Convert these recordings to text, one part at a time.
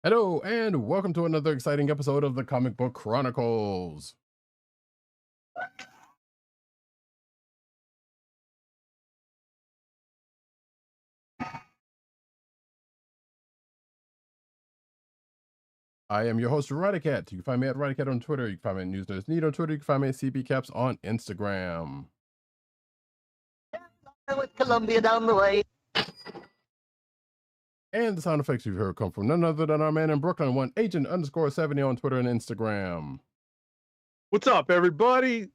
Hello, and welcome to another exciting episode of the Comic Book Chronicles. I am your host, Roddykat. You can find me at Roddykat on Twitter. You can find me at News Nerds Need on Twitter. You can find me at CBCaps on Instagram. With Columbia down the way. And the sound effects you've heard come from none other than our man in Brooklyn, @agent_70 on Twitter and Instagram. What's up, everybody?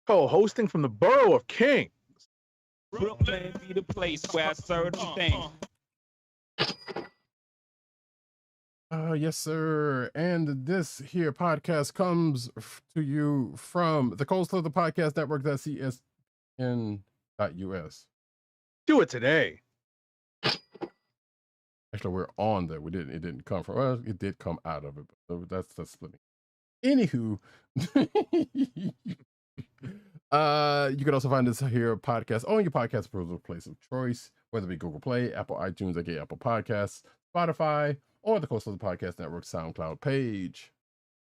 Co-hosting from the borough of King. Brooklyn be the place where I serve the thing. Yes, sir. And this here podcast comes to you from the Coastal of the Podcast Network, that's CSN.US. Do it today. Actually, we're on there. It didn't come from. Well, it did come out of it, but that's the splitting. Anywho, you can also find this here podcast on your podcast place of choice, whether it be Google Play, Apple iTunes, aka Apple Podcasts, Spotify, or the Coastal of the Podcast Network SoundCloud page.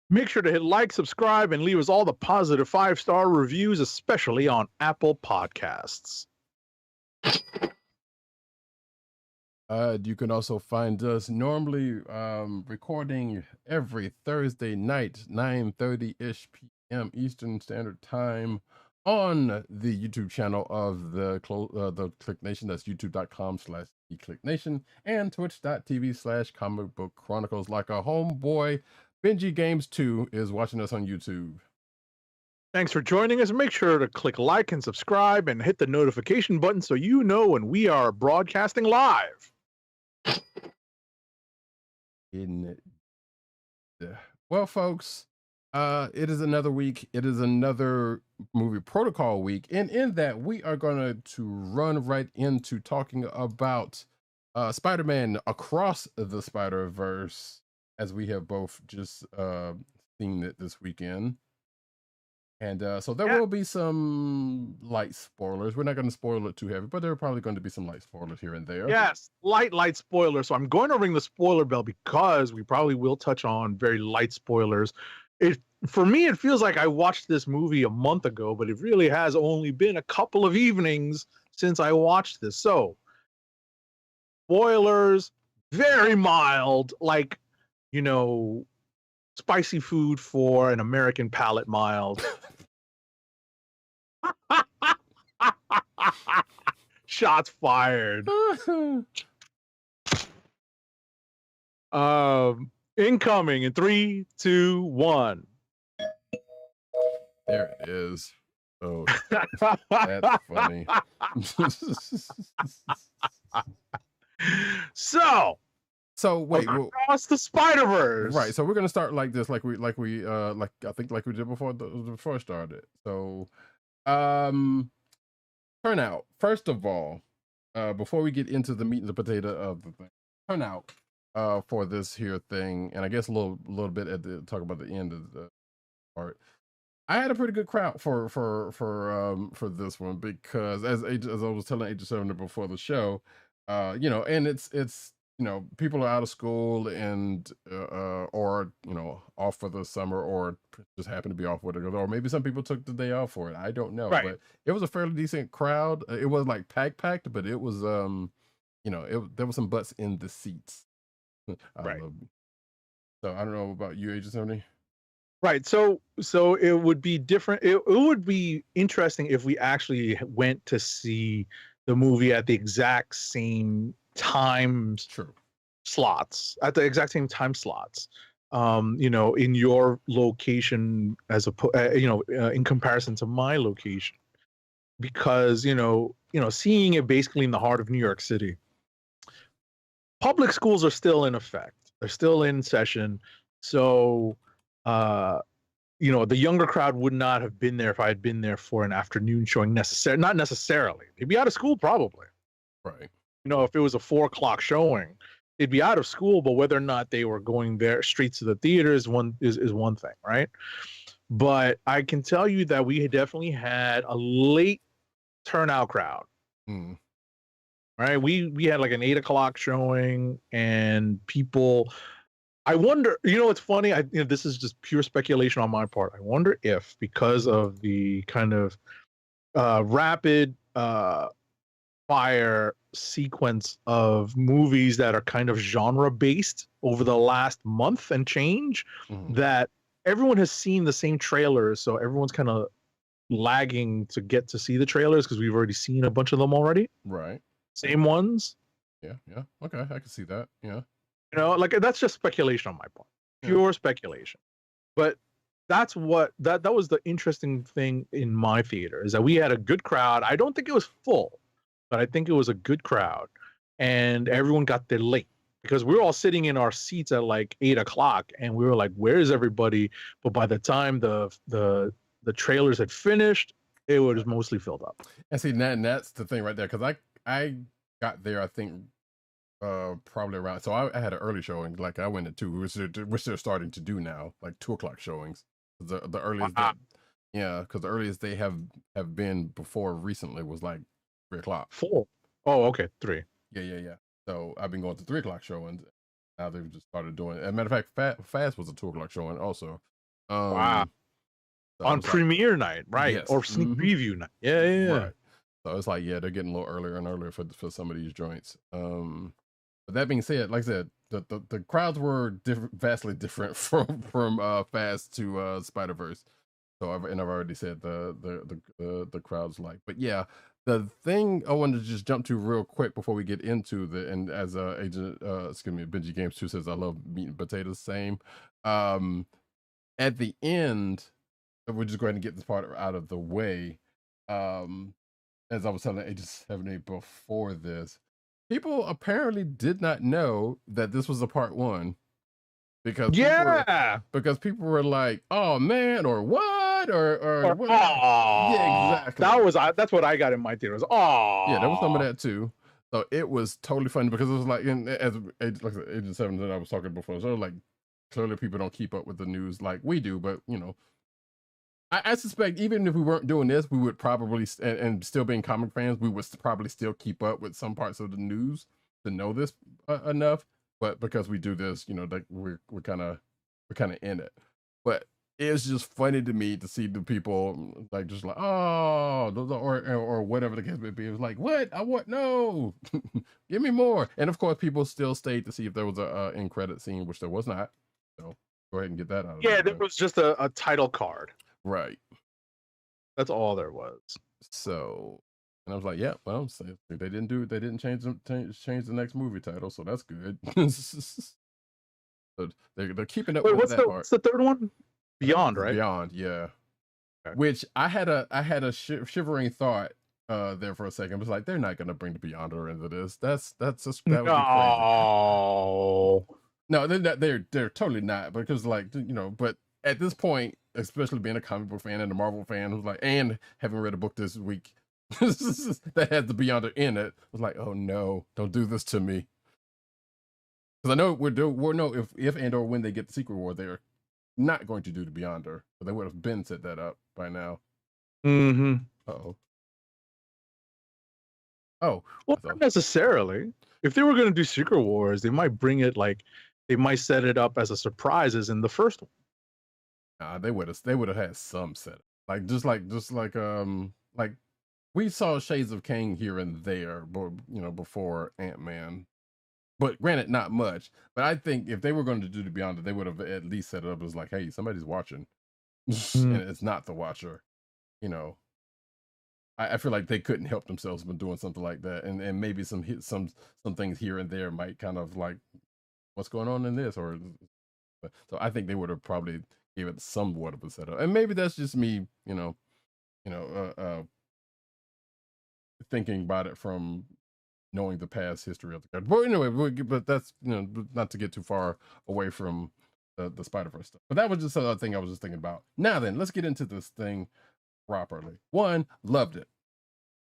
Make sure to hit like, subscribe, and leave us all the positive 5-star reviews, especially on Apple Podcasts. You can also find us normally recording every Thursday night, 9:30-ish p.m. Eastern Standard Time on the YouTube channel of the Click Nation. That's youtube.com/theclicknation and twitch.tv/Comic Book Chronicles. Like a homeboy, Benji Games 2 is watching us on YouTube. Thanks for joining us. Make sure to click like and subscribe and hit the notification button so you know when we are broadcasting live. Well, folks, it is another week. It is another movie protocol week, and in that we are going to run right into talking about Spider-Man Across the Spider-Verse, as we have both just seen it this weekend. And so there will be some light spoilers. We're not going to spoil it too heavy, but there are probably going to be some light spoilers here and there. Yes, light spoilers. So I'm going to ring the spoiler bell because we probably will touch on very light spoilers. For me, it feels like I watched this movie a month ago, but it really has only been a couple of evenings since I watched this. So spoilers, very mild, like, you know, spicy food for an American palate mild. Shots fired. Incoming in 3, 2, 1. There it is. Oh, that's funny. So wait, Across the Spider-Verse. Right. So we're gonna start like this, like we I think like we did before it started. So turnout. First of all, before we get into the meat and the potato of the thing, turnout for this here thing, and I guess a little bit at the talk about the end of the part. I had a pretty good crowd for this one because as I was telling Agent 70 before the show, you know, and it's you know, people are out of school and or you know, off for the summer, or just happen to be off with it, or maybe some people took the day off for it. I don't know, right. But it was a fairly decent crowd. It was like packed, but it was you know, there was some butts in the seats. Right. So I don't know about you, Agent 70. Right. So it would be different. It would be interesting if we actually went to see the movie at the exact same times slots, at the exact same time slots, you know, in your location as you know, in comparison to my location, because you know, seeing it basically in the heart of New York City, public schools are still in effect. They're still in session. So you know, the younger crowd would not have been there if I had been there for an afternoon showing. Not necessarily. They'd be out of school probably. Right. You know, if it was a 4 o'clock showing, they'd be out of school, but whether or not they were going there straight to the theater is one thing, right? But I can tell you that we definitely had a late turnout crowd. Right? We had like an 8 o'clock showing, and people I wonder, it's funny. This is just pure speculation on my part. I wonder if, because of the kind of rapid fire sequence of movies that are kind of genre based over the last month and change, that everyone has seen the same trailers. So everyone's kind of lagging to get to see the trailers because we've already seen a bunch of them already. Right. Same ones. Yeah. Okay, I can see that. Yeah. Like that's just speculation on my part. Pure speculation. But that's what that was the interesting thing in my theater, is that we had a good crowd. I don't think it was full, but I think it was a good crowd, and everyone got there late because we were all sitting in our seats at like 8 o'clock, and we were like, "Where is everybody?" But by the time the trailers had finished, it was mostly filled up. And see, that's the thing right there, because I got there, I think, probably around. So I had an early showing, like I went at 2, which they're starting to do now, like 2 o'clock showings. The earliest, because the earliest they have been before recently was like 3 o'clock. 4. Oh, okay, 3. Yeah. So I've been going to 3 o'clock showings. Now they've just started doing. As a matter of fact, Fast was a 2 o'clock showing also. Wow. So on premiere night, right? Yes. Or sneak preview night. Yeah. Right. So it's like, they're getting a little earlier and earlier for some of these joints. But that being said, like I said, the crowds were vastly different from Fast to Spider-Verse. So I've already said the crowds like. But yeah, the thing I wanted to just jump to real quick before we get into and as Benji Games 2 says, I love meat and potatoes. Same. At the end, we'll just go ahead and get this part out of the way. As I was telling Agent 78 before this, people apparently did not know that this was a part 1, because people were like, "Oh man," or "What," or what? Yeah, exactly. That's what I got in my theater. Was yeah, there was some of that too. So it was totally funny because it was like, as Agent 7 that I was talking before, so like clearly people don't keep up with the news like we do, but I suspect even if we weren't doing this, we would probably, and still being comic fans, we would probably still keep up with some parts of the news to know this enough. But because we do this, like we're kind of in it. But it's just funny to me to see the people like just like, oh, or whatever the case may be. It was like, what? I want no, give me more. And of course, people still stayed to see if there was a end credit scene, which there was not. So go ahead and get that out of there. Yeah, there was just a title card. Right. That's all there was. So, and I was like, yeah, well, they didn't change the next movie title, so that's good. So they're keeping up with that part. What's the third one? Beyond, right? Beyond, yeah. Okay. Which I had a shivering thought there for a second. It was like, they're not going to bring the Beyonder into this. That would be crazy. No, they're totally not, because like, but at this point, especially being a comic book fan and a Marvel fan who's like, and having read a book this week that had the Beyonder in it, was like, oh no, don't do this to me. Because I know we're no, if and or when they get the Secret War, they're not going to do the Beyonder, but they would have been set that up by now. Oh, well, not necessarily. If they were going to do Secret Wars, they might bring it they might set it up as a surprise as in the first one. They would have had some set, just like we saw shades of Kang here and there, but before Ant-Man. But granted, not much. But I think if they were going to do the Beyond, they would have at least set it up as like, hey, somebody's watching, and it's not the Watcher. I feel like they couldn't help themselves from doing something like that, and maybe some things here and there might kind of like, what's going on in this, so I think they would have probably gave it somewhat of a setup, and maybe that's just me, thinking about it from knowing the past history of the character. But anyway, but that's not to get too far away from the Spider-Verse stuff. But that was just another thing I was just thinking about. Now then, let's get into this thing properly. One, loved it.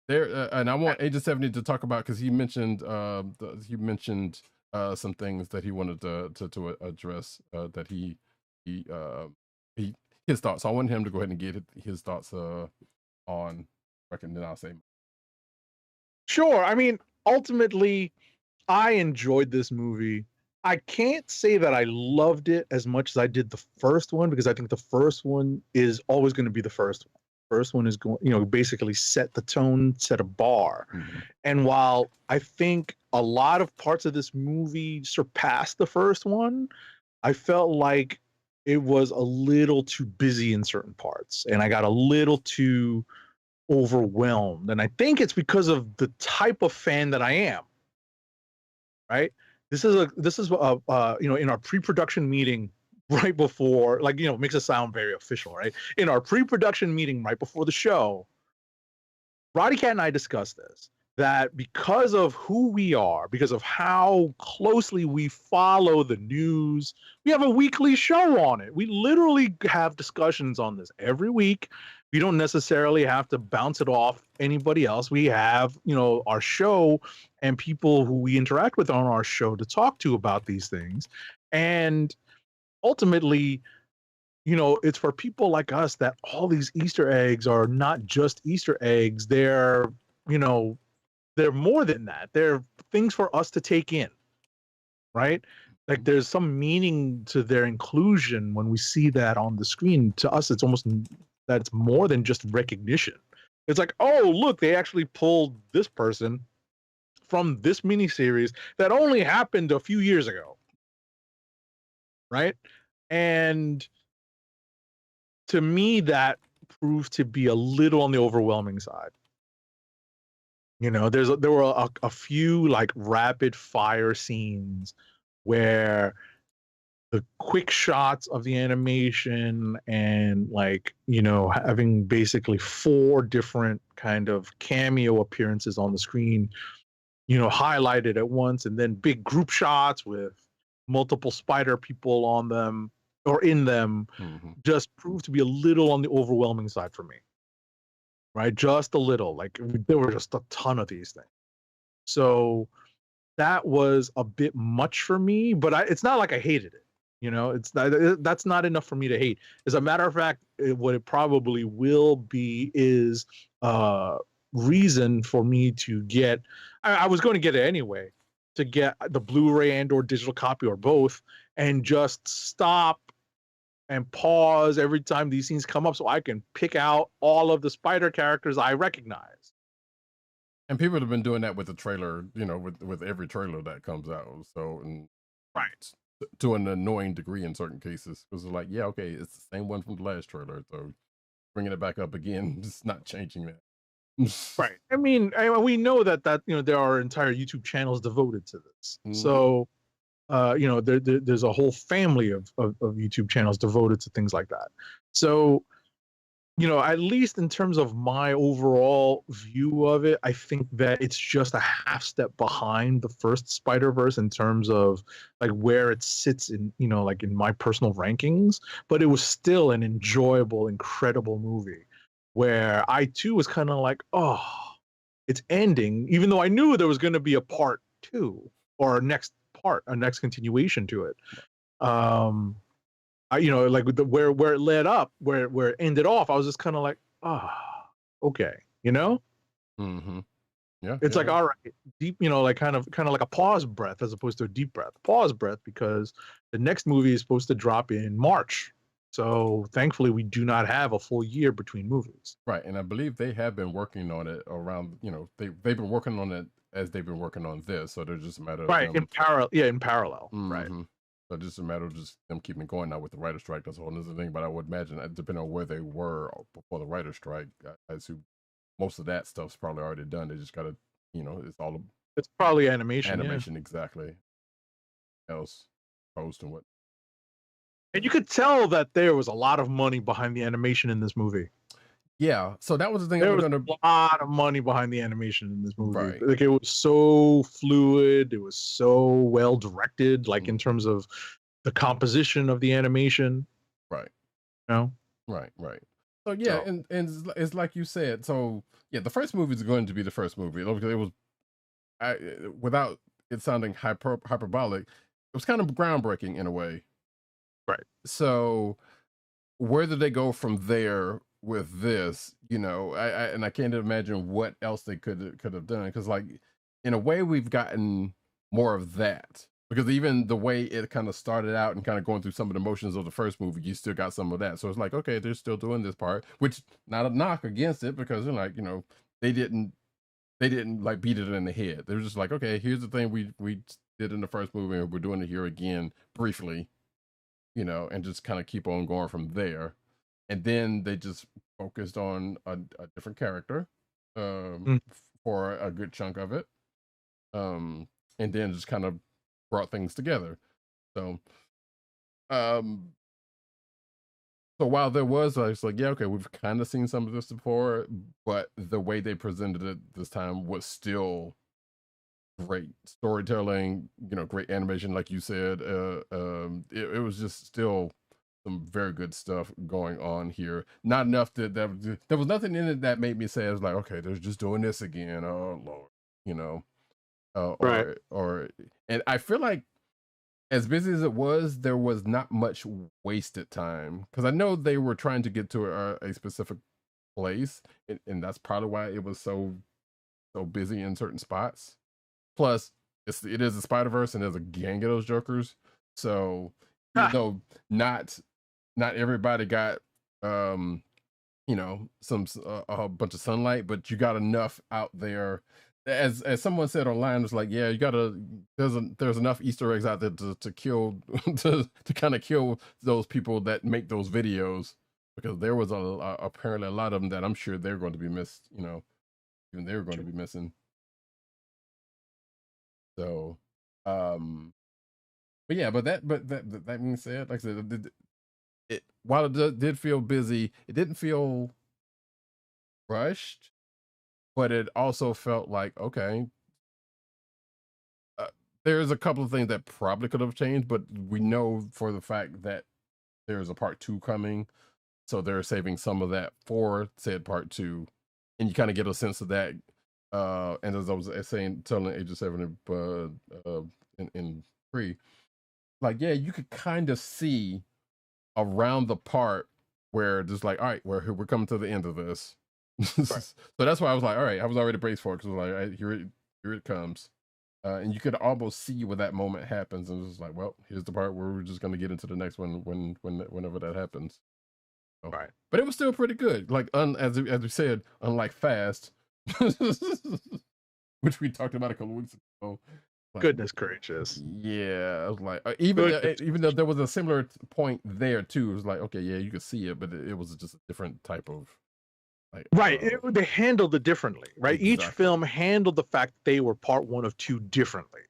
There, and I want Agent 70 to talk about, because he mentioned some things that he wanted to address, that his thoughts. So I want him to go ahead and get his thoughts on. And then I'll say. Sure. I mean, ultimately, I enjoyed this movie. I can't say that I loved it as much as I did the first one, because I think the first one is always going to be the first one. First one is going, basically set the tone, set a bar. Mhm. And while I think a lot of parts of this movie surpassed the first one, I felt like it was a little too busy in certain parts, and I got a little too overwhelmed. And I think it's because of the type of fan that I am. Right? This is in our pre-production meeting right before, like, makes it sound very official, right? In our pre-production meeting right before the show, Roddykat and I discussed this, that because of who we are, because of how closely we follow the news, we have a weekly show on it. We literally have discussions on this every week. We don't necessarily have to bounce it off anybody else. We have, our show and people who we interact with on our show to talk to about these things. And ultimately, it's for people like us that all these Easter eggs are not just Easter eggs. They're more than that. They're things for us to take in, right? Like, there's some meaning to their inclusion when we see that on the screen. To us, it's almost that it's more than just recognition. It's like, oh, look, they actually pulled this person from this miniseries that only happened a few years ago, right? And to me, that proved to be a little on the overwhelming side. There were a few like rapid fire scenes where the quick shots of the animation and, like, having basically 4 different kind of cameo appearances on the screen, highlighted at once, and then big group shots with multiple spider people on them or in them, just proved to be a little on the overwhelming side for me. Right? Just a little. Like, there were just a ton of these things. So that was a bit much for me, but it's not like I hated it. It's not, that's not enough for me to hate. As a matter of fact, what it probably will be is reason for me to get, I was going to get it anyway, to get the Blu-ray and or digital copy or both, and just stop and pause every time these scenes come up so I can pick out all of the spider characters I recognize. And people have been doing that with the trailer, with every trailer that comes out. So, right, to an annoying degree in certain cases, because it's like, yeah, okay, it's the same one from the last trailer, so bringing it back up again, just not changing that. Right. I mean, we know that there are entire YouTube channels devoted to this. So, there's a whole family of YouTube channels devoted to things like that. So, at least in terms of my overall view of it, I think that it's just a half step behind the first Spider-Verse in terms of like where it sits in, like in my personal rankings, but it was still an enjoyable, incredible movie where I too was kind of like, oh, it's ending, even though I knew there was going to be a part 2 or a next continuation to it. Like with where it led up, where it ended off, I was just kind of like, okay, Mm-hmm. Yeah. It's like, all right, deep, like kind of like a pause breath as opposed to a deep breath. Pause breath, because the next movie is supposed to drop in March. So thankfully, we do not have a full year between movies. Right, and I believe they have been working on it around. They've been working on it as they've been working on this. So they're just a matter of right in parallel. Yeah, in parallel. Right. So just a matter of just them keeping going now with the writer's strike. That's a whole other thing. But I would imagine, depending on where they were before the writer's strike, I assume most of that stuff's probably already done. They just got to, it's probably animation. Animation, exactly. Else, post and what. And you could tell that there was a lot of money behind the animation in this movie. Yeah, so that was the thing. There was a lot of money behind the animation in this movie. Right. Like, it was so fluid. It was so well directed, like in terms of the composition of the animation. Right. Right. So yeah, and it's like you said. So yeah, the first movie is going to be the first movie. It was, without it sounding hyperbolic, it was kind of groundbreaking in a way. Right. So where did they go from there with this? I can't imagine what else they could have done, because like in a way we've gotten more of that because even the way it kind of started out and kind of going through some of the motions of the first movie, you still got some of that. So it's like, okay, they're still doing this part, which not a knock against it, because they're like, they didn't like beat it in the head. They're just like, okay, here's the thing we did in the first movie, and we're doing it here again briefly, and just kind of keep on going from there. And then they just focused on a different character for a good chunk of it, and then just kind of brought things together. So so while there was, I was like, yeah, okay, we've kind of seen some of this before, but the way they presented it this time was still great storytelling, great animation, like you said. It was just still some very good stuff going on here. Not enough that there was nothing in it that made me say, I was like, okay, they're just doing this again. Oh Lord, Right. And I feel like, as busy as it was, there was not much wasted time, because I know they were trying to get to a specific place, and that's probably why it was so busy in certain spots. Plus, it is a Spider-Verse, and there's a gang of those Jokers, so even though not everybody got some a bunch of sunlight, but you got enough out there. As someone said online, it's like, yeah, there's enough Easter eggs out there to kill to kind of kill those people that make those videos, because there was apparently a lot of them that I'm sure they're going to be missed. Even they're going to be missing. So, but that being said, like I said, while it did feel busy, it didn't feel rushed. But it also felt like, okay, there's a couple of things that probably could have changed, but we know for the fact that there's a part 2 coming, so they're saving some of that for said part 2, and you kind of get a sense of that. And as I was saying, telling Age of 7 in 3, like, yeah, you could kind of see around the part where just like, all right, we're coming to the end of this. Right. So that's why I was like, all right, I was already braced for it, because I was like, all right, here it comes. And you could almost see where that moment happens, and it was like, well, here's the part where we're just going to get into the next one whenever that happens. So, right. But it was still pretty good. Like, as we said, unlike Fast, which we talked about a couple weeks ago. Like, goodness gracious. Yeah, I was like, even though there was a similar point there too, it was like, okay, yeah, you could see it, but it was just a different type of. Right. They handled it differently, right? Exactly. Each film handled the fact that they were part 1 of 2 differently,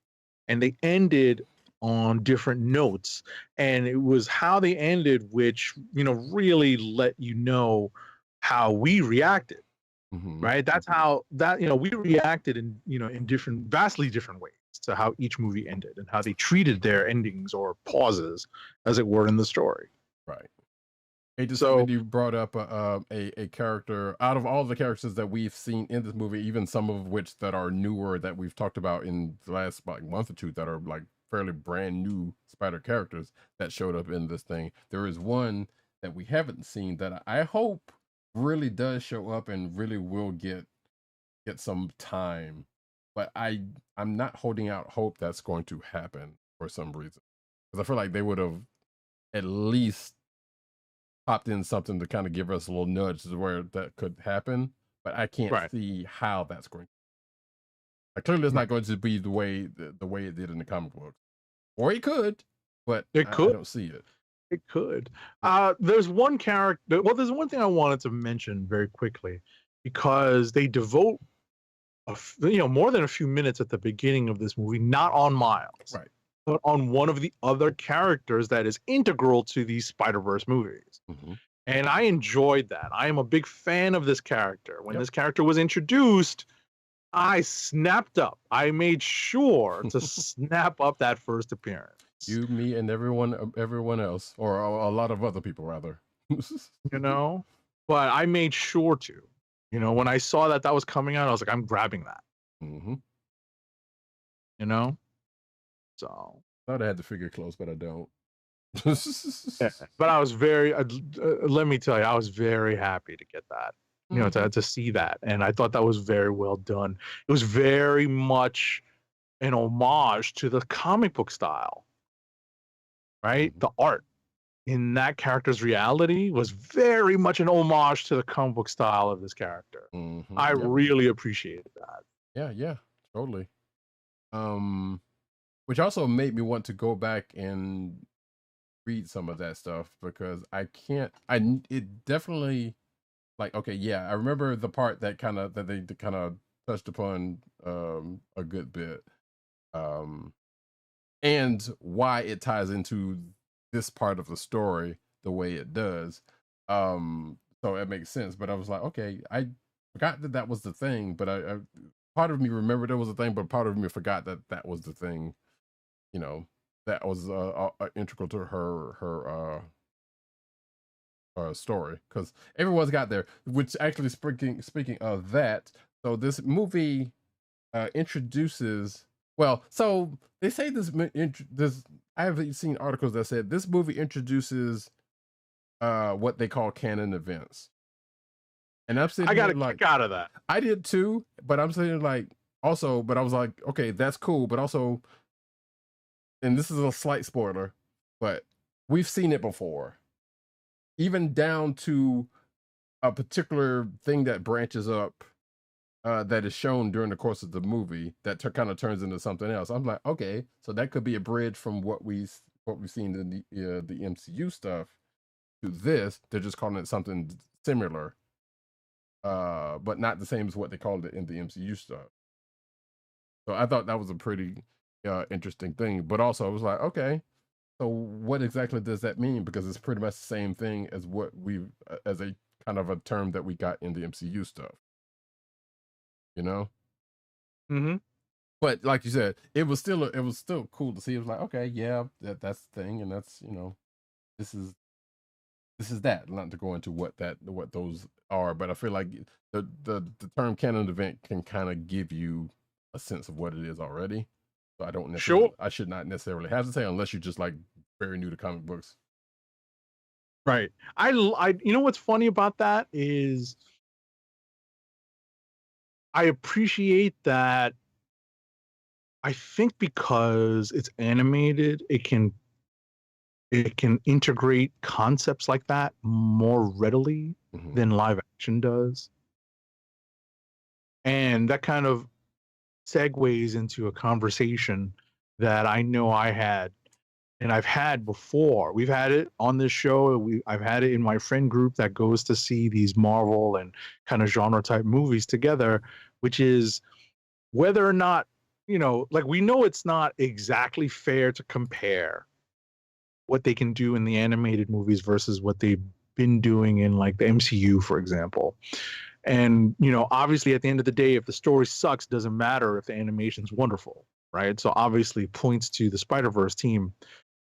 and they ended on different notes, and it was how they ended which really let you know how we reacted. Right. That's how we reacted in different, vastly different ways to how each movie ended and how they treated their endings or pauses, as it were, in the story. Right. So you brought up a character out of all the characters that we've seen in this movie, even some of which that are newer that we've talked about in the last month or two, that are like fairly brand new Spider characters that showed up in this thing. There is one that we haven't seen that I hope really does show up and really will get some time, but I'm not holding out hope that's going to happen for some reason, because I feel like they would have at least popped in something to kind of give us a little nudge to where that could happen, but I can't see how that's going to. Clearly, it's not going to be the way it did in the comic books, or it could, but I don't see it. It could. There's one character. Well, there's one thing I wanted to mention very quickly, because they devote more than a few minutes at the beginning of this movie, not on Miles, right, but on one of the other characters that is integral to these Spider-Verse movies. And I enjoyed that. I am a big fan of this character. When this character was introduced, I snapped up. I made sure to snap up that first appearance. You, me, and everyone else, or a lot of other people, rather. But I made sure to. When I saw that was coming out, I was like, I'm grabbing that. So thought I had the figure close, but I don't. But I was very. Let me tell you, I was very happy to get that. To see that, and I thought that was very well done. It was very much an homage to the comic book style, right? The art in that character's reality was very much an homage to the comic book style of this character. I really appreciated that. Yeah, totally. Which also made me want to go back and read some of that stuff, because it definitely, like, okay, yeah, I remember the part that they kind of touched upon a good bit, and why it ties into this part of the story the way it does. So it makes sense. But I was like, okay, I forgot that was the thing, but I part of me remembered it was a thing, but part of me forgot that was the thing. You know, that was integral to her story, because everyone's got there. Which actually, speaking of that, so this movie introduces. Well, so they say this. I have seen articles that said this movie introduces what they call canon events, and I'm sitting. I got a kick out of that. I did too, but I'm sitting like also, but I was like, okay, that's cool, but also, and this is a slight spoiler, but we've seen it before, even down to a particular thing that branches up. That is shown during the course of the movie that kind of turns into something else. I'm like, okay, so that could be a bridge from what we've seen in the MCU stuff to this. They're just calling it something similar, but not the same as what they called it in the MCU stuff. So I thought that was a pretty interesting thing. But also, I was like, okay, so what exactly does that mean? Because it's pretty much the same thing as what as a kind of a term that we got in the MCU stuff. You know, but like you said, it was still cool to see. It was like, okay, yeah, that's the thing, and that's, you know, this is that. Not to go into what those are, but I feel like the term canon event can kind of give you a sense of what it is already. So I don't necessarily, I should not necessarily have to say, unless you're just like very new to comic books. Right. I you know what's funny about that is, I appreciate that. I think because it's animated, it can integrate concepts like that more readily than live action does. And that kind of segues into a conversation that I know I had, and I've had before. We've had it on this show. I've had it in my friend group that goes to see these Marvel and kind of genre type movies together, which is whether or not, you know, like, we know it's not exactly fair to compare what they can do in the animated movies versus what they've been doing in, like, the MCU, for example. And, you know, obviously at the end of the day, if the story sucks, doesn't matter if the animation's wonderful, right? So obviously points to the Spider-Verse team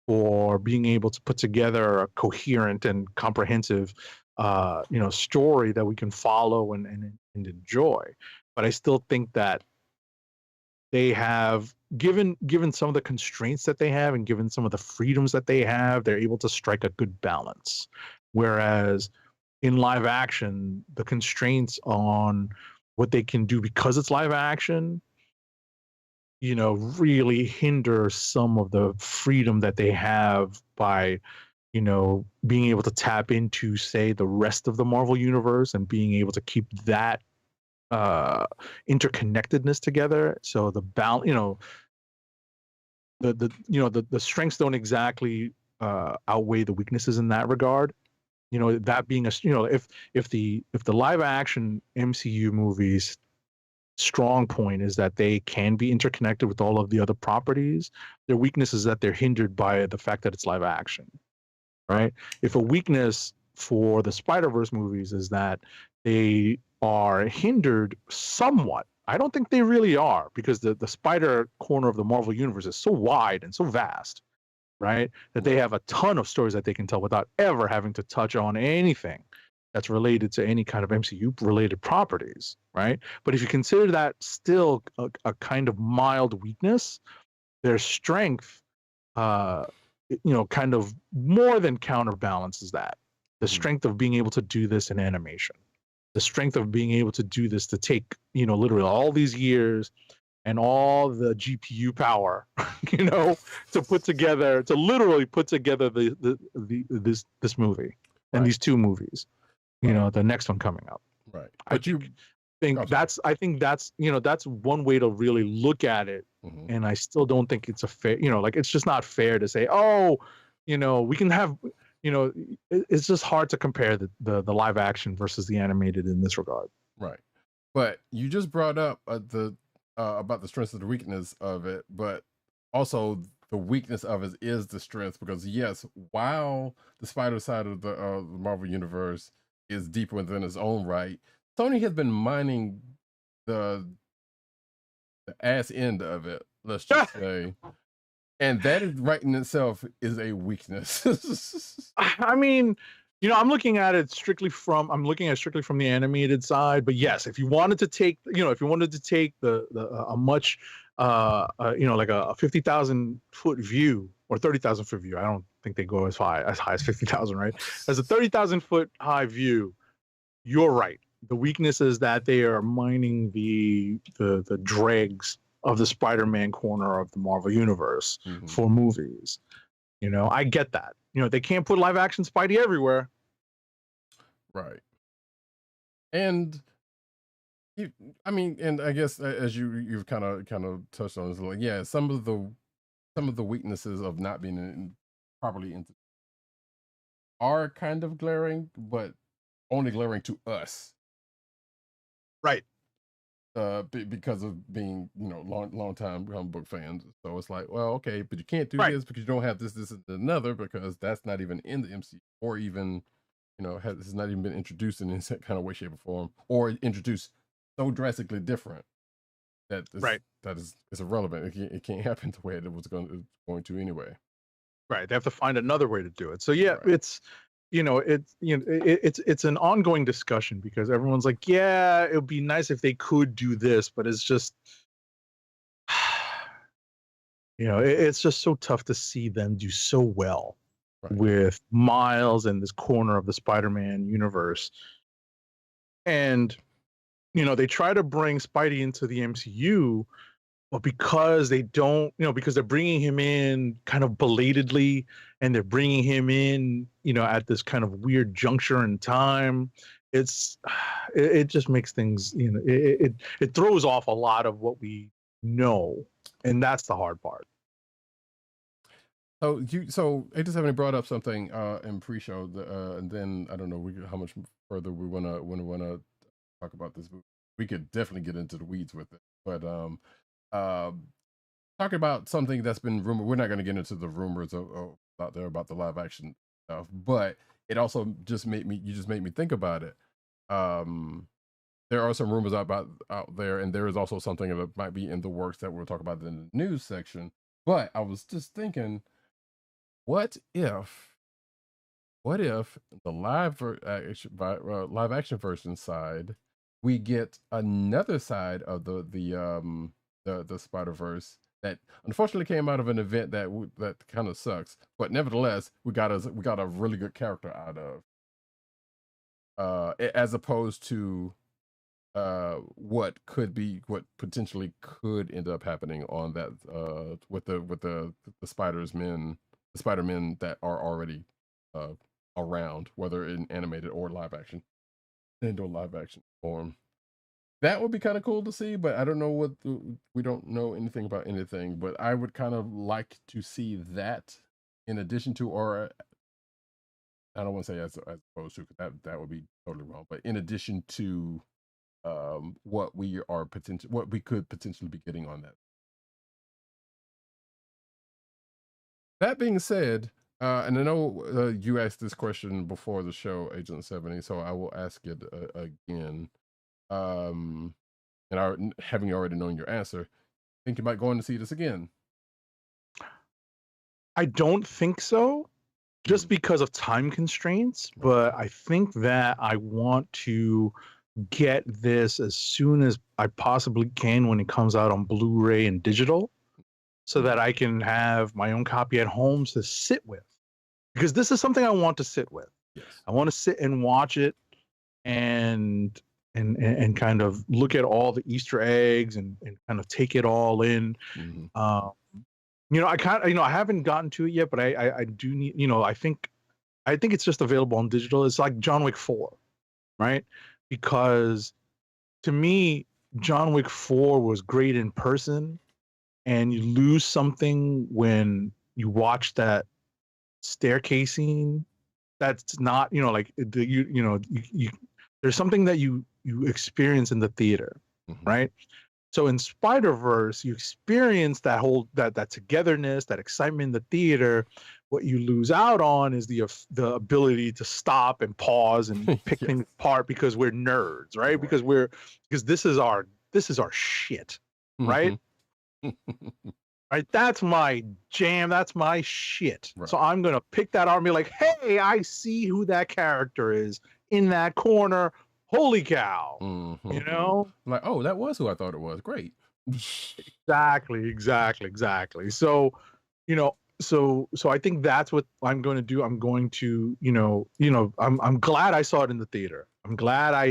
for being able to put together a coherent and comprehensive, you know, story that we can follow and enjoy. But I still think that they have, given some of the constraints that they have and given some of the freedoms that they have, they're able to strike a good balance. Whereas in live action, the constraints on what they can do because it's live action, you know, really hinder some of the freedom that they have by, you know, being able to tap into, say, the rest of the Marvel universe and being able to keep that interconnectedness together. So the balance, you know, the strengths don't exactly outweigh the weaknesses in that regard. You know, that being if the live action MCU movies strong point is that they can be interconnected with all of the other properties, their weakness is that they're hindered by the fact that it's live action, right? If a weakness for the Spider-Verse movies is that they are hindered somewhat, I don't think they really are, because the spider corner of the Marvel universe is so wide and so vast, right, that they have a ton of stories that they can tell without ever having to touch on anything that's related to any kind of MCU related properties, right? But if you consider that still a kind of mild weakness, their strength, you know, kind of more than counterbalances that. The strength of being able to do this in animation, the strength of being able to do this, to take, you know, literally all these years and all the GPU power, you know, to literally put together this movie and these two movies, you know, the next one coming up. Right. I think that's you know, that's one way to really look at it. And I still don't think it's a fair, you know, like it's just not fair to say, oh, you know, we can have, you know, it's just hard to compare the live action versus the animated in this regard. Right. But you just brought up about the strengths and the weakness of it, but also the weakness of it is the strength, because yes, while the spider side of the Marvel universe is deeper within its own right, Sony has been mining the ass end of it, let's just say. And that is right in itself is a weakness. I mean, you know, I'm looking at it strictly from the animated side, but yes, if you wanted to take, you know, a much you know, like a 50,000 foot view or 30,000 foot view, I don't think they go as high as 50,000, right? As a 30,000 foot high view, you're right. The weakness is that they are mining the dregs of the Spider-Man corner of the Marvel universe for movies. You know, I get that. You know, they can't put live action Spidey everywhere. Right. And I mean, and I guess as you've kind of touched on, is like, yeah, some of the weaknesses of not being properly into are kind of glaring, but only glaring to us. Right. Because of being, you know, long time comic book fans. So it's like, well, okay, but you can't do this because you don't have this, and another, because that's not even in the MCU, or even, you know, has not even been introduced in any kind of way, shape, or form, or introduced so drastically different that it's irrelevant. It can't happen the way it was going to anyway. Right. They have to find another way to do it. So yeah, it's, you know, it's an ongoing discussion, because everyone's like, yeah, it would be nice if they could do this, but it's just, you know, it's just so tough to see them do so well with Miles and this corner of the Spider-Man universe. And, you know, they try to bring Spidey into the MCU, but because they don't, you know, because they're bringing him in kind of belatedly, and they're bringing him in, you know, at this kind of weird juncture in time, it just makes things, you know, it throws off a lot of what we know, and that's the hard part. So A270 brought up something in pre-show, and then I don't know how much further we wanna talk about this. We could definitely get into the weeds with it, but talking about something that's been rumored. We're not going to get into the rumors out there about the live action stuff, but it also just made me think about it. There are some rumors out there, and there is also something that might be in the works that we'll talk about in the news section. But I was just thinking, what if the live action version side, we get another side of the Spider-Verse that unfortunately came out of an event that kind of sucks, but nevertheless we got a really good character out of, as opposed to what potentially could end up happening on that with the Spider-Men that are already around, whether in animated or live action form. That would be kind of cool to see, but I don't know we don't know anything about anything, but I would kind of like to see that in addition to, or I don't want to say as opposed to, because that would be totally wrong, but in addition to what we could potentially be getting on that. That being said, and I know you asked this question before the show, Agent 70, so I will ask it again. And having already known your answer, think you might go in to see this again? I don't think so, just because of time constraints, but I think that I want to get this as soon as I possibly can when it comes out on Blu-ray and digital, so that I can have my own copy at home to sit with, because this is something I want to sit with. Yes. I want to sit and watch it and and kind of look at all the Easter eggs and kind of take it all in. You know, I haven't gotten to it yet, but I do need, you know, I think it's just available on digital. It's like John Wick 4, right? Because to me, John Wick 4 was great in person, and you lose something when you watch that staircase scene. That's not, you know, like you there's something that you experience in the theater, right? So in Spider-Verse, you experience that whole that togetherness, that excitement in the theater. What you lose out on is the ability to stop and pause and pick things apart because we're nerds, right? Because this is our shit, right? Right, that's my jam. That's my shit. Right. So I'm gonna pick that out and be like, "Hey, I see who that character is in that corner. Holy cow!" You know, like, oh, that was who I thought it was. Great. Exactly. So, you know, so I think that's what I'm going to do. I'm going to, I'm glad I saw it in the theater. I'm glad I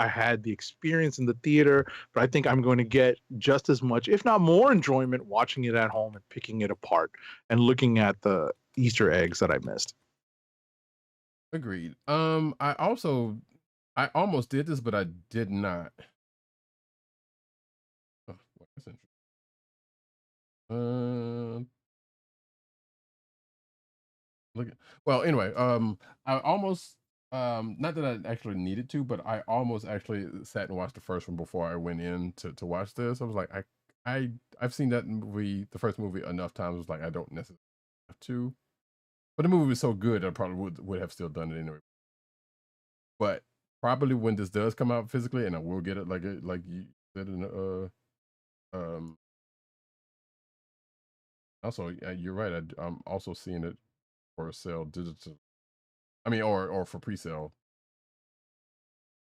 had the experience in the theater, but I think I'm going to get just as much, if not more, enjoyment watching it at home and picking it apart and looking at the Easter eggs that I missed. Agreed. I almost did this, but I did not. Oh, that's interesting. Well, anyway, I almost not that I actually needed to, but I almost actually sat and watched the first one before I went in to watch this. I was like, I've seen that movie, the first movie, enough times. I was like, I don't necessarily have to, but the movie was so good, I probably would have still done it anyway. But probably when this does come out physically, and I will get it like you said in also, you're right. I'm also seeing it for sale digital. I mean, or for pre-sale.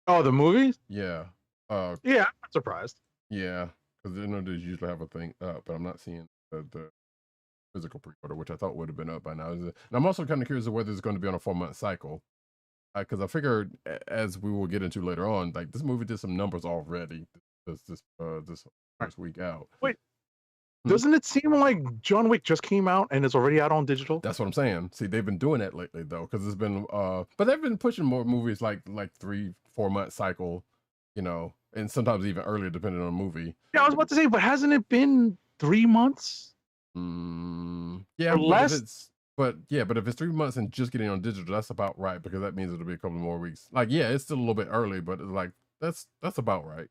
Oh, the movies? Yeah. Yeah, I'm not surprised. Yeah, because they usually have a thing up, but I'm not seeing the physical pre-order, which I thought would have been up by now. And I'm also kind of curious of whether it's going to be on a 4-month cycle, because I figured, as we will get into later on, like this movie did some numbers already this first week out. Wait. Doesn't it seem like John Wick just came out and it's already out on digital? That's what I'm saying. See, they've been doing that lately though, because it's been but they've been pushing more movies like 3-4 month cycle, you know, and sometimes even earlier depending on the movie. Yeah, I was about to say, but hasn't it been 3 months? Yeah, or less. But if it's 3 months and just getting on digital, that's about right, because that means it'll be a couple more weeks. Like, yeah, it's still a little bit early, but it's like that's about right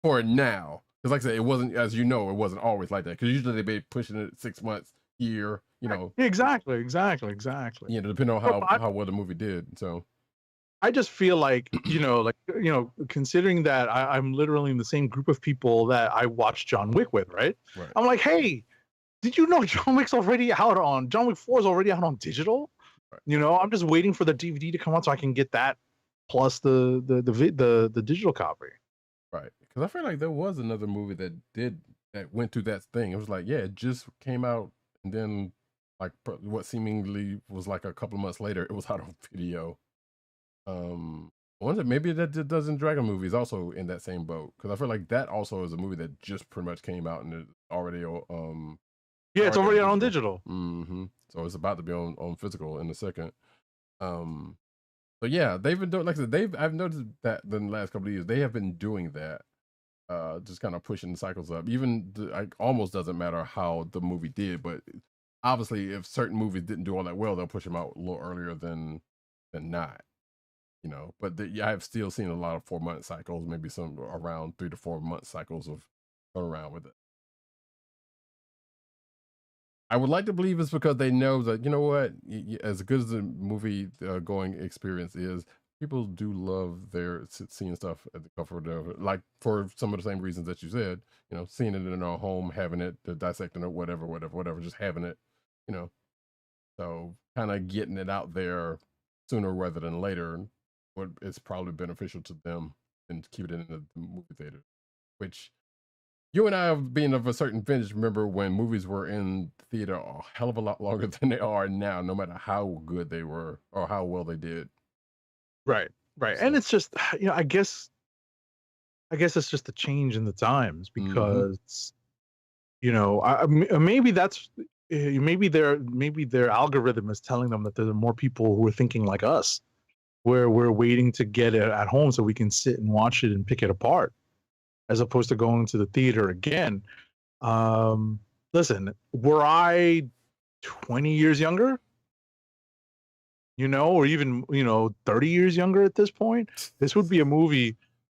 for now. Because like I said, it wasn't, as you know, it wasn't always like that. Because usually they be pushing it 6 months, year, you know. Exactly. You know, depending on how well the movie did. So I just feel like, considering that I'm literally in the same group of people that I watched John Wick with, right? I'm like, hey, did you know John Wick 4 is already out on digital? Right. You know, I'm just waiting for the DVD to come out so I can get that plus the digital copy. Right. Because I feel like there was another movie that went through that thing. It was like, yeah, it just came out, and then like what seemingly was like a couple of months later, it was out on video. I wonder maybe that Dozen Dragon movie is also in that same boat, because I feel like that also is a movie that just pretty much came out and it's already it's already out on digital. So it's about to be on physical in a second. So yeah, they've been doing, like I said, I've noticed that in the last couple of years they have been doing that, just kind of pushing the cycles up. Even almost doesn't matter how the movie did, but obviously if certain movies didn't do all that well, they'll push them out a little earlier than not. You know, but I've still seen a lot of 4-month cycles, maybe some around 3 to 4 month cycles of going around with it. I would like to believe it's because they know that, you know what, as good as the movie going experience is, people do love seeing stuff at the comfort of, like, for some of the same reasons that you said, you know, seeing it in our home, having it, dissecting it, whatever, just having it, you know. So kind of getting it out there sooner rather than later, it's probably beneficial to them and keep it in the movie theater, which you and I, being of a certain vintage, remember when movies were in theater a hell of a lot longer than they are now, no matter how good they were or how well they did. Right. So. And it's just, I guess I guess it's just a change in the times Mhm. because maybe that's maybe their algorithm is telling them that there are more people who are thinking like us, where we're waiting to get it at home so we can sit and watch it and pick it apart, as opposed to going to the theater again. Listen, were I 20 years younger, or even 30 years younger at this point, this would be a movie.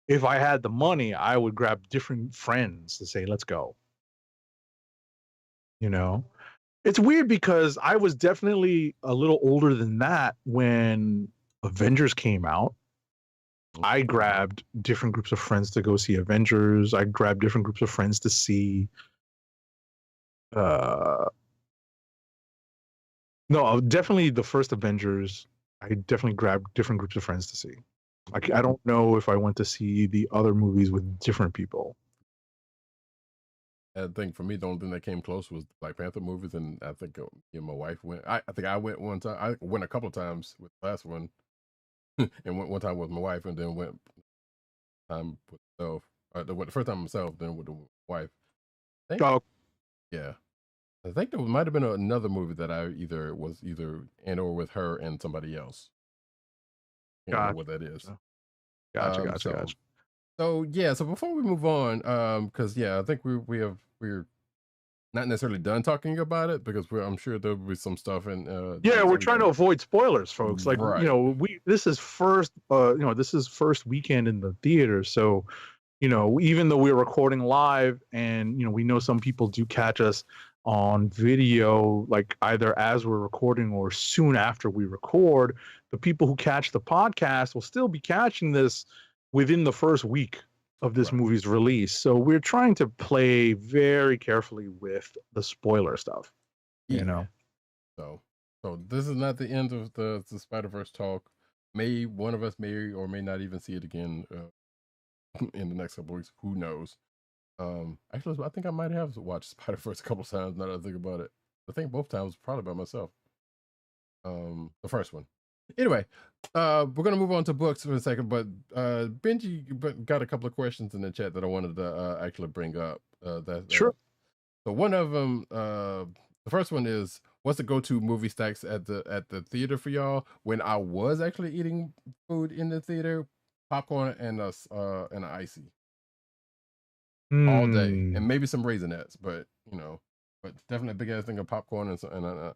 If I had the money, I would grab different friends to say, let's go. It's weird because I was definitely a little older than that when Avengers came out. I grabbed different groups of friends to go see Avengers. I grabbed different groups of friends to see no, definitely the first Avengers. I definitely grabbed different groups of friends to see. Like, I don't know if I went to see the other movies with different people. I think for me, the only thing that came close was the Black Panther movies, and I think me and my wife went. I think I went one time. I went a couple of times with the last one, and went one time with my wife, and then went time with myself. The first time myself, then with the wife. Oh, yeah. I think there might have been another movie that I was in or with her and somebody else. I can't remember what that is. Gotcha. So yeah, so before we move on, because I think we're not necessarily done talking about it because I'm sure there'll be some stuff in. We're trying to avoid spoilers, folks. Like, right. this is first weekend in the theater, so even though we're recording live, and we know some people do catch us on video, like either as we're recording or soon after we record, the people who catch the podcast will still be catching this within the first week of this movie's release. So we're trying to play very carefully with the spoiler stuff. So this is not the end of the Spider-Verse talk. One of us may or may not even see it again in the next couple weeks. Who knows? Actually, I think I might have watched Spider-Verse a couple times. Now that I think about it, I think both times probably by myself. The first one. Anyway, we're gonna move on to books for a second, but Benji got a couple of questions in the chat that I wanted to actually bring up. Sure. So one of them, the first one is, what's the go-to movie snacks at the theater for y'all? When I was actually eating food in the theater, popcorn and an icy all day, and maybe some Raisinets, but but definitely a big ass thing of popcorn and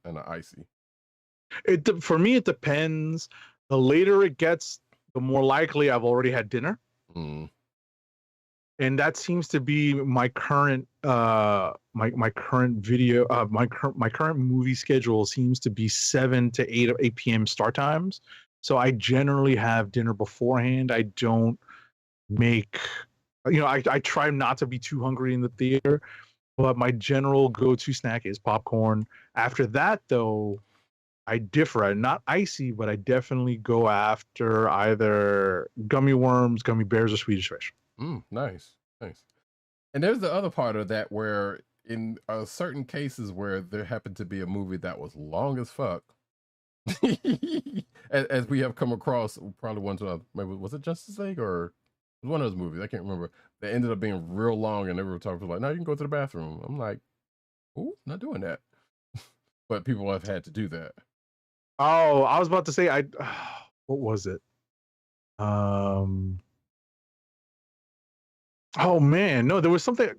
an icy. For me, it depends. The later it gets, the more likely I've already had dinner. And that seems to be my current my current movie schedule seems to be 7 to 8 p.m. start times. So I generally have dinner beforehand. I don't make I try not to be too hungry in the theater, but my general go-to snack is popcorn. After that, though, I differ. I'm not icy, but I definitely go after either gummy worms, gummy bears, or Swedish fish. Nice. And there's the other part of that where in certain cases where there happened to be a movie that was long as fuck, as we have come across probably one time, maybe was it Justice League or one of those movies, I can't remember, that ended up being real long, and everyone talking like, no, you can go to the bathroom. I'm like, oh, not doing that. But people have had to do that. Oh, I was about to say, what was it? Oh man, no, there was something.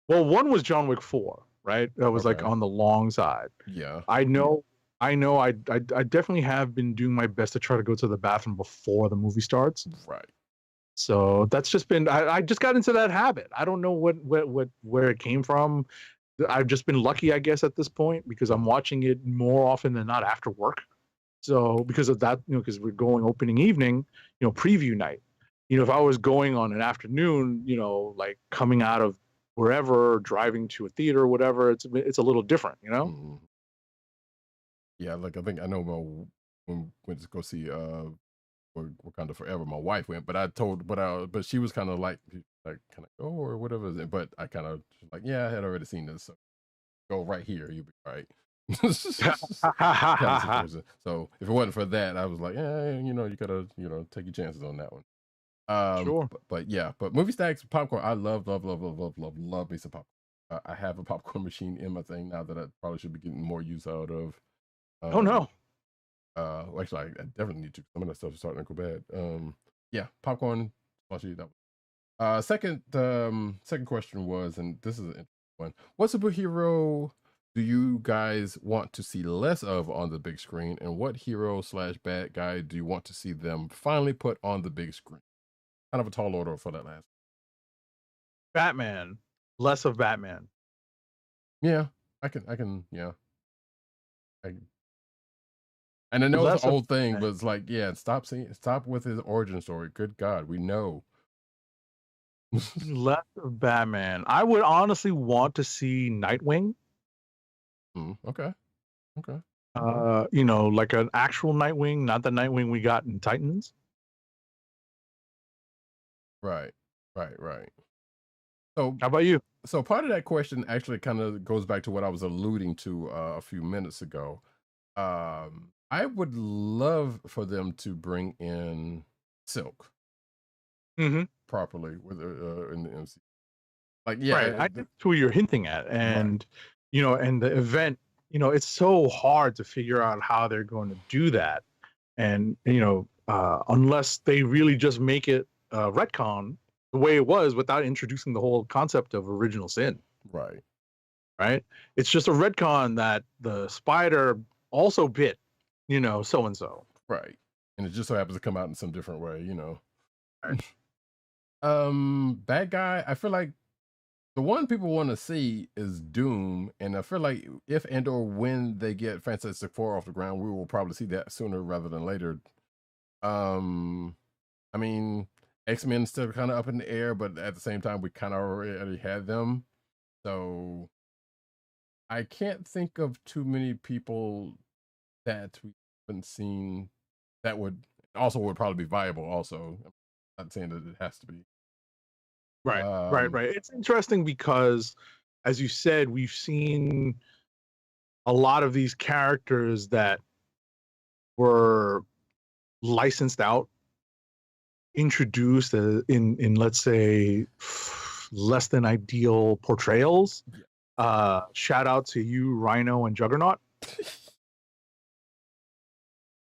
Well, one was John Wick 4, right? That was like on the long side. Yeah. I know. I definitely have been doing my best to try to go to the bathroom before the movie starts. Right. So that's just been. I just got into that habit. I don't know where it came from. I've just been lucky, I guess, at this point, because I'm watching it more often than not after work. So because of that, because we're going opening evening, preview night. If I was going on an afternoon, like coming out of wherever, driving to a theater or whatever, it's a little different, Mm-hmm. Yeah, like I think I know when went to go see Wakanda Forever, my wife went, but she was kind of like kind of go or whatever. But I kind of like, yeah, I had already seen this, so go right here, you'll be right. So if it wasn't for that, I was like, yeah, you gotta take your chances on that one. Sure. But yeah, but movie stacks, popcorn. I love me some popcorn. I have a popcorn machine in my thing now that I probably should be getting more use out of. Oh no. Well, actually, I definitely need to. Some of that stuff is starting to go bad. Yeah, popcorn. Slushy. That. Second question was, and this is an interesting one. What superhero do you guys want to see less of on the big screen, and what hero/bad guy do you want to see them finally put on the big screen? Kind of a tall order for that last. Batman. Less of Batman. Yeah, I can. Yeah. And I know it's Less an of old thing, but Batman. it's like, yeah, stop with his origin story. Good God, we know. Less of Batman. I would honestly want to see Nightwing. Okay. You know, like an actual Nightwing, not the Nightwing we got in Titans. Right. So How about you? So part of that question actually kind of goes back to what I was alluding to a few minutes ago. I would love for them to bring in Silk properly with in the MCU. Like, yeah, Right. I think that's who you're hinting at, and you know, and the event. You know, it's so hard to figure out how they're going to do that, and you know, unless they really just make it retcon the way it was without introducing the whole concept of original sin. Right. It's just a retcon that the spider also bit, you know, so and so. Right. And it just so happens to come out in some different way, you know. Right. Bad guy, I feel like the one people want to see is Doom, and I feel like if and or when they get Fantastic Four off the ground, we will probably see that sooner rather than later. I mean, X-Men still kind of up in the air, but at the same time, we kind of already had them. So I can't think of too many people that we haven't seen that would probably be viable also. I'm not saying that it has to be. Right. It's interesting because, as you said, we've seen a lot of these characters that were licensed out, introduced in let's say less than ideal portrayals. Shout out to you, Rhino and Juggernaut.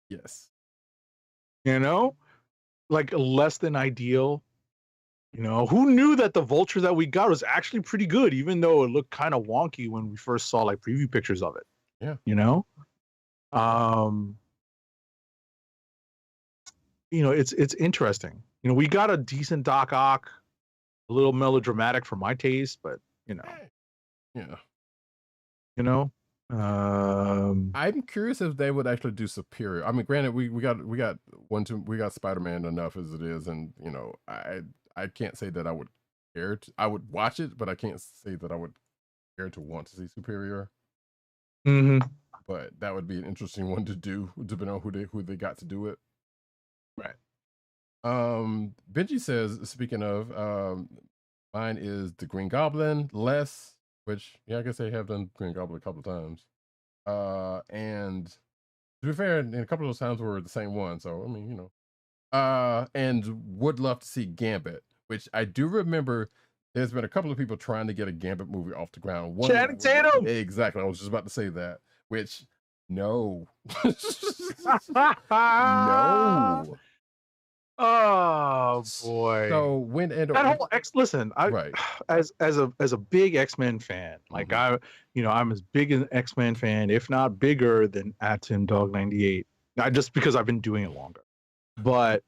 Yes. You know, like less than ideal. You know, who knew that the Vulture that we got was actually pretty good, even though it looked kind of wonky when we first saw like preview pictures of it. Yeah. You know, it's interesting. You know, we got a decent Doc Ock, a little melodramatic for my taste, but you know, yeah. You know, I'm curious if they would actually do Superior. I mean, granted, we got Spider-Man enough as it is, and you know, I can't say that I would care to. I would watch it, but I can't say that I would care to want to see Superior. But that would be an interesting one to do, depending on who they got to do it. Right. Benji says, speaking of, mine is the Green Goblin, less, which I guess they have done Green Goblin a couple of times. And to be fair, in a couple of those times were the same one. So I mean, you know, and would love to see Gambit, which I do remember. There's been a couple of people trying to get a Gambit movie off the ground. Channing Tatum. Exactly. I was just about to say that. Which no, no. Oh boy. So when that whole listen, as a big X-Men fan, like I'm as big an X-Men fan, if not bigger than Tim Dog 98. Not just because I've been doing it longer. But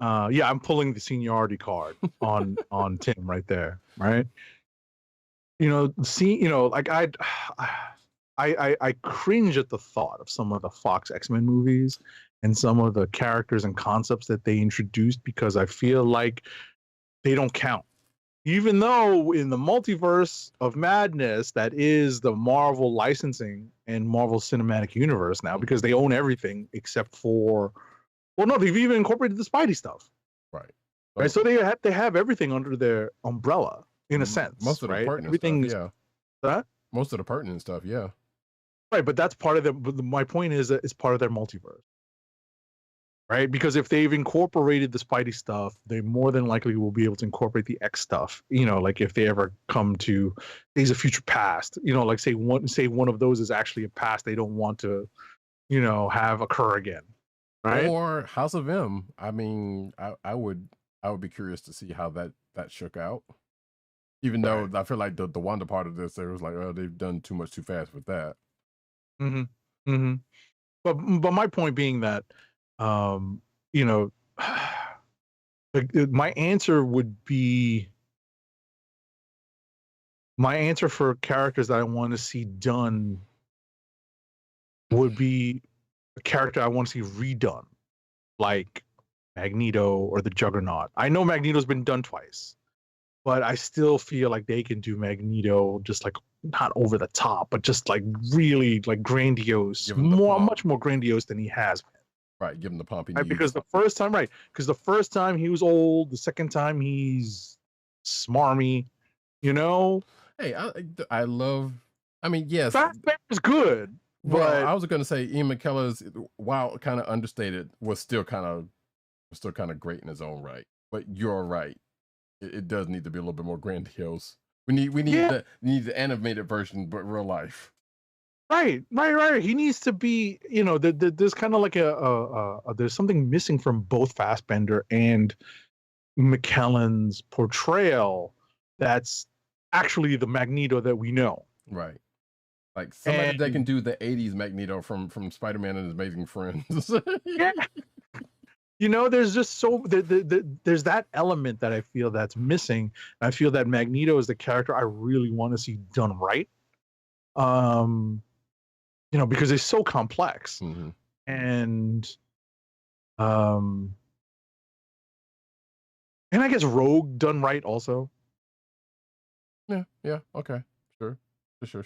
yeah, I'm pulling the seniority card on Tim right there, right? You know, like I cringe at the thought of some of the Fox X-Men movies and some of the characters and concepts that they introduced, because I feel like they don't count. Even though in the multiverse of madness that is the Marvel licensing and Marvel Cinematic Universe now, because they own everything except for, well, no, they've even incorporated the Spidey stuff. Right. So they have everything under their umbrella in a sense. Most of the pertinent stuff, yeah. Most of the pertinent stuff, yeah. Right, but that's part of my point is that it's part of their multiverse. right? Because if they've incorporated the Spidey stuff, they more than likely will be able to incorporate the X stuff. You know, like if they ever come to Days of Future Past, you know, like say one of those is actually a past they don't want to, you know, have occur again, right? Or House of M. I mean, I would be curious to see how that shook out. Even though I feel like the Wanda part of this, there was like, oh, they've done too much too fast with that. Mm-hmm. Mm-hmm. But my point being that, you know, my answer would be, my answer for characters that I want to see done would be a character I want to see redone, like Magneto or the Juggernaut. I know Magneto's been done twice, but I still feel like they can do Magneto just like not over the top, but just like really like grandiose, much more grandiose than he has been. Right, give him the pomp he right? needs. Because the first time he was old, the second time he's smarmy, you know. Hey, I love. I mean, yes, Fastbear's good. Well, I was going to say Ian McKellar's, while kind of understated, was still kind of great in his own right. But you're right; it does need to be a little bit more grandiose. We need the animated version, but real life. Right. He needs to be, you know, there's kind of like there's something missing from both Fassbender and McKellen's portrayal. That's actually the Magneto that we know. Right. Like somebody that can do the 80s Magneto from Spider-Man and His Amazing Friends. Yeah. You know, there's just there's that element that I feel that's missing. I feel that Magneto is the character I really want to see done right. You know, because it's so complex. Mm-hmm. And I guess Rogue done right also. Yeah, okay. Sure. You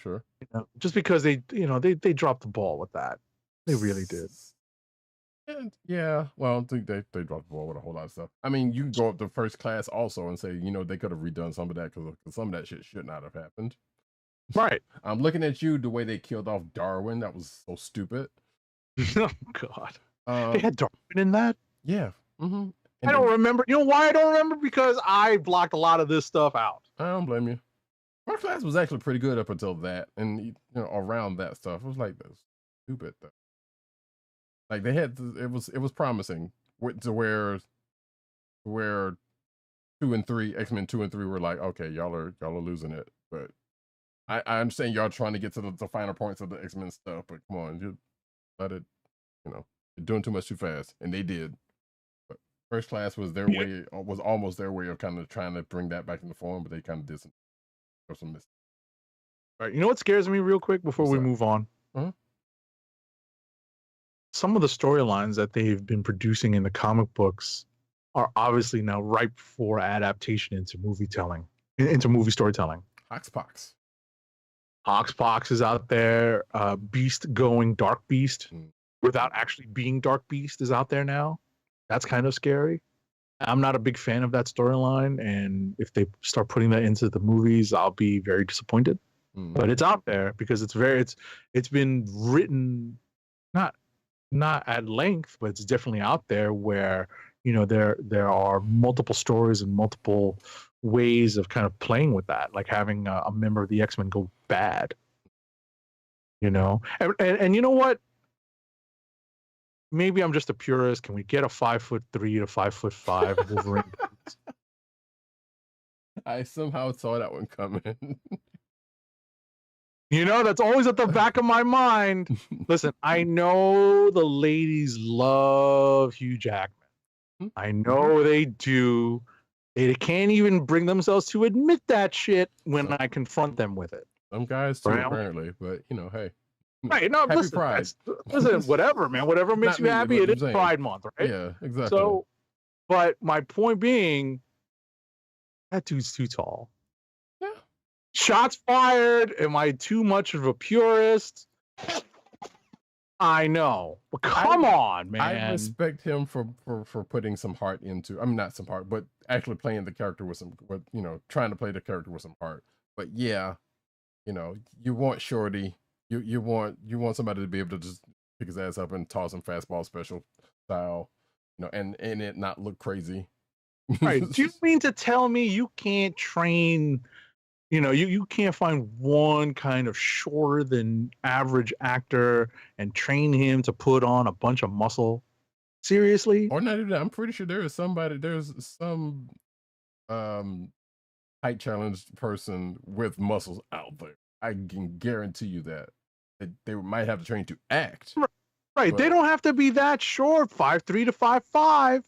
know, just because they dropped the ball with that. They really did. And yeah, well, I think they dropped the ball with a whole lot of stuff. I mean, you can go up to First Class also and say, you know, they could have redone some of that because some of that shit should not have happened. Right. I'm looking at you, the way they killed off Darwin. That was so stupid. Oh, God. They had Darwin in that? Yeah. Mm-hmm. I don't remember. You know why I don't remember? Because I blocked a lot of this stuff out. I don't blame you. First Class was actually pretty good up until that. And, you know, around that stuff, it was like, that's stupid, though. Like, they had, it was promising to where 2 and 3, X-Men 2 and 3 were like, okay, y'all are losing it. But I understand y'all trying to get to the finer points of the X-Men stuff, but come on, just let it, you know, you're doing too much too fast. And they did. But First Class was their way, was almost their way of kind of trying to bring that back into form, but they kind of did some mistakes. All right, you know what scares me real quick before we move on? Uh-huh. Some of the storylines that they've been producing in the comic books are obviously now ripe for adaptation into movie storytelling. Hoxpox is out there. Beast going Dark Beast without actually being Dark Beast is out there now. That's kind of scary. I'm not a big fan of that storyline, and if they start putting that into the movies, I'll be very disappointed. But it's out there because it's been written not at length, but it's definitely out there where, you know, there are multiple stories and multiple ways of kind of playing with that, like having a member of the X-Men go bad, you know. And you know what, maybe I'm just a purist. Can we get a 5'3" to 5'5" Wolverine? I somehow saw that one coming. You know, that's always at the back of my mind. Listen, I know the ladies love Hugh Jackman. I know they do. They can't even bring themselves to admit that shit when I confront them with it. Some guys too, apparently, but you know, hey. Right, no, happy listen, Pride. Listen, whatever, man. Whatever makes you happy. It is Pride Month, right? Yeah, exactly. So, but my point being, that dude's too tall. Yeah. Shots fired. Am I too much of a purist? I know, but come on, man. I respect him for putting some heart into. I mean, not some heart, but actually playing the character with you know, trying to play the character with some heart. But yeah, you know, you want Shorty. You want somebody to be able to just pick his ass up and toss him fastball special style. and it not look crazy. Right. Do you mean to tell me you can't train, you can't find one kind of shorter than average actor and train him to put on a bunch of muscle? Seriously? Or not even that. I'm pretty sure there's some height challenged person with muscles out there. I can guarantee you that they might have to train to act. Right. They don't have to be that short, 5'3" to 5'5".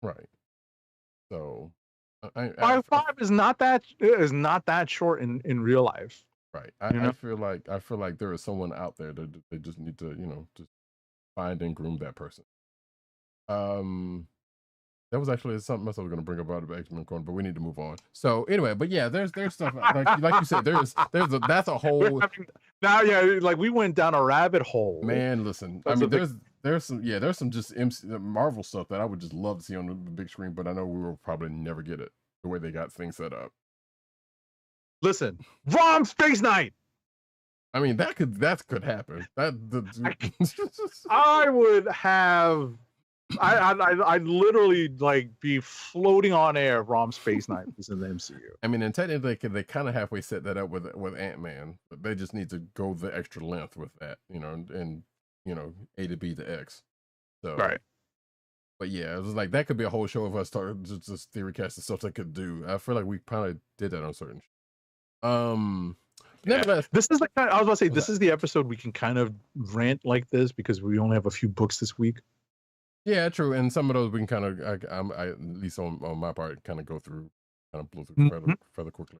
Right. So 5'5" is not that short in real life. Right. I feel like there is someone out there that they just need to, just find and groom that person. That was actually something else I was going to bring about X-Men Corner, but we need to move on. So anyway, but yeah, there's stuff like you said, that's a whole. Now, yeah, like we went down a rabbit hole. Man, listen, I mean, there's some just Marvel stuff that I would just love to see on the big screen, but I know we will probably never get it the way they got things set up. Listen, Rom Space Knight. I mean, that could happen. I would have. I'd literally like be floating on air if Rom Space Knight was in the MCU. I mean, and technically they kind of halfway set that up with Ant-Man, but they just need to go the extra length with that, and A to B to X. So right. But yeah, it was like that could be a whole show of us talking just theory casting stuff they could do. I feel like we probably did that on certain. Nevertheless, this is I was about to say this is the episode we can kind of rant like this because we only have a few books this week. Yeah, true. And some of those we can kind of, I at least on my part, kind of go through, kind of blow through further quickly.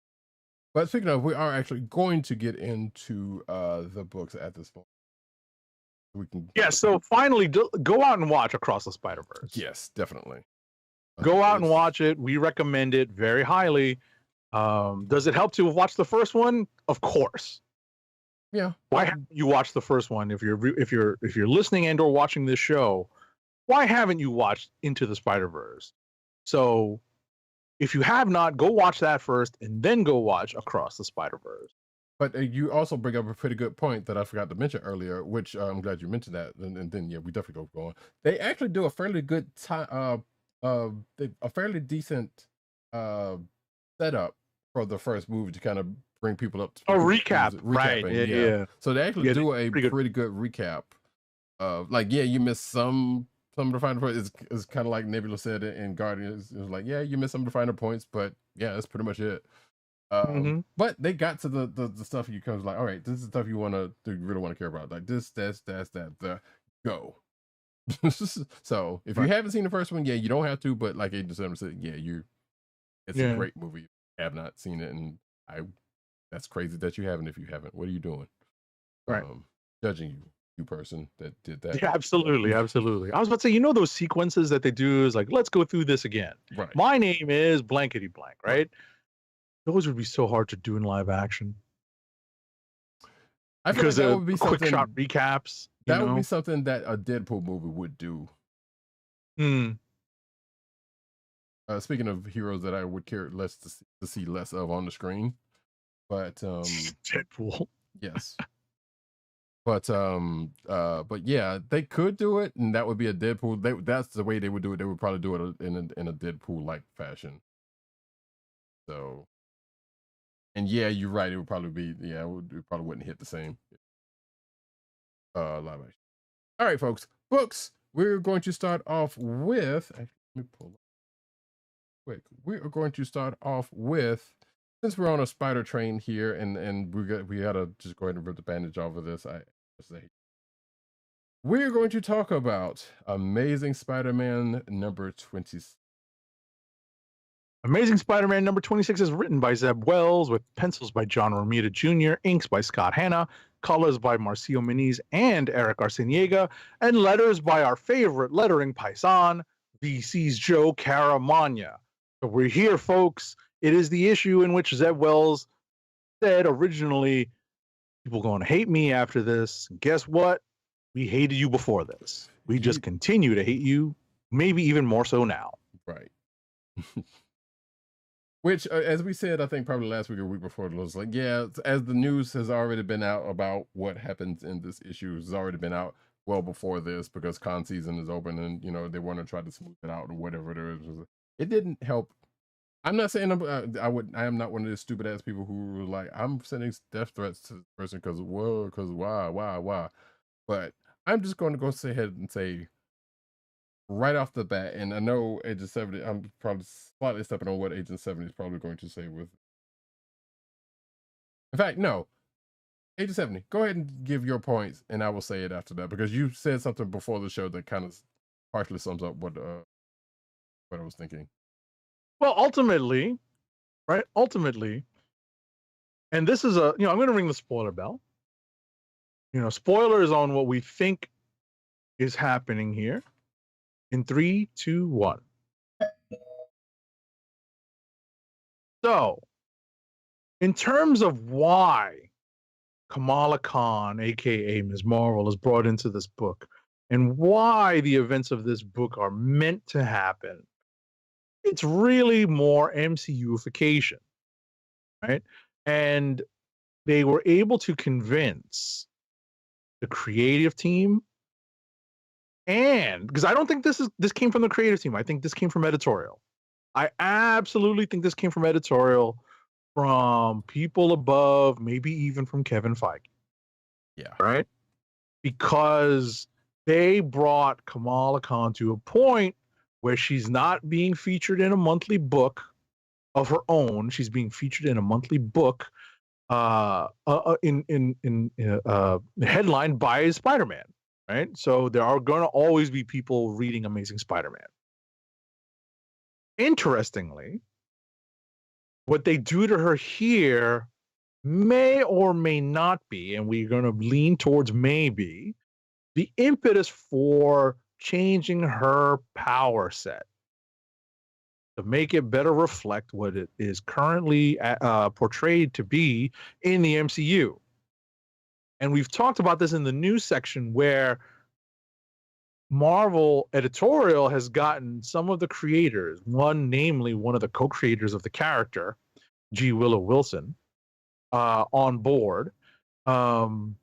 But speaking of, we are actually going to get into the books at this point. We can. Yeah. So finally, go out and watch Across the Spider-Verse. Yes, definitely. Go out and watch it. We recommend it very highly. Does it help to watch the first one? Of course. Yeah. Why haven't you watched the first one? If you're listening and or watching this show, why haven't you watched Into the Spider-Verse? So if you have not, go watch that first and then go watch Across the Spider-Verse. But you also bring up a pretty good point that I forgot to mention earlier, which I'm glad you mentioned that. And then, yeah, we definitely go on. They actually do a fairly good time, a fairly decent setup for the first movie to kind of bring people up to recap. Right. Yeah. So they actually do a pretty good recap of, like, yeah, you missed some of the finer points. Is kind of like Nebula said in Guardians. It was like, yeah, you missed some of the finer points, but yeah, that's pretty much it. But they got to the stuff you kind of like, all right, this is stuff you really want to care about, like this, that, go. So if you haven't seen the first one, yeah, you don't have to, but like Agent said, yeah, it's a great movie. You have not seen it, and that's crazy that you haven't. If you haven't, what are you doing? Right. Judging you person that did that. Yeah, absolutely. I was about to say, those sequences that they do is like, let's go through this again. Right. My name is blankety blank, right? Those would be so hard to do in live action. Because that would be quick shot recaps. That would be something that a Deadpool movie would do. Speaking of heroes that I would care less to see less of on the screen, but Deadpool. Yes. But yeah, they could do it, and that would be a Deadpool. That's the way they would do it. They would probably do it in a Deadpool-like fashion. So, and yeah, you're right. It would probably be it probably wouldn't hit the same live action. All right, folks, books. We're going to start off with. Actually, let me pull up quick. We are going to start off with, since we're on a spider train here, and we gotta just go ahead and rip the bandage off of this. We're going to talk about Amazing Spider-Man number 26. Amazing Spider-Man number 26 is written by Zeb Wells with pencils by John Romita Jr., inks by Scott Hanna, colors by Marcio Moniz and Eric Arciniega, and letters by our favorite lettering paisan, VC's Joe Caramagna. So we're here, folks. It is the issue in which Zeb Wells said originally, people going to hate me after this. And guess what? We hated you before this. We just continue to hate you, maybe even more so now. Right. Which, as we said, I think probably last week or week before, it was like, yeah, as the news has already been out about what happens in this issue, has already been out well before this because con season is open and, you know, they want to try to smooth it out or whatever it is. It didn't help. I'm not saying I am not one of those stupid ass people who were like, I'm sending death threats to this person because, whoa, because why? But I'm just going to go ahead and say, right off the bat, and I know Agent 70, I'm probably slightly stepping on what Agent 70 is probably going to say with. In fact, no. Agent 70, go ahead and give your points, and I will say it after that, because you said something before the show that kind of partially sums up what I was thinking. Well, ultimately, right? Ultimately, and this is I'm going to ring the spoiler bell. Spoilers on what we think is happening here. In 3, 2, 1. So, in terms of why Kamala Khan, aka Ms. Marvel, is brought into this book, and why the events of this book are meant to happen, it's really more MCUification, right? And they were able to convince the creative team, and because I don't think this came from the creative team, I think this came from editorial. I absolutely think this came from editorial, from people above, maybe even from Kevin Feige. Yeah. Right? Because they brought Kamala Khan to a point where she's not being featured in a monthly book of her own. She's being featured in a monthly book headlined by Spider-Man, right? So there are going to always be people reading Amazing Spider-Man. Interestingly, what they do to her here may or may not be, and we're going to lean towards maybe, the impetus for changing her power set to make it better reflect what it is currently portrayed to be in the MCU. And we've talked about this in the news section, where Marvel editorial has gotten some of the creators, namely one of the co-creators of the character, G. Willow Wilson, on board. And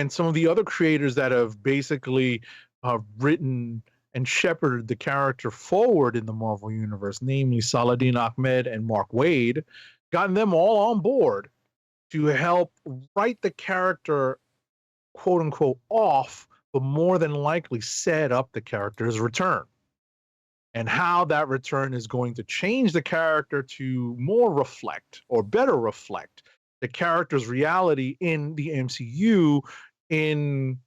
some of the other creators that have basically written and shepherded the character forward in the Marvel Universe, namely Saladin Ahmed and Mark Waid, gotten them all on board to help write the character, quote unquote, off, but more than likely set up the character's return. And how that return is going to change the character to more reflect, or better reflect, the character's reality in the MCU, in,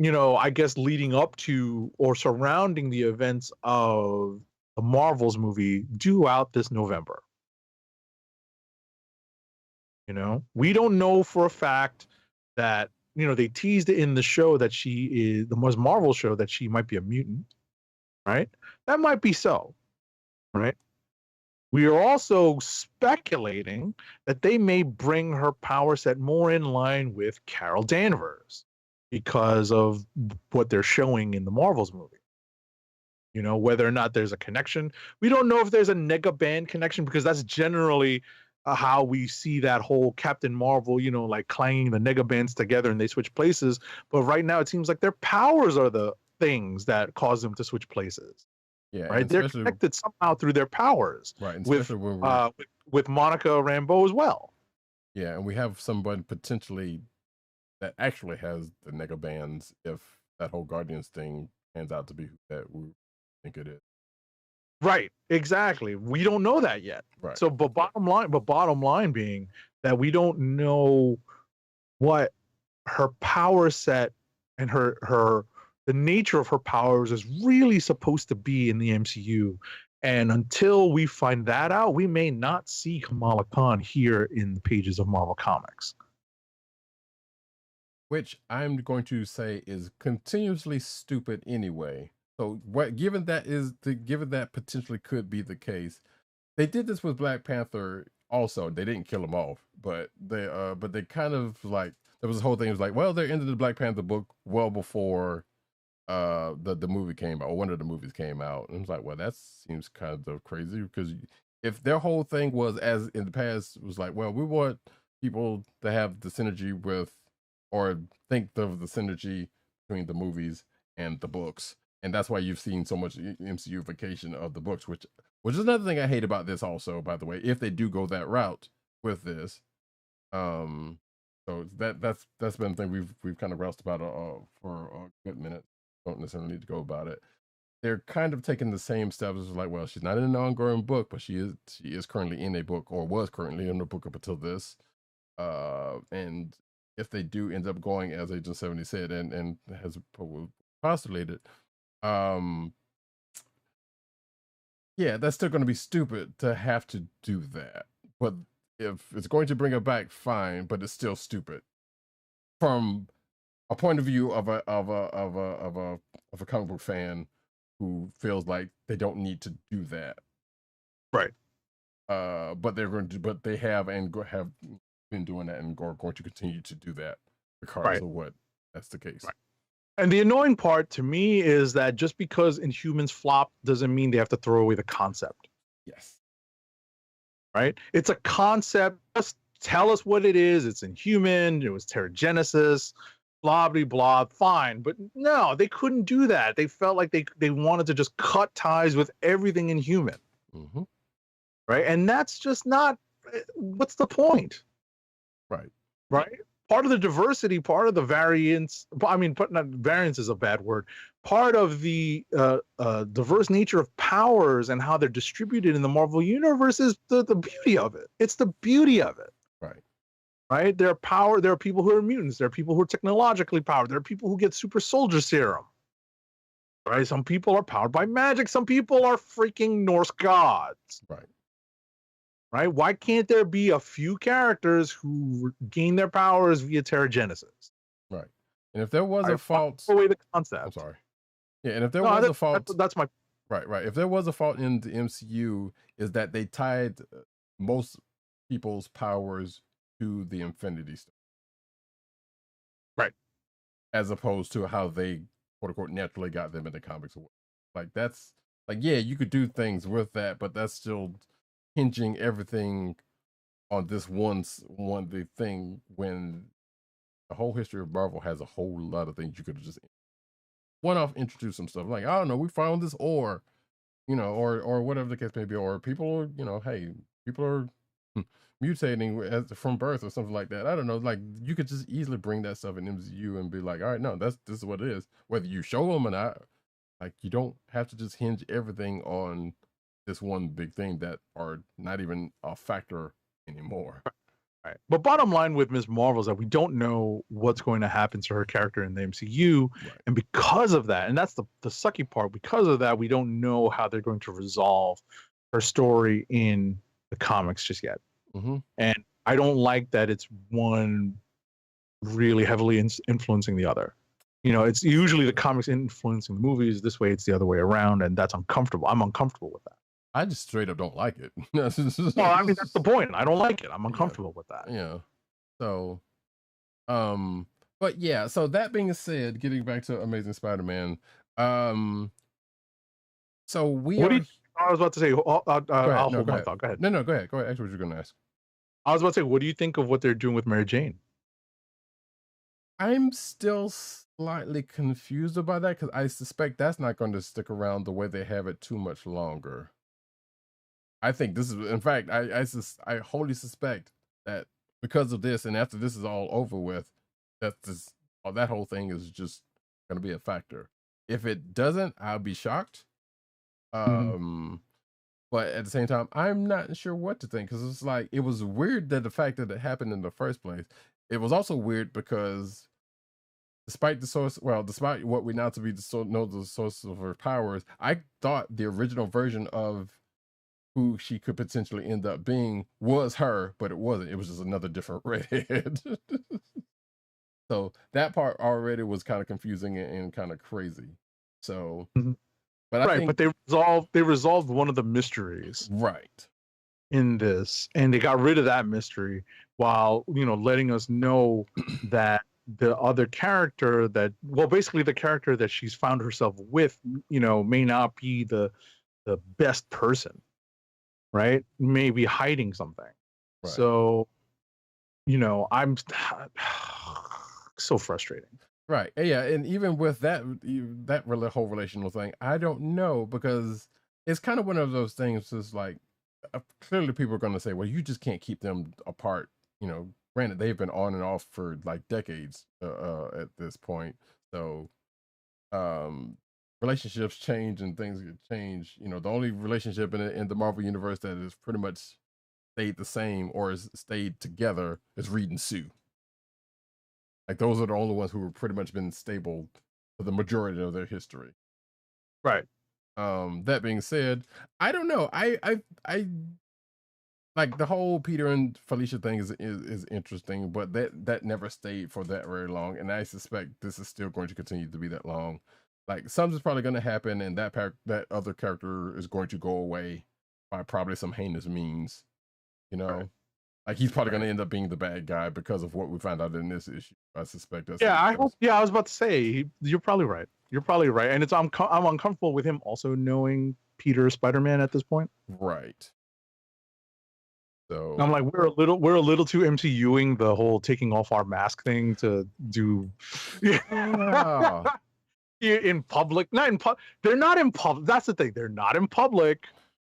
I guess, leading up to or surrounding the events of the Marvels movie due out this November. We don't know for a fact that, they teased it in the show that she is, the Marvel show, that she might be a mutant, right? That might be so, right? We are also speculating that they may bring her power set more in line with Carol Danvers because of what they're showing in the Marvels movie. Whether or not there's a connection. We don't know if there's a nega band connection, because that's generally how we see that whole Captain Marvel, like clanging the nega bands together and they switch places. But right now it seems like their powers are the things that cause them to switch places. Yeah, right. They're connected somehow through their powers. Right. With Monica Rambeau as well. Yeah, and we have somebody potentially that actually has the nega bands if that whole Guardians thing pans out to be that we think it is. Right. Exactly. We don't know that yet. Right. So, but bottom line being that we don't know what her power set and the nature of her powers is really supposed to be in the MCU. And until we find that out, we may not see Kamala Khan here in the pages of Marvel Comics. Which I'm going to say is continuously stupid anyway. So given that potentially could be the case, they did this with Black Panther also. They didn't kill him off, but they kind of like, there was this whole thing. It was like, well, they ended the Black Panther book well before the movie came out, or one of the movies came out, and I was like, well, that seems kind of crazy, because if their whole thing was, as in the past, was like, well, we want people to have the synergy with, or think of the synergy between the movies and the books, and that's why you've seen so much MCU-ification of the books, which is another thing I hate about this also, by the way, if they do go that route with this. So that's been the thing we've kind of roused about for a good minute. Don't necessarily need to go about it. They're kind of taking the same steps as like, well, she's not in an ongoing book, but she is currently in a book, or was currently in a book up until this. And if they do end up going, as Agent 70 said, and has postulated, yeah, that's still going to be stupid to have to do that. But if it's going to bring her back, fine, but it's still stupid from a point of view of a comic book fan who feels like they don't need to do that, right? But they have been doing that, and are going to continue to do that regardless of what that's the case. Right. And the annoying part to me is that just because Inhumans flop doesn't mean they have to throw away the concept. Yes. Right? It's a concept. Just tell us what it is. It's Inhuman. It was Terrigenesis. Blah, blah, blah. Fine. But no, they couldn't do that. They felt like they wanted to just cut ties with everything Inhuman. Mm-hmm. Right? And that's just not... What's the point? Right. Right? Part of the diversity, part of the variance, I mean, not variance is a bad word. Part of the diverse nature of powers and how they're distributed in the Marvel Universe is the beauty of it. It's the beauty of it. Right. Right? There are people who are mutants. There are people who are technologically powered. There are people who get super soldier serum. Right? Some people are powered by magic. Some people are freaking Norse gods. Right. Right? Why can't there be a few characters who gain their powers via Terrigenesis? Right. And if there was a fault, away the concept. I'm sorry. Yeah, and if there was a fault, that's my right. If there was a fault in the MCU, is that they tied most people's powers to the Infinity Stone, right? As opposed to how they quote unquote naturally got them in the comics. Like that's like, yeah, you could do things with that, but that's still hinging everything on this one big thing, when the whole history of Marvel has a whole lot of things you could have just one-off introduced some stuff. Like, I don't know, we found this ore, or whatever the case may be, or people are, hey, people are mutating from birth or something like that. I don't know, like you could just easily bring that stuff in MCU and be like, all right, no, this is what it is. Whether you show them or not, like you don't have to just hinge everything on this one big thing that are not even a factor anymore. Right. But bottom line with Ms. Marvel is that we don't know what's going to happen to her character in the MCU. Right. And because of that, and that's the sucky part, because of that, we don't know how they're going to resolve her story in the comics just yet. Mm-hmm. And I don't like that it's one really heavily influencing the other. It's usually the comics influencing the movies. This way, it's the other way around, and that's uncomfortable. I'm uncomfortable with that. I just straight up don't like it. Well, I mean, that's the point. I don't like it. I'm uncomfortable with that. Yeah. So, but yeah. So that being said, getting back to Amazing Spider-Man, so I was about to say, I'll hold my thought. Go ahead. No, go ahead. Go ahead. Ask what you're going to ask. I was about to say, what do you think of what they're doing with Mary Jane? I'm still slightly confused about that, because I suspect that's not going to stick around the way they have it too much longer. I think this is, in fact, I wholly suspect that because of this, and after this is all over with, that whole thing is just going to be a factor. If it doesn't, I'll be shocked. But at the same time, I'm not sure what to think, because it's like, it was weird that the fact that it happened in the first place. It was also weird because despite what we now to be know the source of her powers, I thought the original version of who she could potentially end up being was her, but it wasn't. It was just another different redhead. So that part already was kind of confusing and kind of crazy. So, but I think, but they resolved one of the mysteries, right, in this, and they got rid of that mystery while letting us know that the other character that, well, basically the character that she's found herself with, may not be the best person, right? Maybe hiding something. Right. So, I'm so frustrating. Right. Yeah. And even with that really whole relational thing, I don't know, because it's kind of one of those things. Is like, clearly people are going to say, well, you just can't keep them apart. Granted, they've been on and off for like decades at this point. So, relationships change and things change. The only relationship in the Marvel universe that is pretty much stayed the same or has stayed together is Reed and Sue. Like, those are the only ones who have pretty much been stable for the majority of their history. Right. That being said, I don't know. I like the whole Peter and Felicia thing is interesting, but that never stayed for that very long, and I suspect this is still going to continue to be that long. Like, something's probably going to happen, and that other character is going to go away by probably some heinous means. Right. Like, he's probably going to end up being the bad guy because of what we found out in this issue. I suspect that's. Yeah, I hope. Yeah, I was about to say, you're probably right. You're probably right, and I'm uncomfortable with him also knowing Peter Spider-Man at this point. Right. So I'm like, we're a little too MCUing the whole taking off our mask thing to do. Yeah. In public, not in public. They're not in public. That's the thing. They're not in public.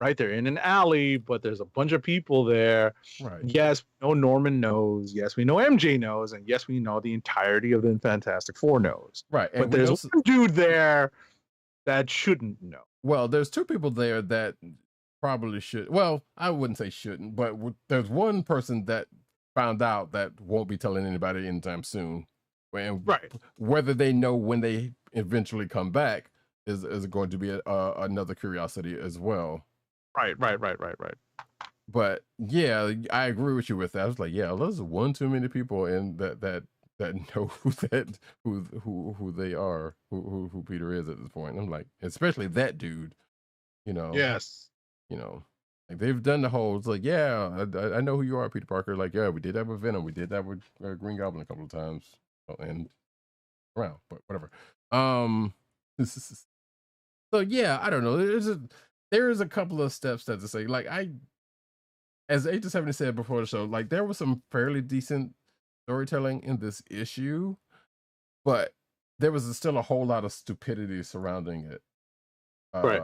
Right, they're in an alley, but there's a bunch of people there. Right. Yes, we know Norman knows. Yes, we know MJ knows, and yes, we know the entirety of the Fantastic Four knows. Right, but there's one dude there that shouldn't know. Well, there's two people there that probably should. Well, I wouldn't say shouldn't, but there's one person that found out that won't be telling anybody anytime soon. And right. Whether they know when they eventually come back is going to be another curiosity as well. Right. But yeah, I agree with you with that. I was like, yeah, there's one too many people in that know who they are, who Peter is at this point. And I'm like, especially that dude, Yes. Like, they've done the whole, it's like, yeah, I know who you are, Peter Parker. Like, yeah, we did that with Venom. We did that with Green Goblin a couple of times, and around, but whatever. So yeah, I don't know. There's a couple of steps that to say, like, as Agent 70 said before the show, like, there was some fairly decent storytelling in this issue, but there was still a whole lot of stupidity surrounding it. Right.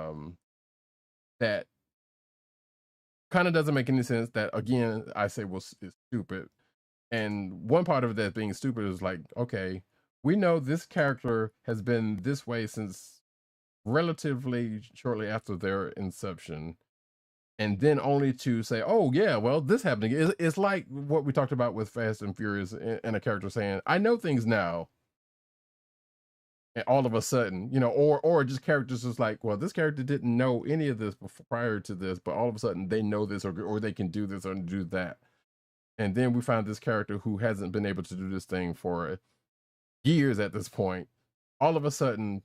That kind of doesn't make any sense. That, again, I say is stupid. And one part of that being stupid is like, okay, we know this character has been this way since relatively shortly after their inception, and then only to say, oh yeah, well, this happening it's like what we talked about with Fast and Furious, and a character saying, I know things now, and all of a sudden, or just characters just like, well, this character didn't know any of this prior to this, but all of a sudden they know this, or they can do this or do that, and then we find this character who hasn't been able to do this thing for years at this point, all of a sudden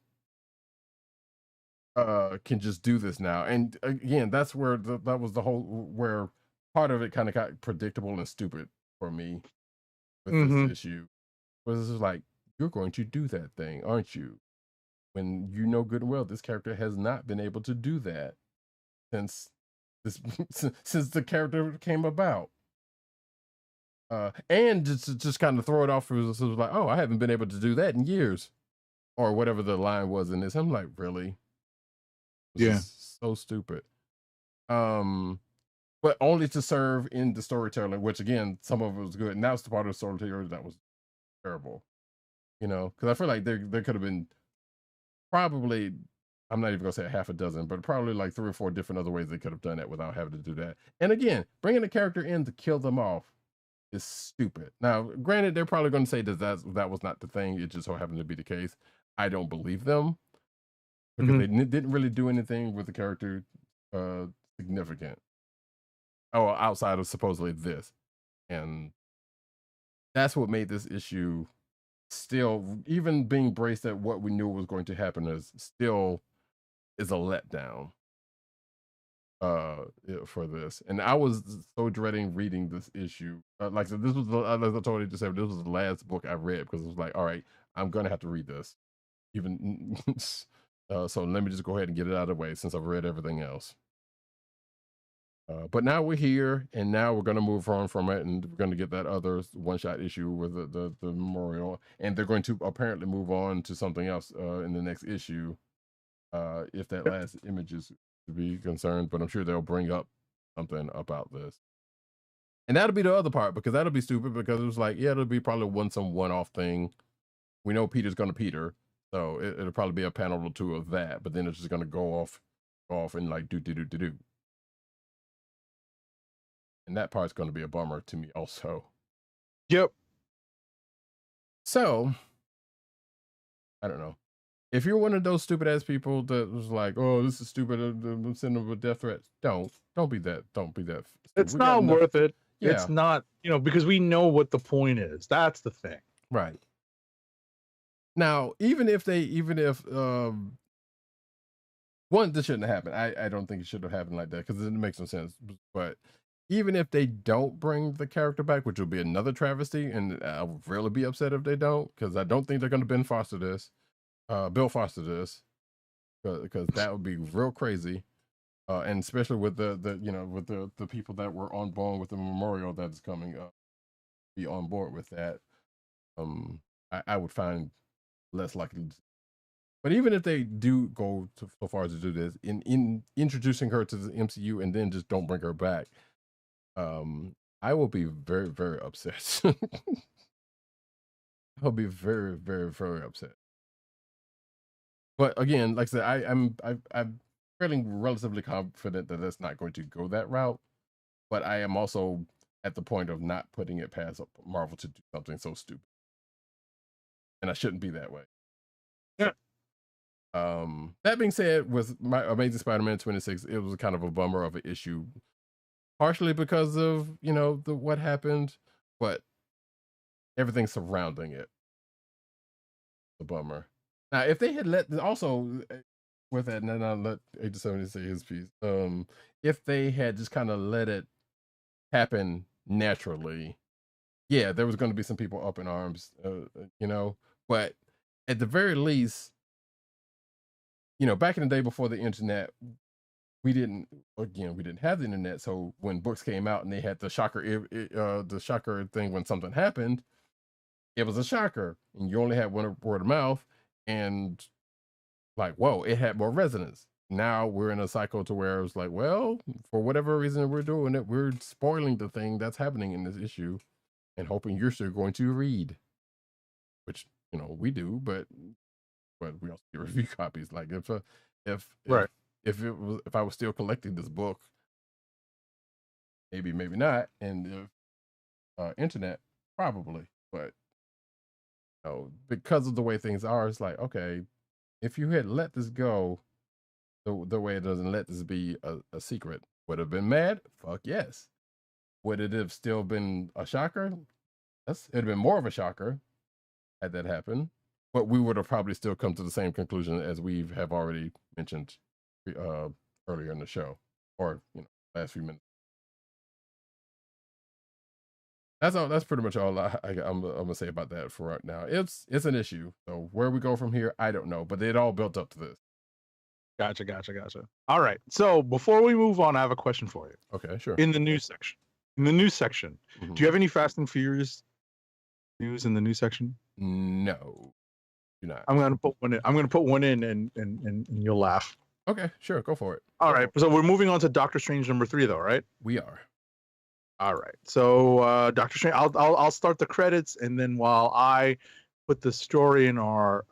can just do this now. And again, that's where that was the whole, where part of it kind of got predictable and stupid for me with this issue. Was just like, you're going to do that thing, aren't you? When you know good and well this character has not been able to do that since since the character came about. And just kind of throw it off, it was like, oh, I haven't been able to do that in years, or whatever the line was in this. I'm like, really? Yeah, so stupid. But only to serve in the storytelling, which again, some of it was good, and that was the part of the storytelling that was terrible. Because I feel like there could have been probably, I'm not even gonna say a half a dozen, but probably like 3 or 4 different other ways they could have done that without having to do that. And again, bringing a character in to kill them off is stupid. Now, granted, they're probably going to say that was not the thing. It just so happened to be the case. I don't believe them, because they didn't really do anything with the character significant. Oh, outside of supposedly this. And that's what made this issue still, even being braced at what we knew was going to happen, is a letdown. for this, and I was so dreading reading this issue. Like I said, this was as I told you just said, this was the last book I read because it was like, all right, I'm gonna have to read this, even so let me just go ahead and get it out of the way since I've read everything else. But now we're here, and now we're going to move on from it, and we're going to get that other one-shot issue with the memorial, and they're going to apparently move on to something else in the next issue, if that last image is to be concerned. But I'm sure they'll bring up something about this, and that'll be the other part, because that'll be stupid, because it was like, yeah, it'll be probably some one-off thing. We know Peter's going to Peter, so it'll probably be a panel or two of that, but then it's just going to go off and like do. And that part's going to be a bummer to me also. Yep. So, I don't know. If you're one of those stupid ass people that was like, "Oh, this is stupid," I'm sending them a death threat. Don't be that. Don't be that. It's not worth it. Yeah. It's not, because we know what the point is. That's the thing. Right. Now, even if one, this shouldn't have happened. I don't think it should have happened like that, because it makes no sense. But even if they don't bring the character back, which will be another travesty, and I'll really be upset if they don't, because I don't think they're going to Bill Foster this, because that would be real crazy, and especially with the people that were on board with the memorial that's coming up, be on board with that. I would find less likely. But even if they do go so far as to do this, in introducing her to the MCU and then just don't bring her back, I will be very, very upset. I'll be very, very, very upset. But again, like I said, I'm feeling relatively confident that that's not going to go that route. But I am also at the point of not putting it past Marvel to do something so stupid, and I shouldn't be that way. Yeah. That being said, with my Amazing Spider-Man 26, it was kind of a bummer of an issue. Partially because of, what happened, but everything surrounding it. A bummer. Now, if they had also with that, and then I'll let Agent 70 say his piece. If they had just kind of let it happen naturally, yeah, there was going to be some people up in arms, but at the very least, back in the day before the internet, we didn't have the internet. So when books came out and they had the shocker thing when something happened, it was a shocker, and you only had one word of mouth, and like, whoa, it had more resonance. Now we're in a cycle to where it's like, well, for whatever reason we're doing it, we're spoiling the thing that's happening in this issue, and hoping you're still going to read, which we do, but we also get review copies. Like if I was still collecting this book, maybe not, and if internet, probably, but because of the way things are, it's like, okay, if you had let this go the way it doesn't, let this be a secret, would have been mad? Fuck yes. Would it have still been a shocker? It'd have been more of a shocker had that happened, but we would have probably still come to the same conclusion as we have already mentioned earlier in the show, or last few minutes. That's pretty much all I'm gonna say about that for right now. It's an issue. So where we go from here, I don't know, but it all built up to this. Gotcha. All right. So before we move on, I have a question for you. Okay, sure. In the news section, do you have any Fast and Furious news in the news section? No, do not. I'm gonna put one in, and you'll laugh. Okay, sure, go for it. All right. So we're moving on to Doctor Strange #3, though, right? We are. All right. So Doctor Strange, I'll start the credits, and then while I put the story in our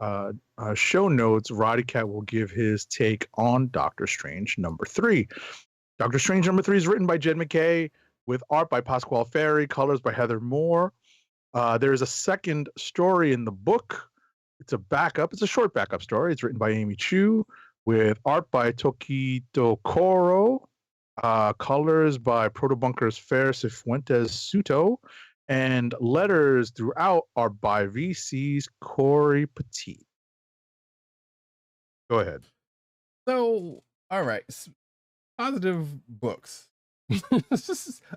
show notes, Roddykat will give his take on Doctor Strange #3. Doctor Strange #3 is written by Jed MacKay with art by Pascal Ferry, colors by Heather Moore. There is a second story in the book. It's a short backup story. It's written by Amy Chu with art by Tokito Koro, colors by Protobunker's Fair Cifuentes Suto, and letters throughout are by VC's Corey Petit. Go ahead. So, all right. positive books.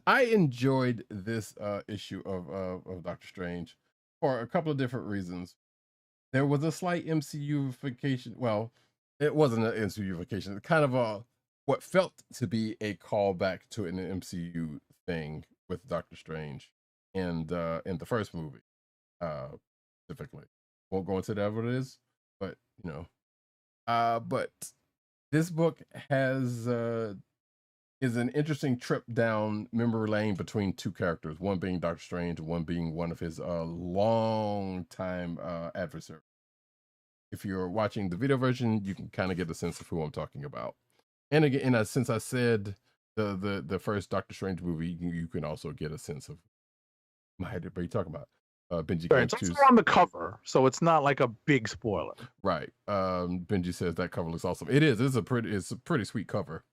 I enjoyed this issue of Doctor Strange for a couple of different reasons. There was a slight MCU-ification. Well, it wasn't an MCU-ification. It's kind of what felt to be a callback to an MCU thing with Doctor Strange and in the first movie, specifically. Won't go into that what it is, but you know. But this book has is an interesting trip down memory lane between two characters, one being Doctor Strange and one being one of his long time adversaries. If you're watching the video version, you can kind of get a sense of who I'm talking about. And again, since I said the first Doctor Strange movie, you can also get a sense of what are you talking about? Benji, it's also on the cover, so it's not like a big spoiler. Right. Benji says that cover looks awesome. It is. It's a pretty sweet cover.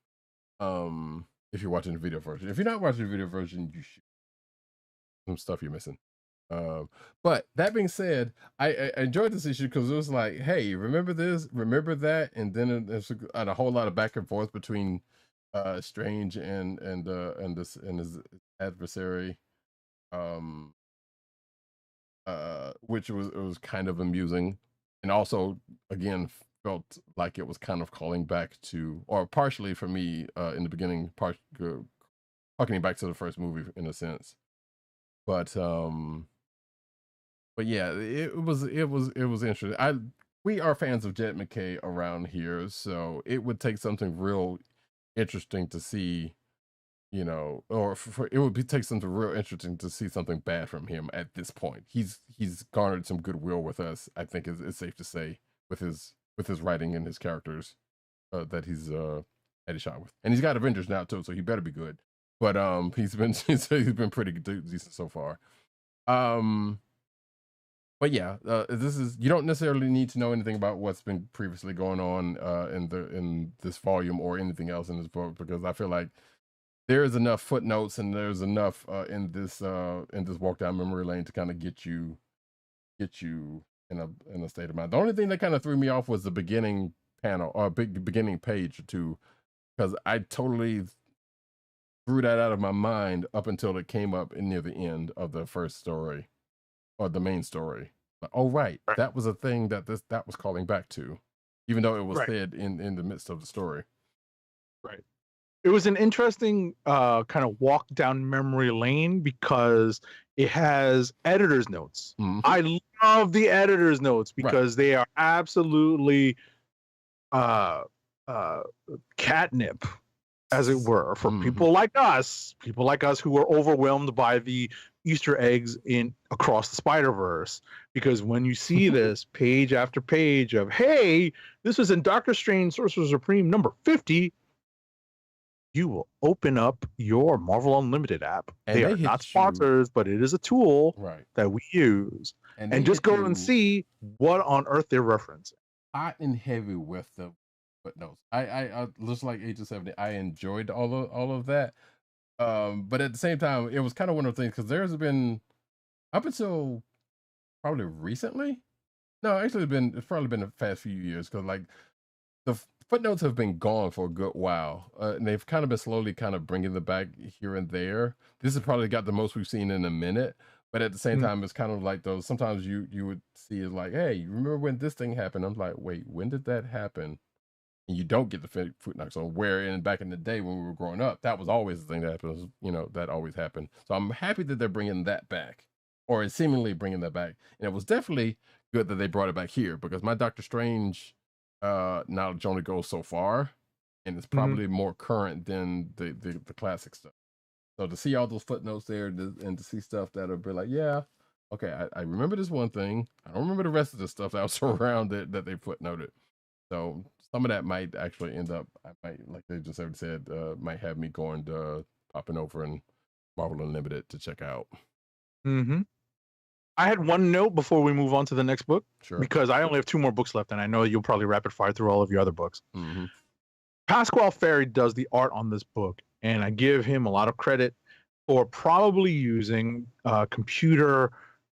If you're watching the video version. If you're not watching the video version, you should. Some stuff you're missing. But that being said, I enjoyed this issue because it was like, hey, remember this, remember that, and then there's a whole lot of back and forth between Strange and his adversary. Which was kind of amusing, and also again felt like it was kind of calling back to, or partially for me in the beginning, harkening back to the first movie in a sense. But yeah, it was interesting. We are fans of Jed McKay around here, so it would take something real interesting to see. You know, or it would take something real interesting to see something bad from him at this point. He's garnered some goodwill with us, I think it's safe to say, with his writing and his characters that he's had a shot with, and he's got Avengers now too, so he better be good. But he's been pretty decent so far. But yeah, this is, you don't necessarily need to know anything about what's been previously going on in this volume or anything else in this book, because I feel like there's enough footnotes and there's enough in this walk down memory lane to kind of get you in a state of mind. The only thing that kind of threw me off was the beginning panel or beginning page or two, because I totally threw that out of my mind up until it came up near the end of the first story or the main story. Like, oh right, that was a thing that was calling back to, even though it was said in the midst of the story. Right. It was an interesting kind of walk down memory lane because it has editor's notes. Mm-hmm. I love the editor's notes because they are absolutely catnip, as it were, for people like us who are overwhelmed by the Easter eggs in Across the Spider-Verse. Because when you see this page after page of, hey, this was in Doctor Strange Sorcerer Supreme number 50, you will open up your Marvel Unlimited app. And they are not sponsors, but it is a tool that we use. And just go and see what on earth they're referencing. Hot and heavy with the footnotes. I just like Age of 70. I enjoyed all of that. But at the same time, it was kind of one of the things, because there's been, up until probably recently. No, actually, it's probably been the past few years, because like the footnotes have been gone for a good while, and they've kind of been slowly kind of bringing them back here and there. This has probably got the most we've seen in a minute, but at the same time, it's kind of like those, sometimes you would see it like, hey, you remember when this thing happened? I'm like, wait, when did that happen? And you don't get the footnotes on where back in the day when we were growing up, that was always the thing that happens, you know, that always happened. So I'm happy that they're bringing that back, or seemingly bringing that back. And it was definitely good that they brought it back here, because my Doctor Strange knowledge only goes so far, and it's probably more current than the classic stuff. So to see all those footnotes there and to see stuff that'll be like, yeah, okay, I remember this one thing. I don't remember the rest of the stuff that was around it that they footnoted. So some of that might actually end up, I might, like they just said, might have me going to popping over and Marvel Unlimited to check out. I had one note before we move on to the next book, because I only have 2 more books left, and I know you'll probably rapid fire through all of your other books. Pascal Ferry does the art on this book, and I give him a lot of credit for probably using computer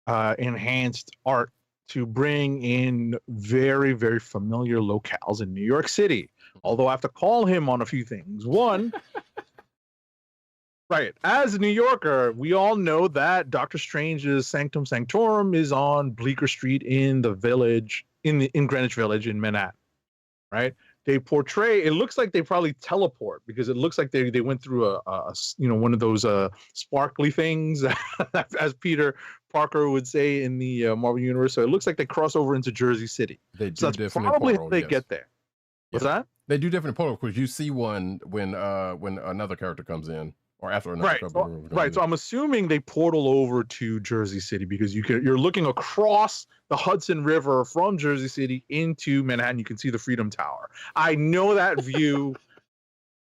enhanced art to bring in very, very familiar locales in New York City. Although I have to call him on a few things. One, right, as a New Yorker, we all know that Doctor Strange's Sanctum Sanctorum is on Bleecker Street in the village, in Greenwich Village in Manhattan, right? They portray, it looks like they probably teleport because it looks like they went through a one of those sparkly things, as Peter Parker would say in the Marvel Universe. So it looks like they cross over into Jersey City. They do, so that's definitely probably portal, how they yes. get there. What's that? They do definitely portal because you see one when another character comes in, or after another character comes in. So I'm assuming they portal over to Jersey City because you're looking across the Hudson River from Jersey City into Manhattan. You can see the Freedom Tower. I know that view.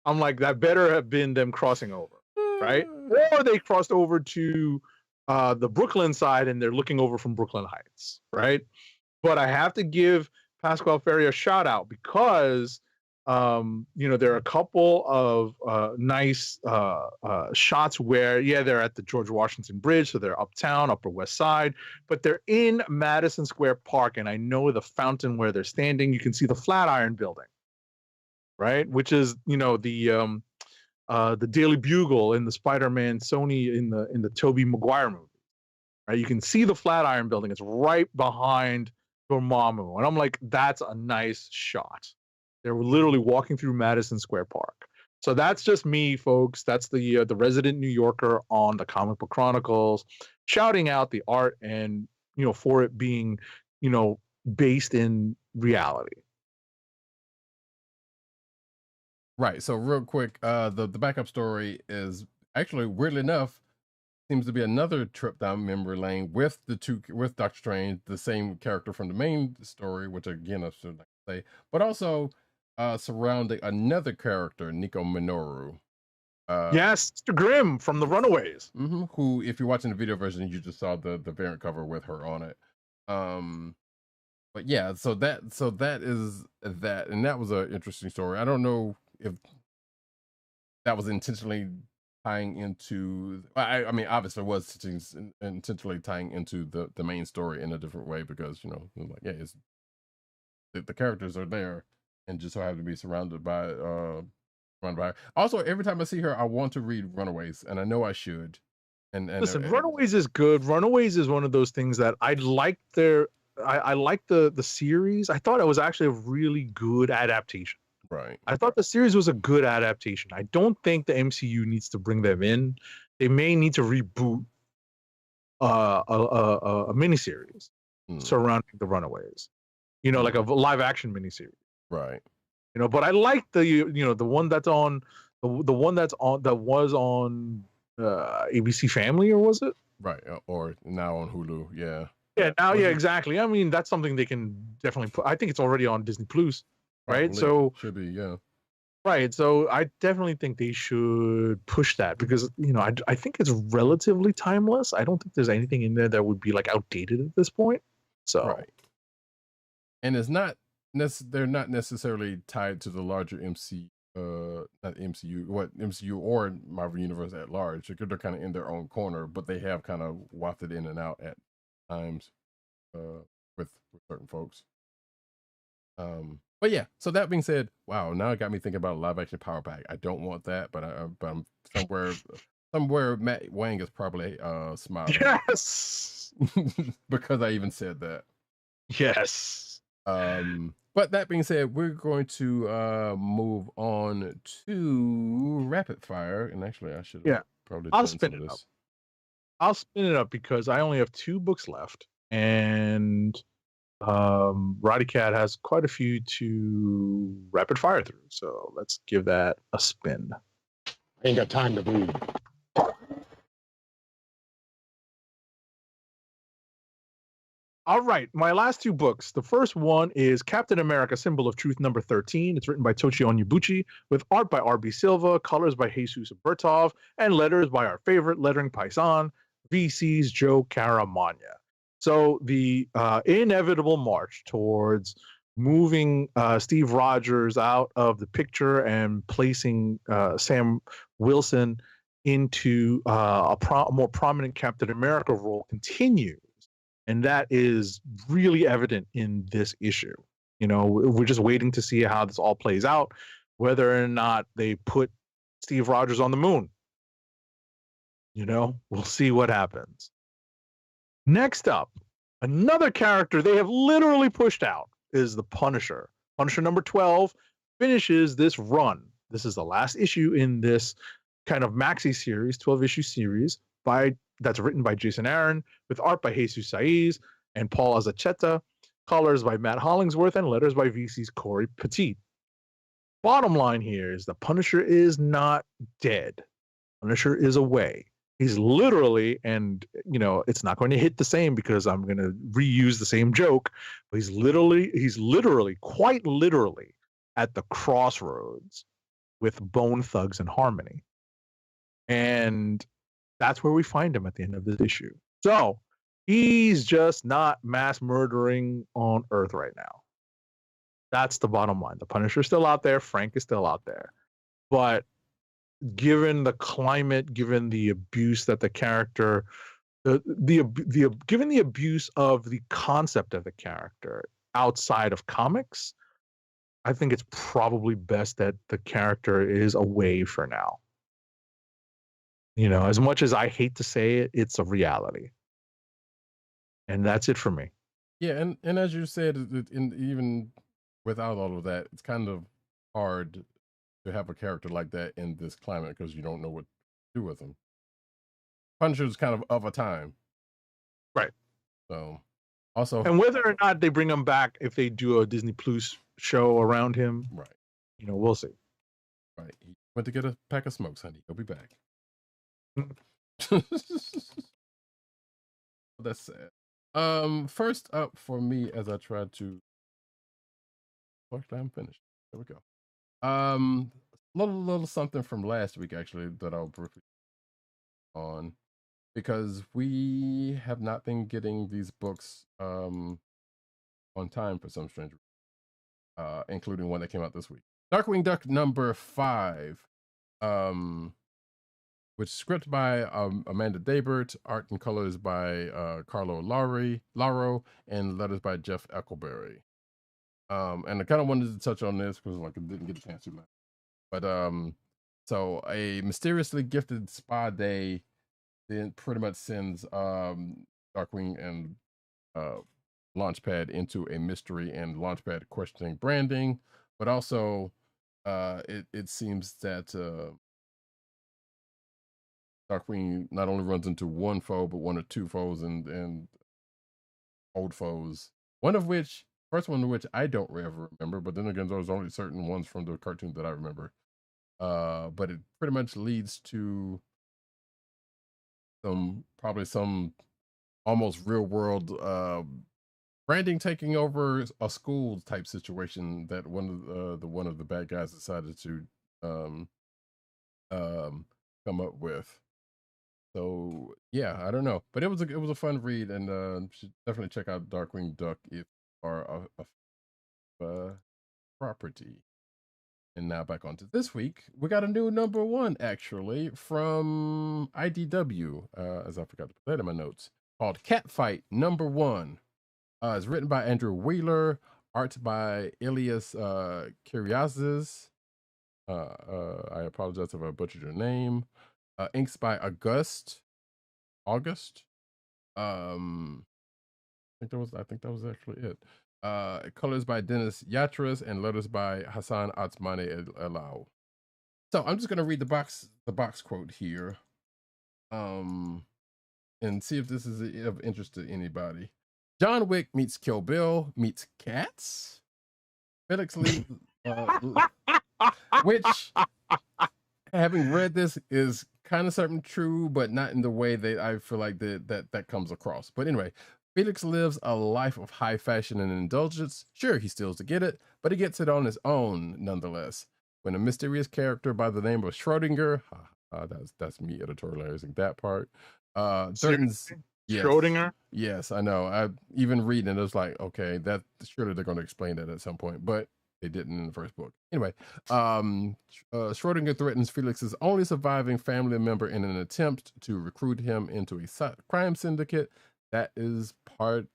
I'm like, that better have been them crossing over, right? Or they crossed over to the Brooklyn side and they're looking over from Brooklyn Heights, right? But I have to give Pascal Ferry a shout out because there are a couple of nice shots where, they're at the George Washington Bridge, so they're uptown, Upper West Side, but they're in Madison Square Park, and I know the fountain where they're standing. You can see the Flatiron Building, right? Which is, the Daily Bugle in the Spider-Man Sony in the Tobey Maguire movie, right? You can see the Flatiron Building. It's right behind Dormammu, and I'm like, that's a nice shot. They're literally walking through Madison Square Park. So that's just me, folks. That's the resident New Yorker on the Comic Book Chronicles, shouting out the art and, for it being, based in reality. Right. So real quick, the backup story is actually, weirdly enough, seems to be another trip down memory lane with Doctor Strange, the same character from the main story, which again I should like to say, but also surrounding another character, Nico Minoru. Yes, Mr. Grimm from the Runaways. Who, if you're watching the video version, you just saw the variant cover with her on it. But yeah, so that is that, and that was an interesting story. I don't know if that was intentionally tying into. I mean, obviously, it was intentionally tying into the main story in a different way because it's the characters are there and just so happen to be surrounded by Also, every time I see her, I want to read Runaways, and I know I should. And listen, Runaways is good. Runaways is one of those things that I like. I like the series. I thought it was actually a really good adaptation. Right. I thought the series was a good adaptation. I don't think the MCU needs to bring them in. They may need to reboot a miniseries surrounding the Runaways. Like a live action miniseries. Right. But I like the one that's on the one that was on ABC Family, or was it? Right. Or now on Hulu. Yeah. Yeah. Now, exactly. I mean, that's something they can definitely put. I think it's already on Disney Plus, right? So should be, yeah. Right. So I definitely think they should push that because I think it's relatively timeless. I don't think there's anything in there that would be like outdated at this point. So right. And it's not. They're not necessarily tied to the larger MCU, not MCU or Marvel Universe at large. They're kind of in their own corner, but they have kind of wafted in and out at times with certain folks. But yeah. So that being said, wow, now it got me thinking about a live action Power Pack. I don't want that, but I'm somewhere Matt Wang is probably smiling. Yes, because I even said that. Yes. But that being said, we're going to move on to rapid fire. And actually, I should probably. I'll spin it up. I'll spin it up because I only have 2 books left, and Roddykat has quite a few to rapid fire through. So let's give that a spin. I ain't got time to breathe. All right, my last 2 books. The first one is Captain America: Symbol of Truth, number 13. It's written by Tochi Onyebuchi, with art by R.B. Silva, colors by Jesus Bertov, and letters by our favorite lettering paisan, VC's Joe Caramagna. So the inevitable march towards moving Steve Rogers out of the picture and placing Sam Wilson into a more prominent Captain America role continues. And that is really evident in this issue. You know, we're just waiting to see how this all plays out, whether or not they put Steve Rogers on the moon. You know, we'll see what happens. Next up, another character they have literally pushed out is the Punisher. Punisher number 12 finishes this run. This is the last issue in this kind of maxi series, 12-issue series that's written by Jason Aaron, with art by Jesus Saiz and Paul Azaceta, colors by Matt Hollingsworth, and letters by VC's Corey Petit. Bottom line here is the Punisher is not dead. Punisher is away. He's literally, and you know, it's not going to hit the same because I'm going to reuse the same joke, but he's literally, quite literally at the crossroads with Bone Thugs and Harmony. And that's where we find him at the end of this issue. So he's just not mass murdering on Earth right now. That's the bottom line. The Punisher's still out there. Frank is still out there. But given the climate, given the abuse that the character, given the abuse of the concept of the character outside of comics, I think it's probably best that the character is away for now. You know, as much as I hate to say it, it's a reality. And that's it for me. Yeah, and as you said, even without all of that, it's kind of hard to have a character like that in this climate because you don't know what to do with him. Punisher's kind of a time. Right. So, also... And whether or not they bring him back, if they do a Disney Plus show around him, right? You know, we'll see. Right. He went to get a pack of smokes, honey. He'll be back. That's sad. First up for me, as I tried to... I'm finished. There we go. Little something from last week, actually, that I'll briefly on, because we have not been getting these books on time for some strange reason, including one that came out this week. Darkwing Duck number 5, which is script by Amanda Dabert, art and colors by Carlo Laro, and letters by Jeff Eckleberry. And I kind of wanted to touch on this because like I didn't get a chance to. But so a mysteriously gifted spa day then pretty much sends Darkwing and Launchpad into a mystery, and Launchpad questioning branding, but also it seems that Darkwing not only runs into one foe, but one or two foes and old foes. First one of which I don't ever remember, but then again, there's only certain ones from the cartoon that I remember. But it pretty much leads to probably some almost real world branding taking over a school type situation that one of the bad guys decided to come up with. So yeah, I don't know, but it was a fun read, and you should definitely check out Darkwing Duck if you are a property. And now back onto this week, we got a new number 1 actually from IDW, as I forgot to put that in my notes, called Catfight number 1. It's written by Andrew Wheeler, art by Elias Kyriazis. I apologize if I butchered your name. Inks by August. I think that was actually it. Colors by Dennis Yatras and letters by Hassan Atsmane Elau. So I'm just gonna read the box quote here, and see if this is of interest to anybody. John Wick meets Kill Bill meets cats. Felix Lee, which, having read this, is kind of something true, but not in the way that I feel like that comes across. But anyway, Felix lives a life of high fashion and indulgence. Sure, he steals to get it, but he gets it on his own nonetheless. When a mysterious character by the name of Schrodinger, that's me editorializing that part, threatens... Yes, Schrodinger? Yes, I know. I even reading it, was like, okay, that surely they're going to explain that at some point, but they didn't in the first book. Anyway, Schrodinger threatens Felix's only surviving family member in an attempt to recruit him into a crime syndicate. That is part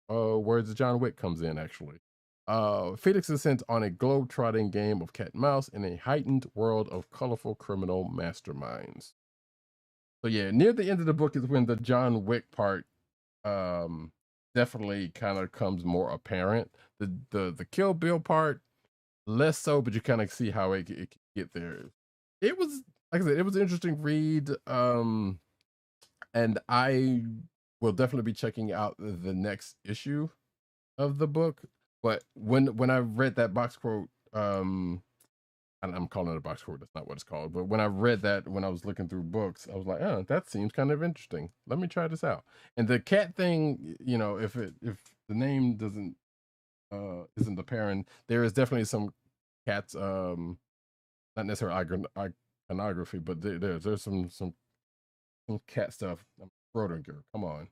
where the John Wick comes in, actually. Felix is sent on a globe-trotting game of cat and mouse in a heightened world of colorful criminal masterminds. So yeah, near the end of the book is when the John Wick part definitely kind of comes more apparent. The Kill Bill part, less so, but you kind of see how it can get there. It was, like I said, it was an interesting read. And I will definitely be checking out the next issue of the book. But when I read that box quote, I'm calling it a box quote, that's not what it's called. But when I read that, when I was looking through books, I was like, oh, that seems kind of interesting. Let me try this out. And the cat thing, you know, if the name doesn't isn't apparent, there is definitely some cats, not necessarily iconography, but there's some cat stuff. Schrodinger, come on.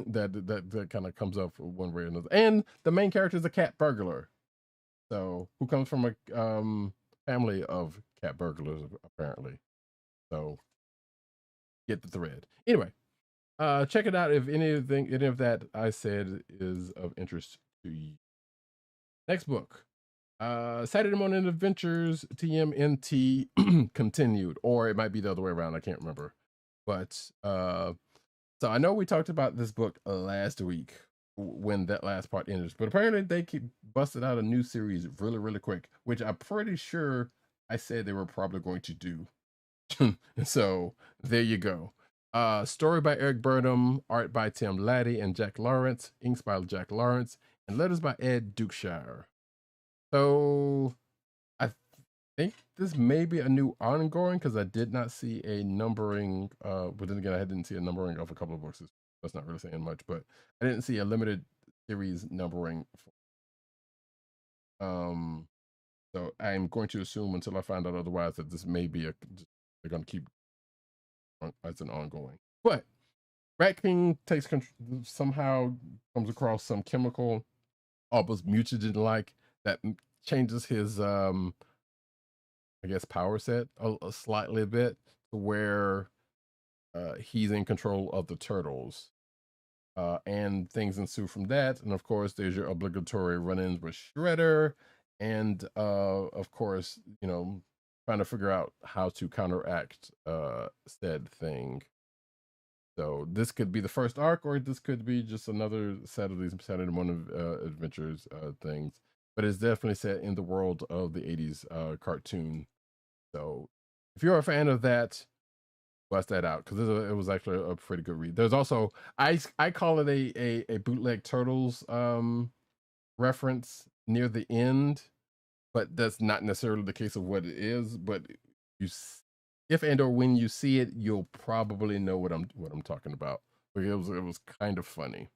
that kind of comes up one way or another. And the main character is a cat burglar. So who comes from a family of cat burglars, apparently. So get the thread. Anyway, check it out if any of that I said is of interest to you. Next book. Saturday Morning Adventures TMNT continued, or it might be the other way around. I can't remember. But so I know we talked about this book last week when that last part ended, but apparently they keep busting out a new series really, really quick, which I'm pretty sure I said they were probably going to do. So there you go. Story by Eric Burnham, art by Tim Laddie and Jack Lawrence, inks by Jack Lawrence, and letters by Ed Dukeshire. So I think this may be a new ongoing because I did not see a numbering. But then again, I didn't see a numbering of a couple of books. That's not really saying much, but I didn't see a limited series numbering. So I'm going to assume until I find out otherwise that this may be they're going to keep as an ongoing. But Rat King somehow comes across some chemical almost mutagen-like that changes his I guess power set a slightly bit to where he's in control of the turtles. And things ensue from that. And of course, there's your obligatory run-ins with Shredder. And of course, you know, trying to figure out how to counteract said thing. So this could be the first arc, or this could be just another set of these Saturday Morning Adventures things. But it's definitely set in the world of the 80s cartoon. So if you're a fan of that, bust that out, because it was actually a pretty good read. There's also, I call it a bootleg Turtles reference near the end, but that's not necessarily the case of what it is. But if and or when you see it, you'll probably know what I'm talking about. But it was kind of funny.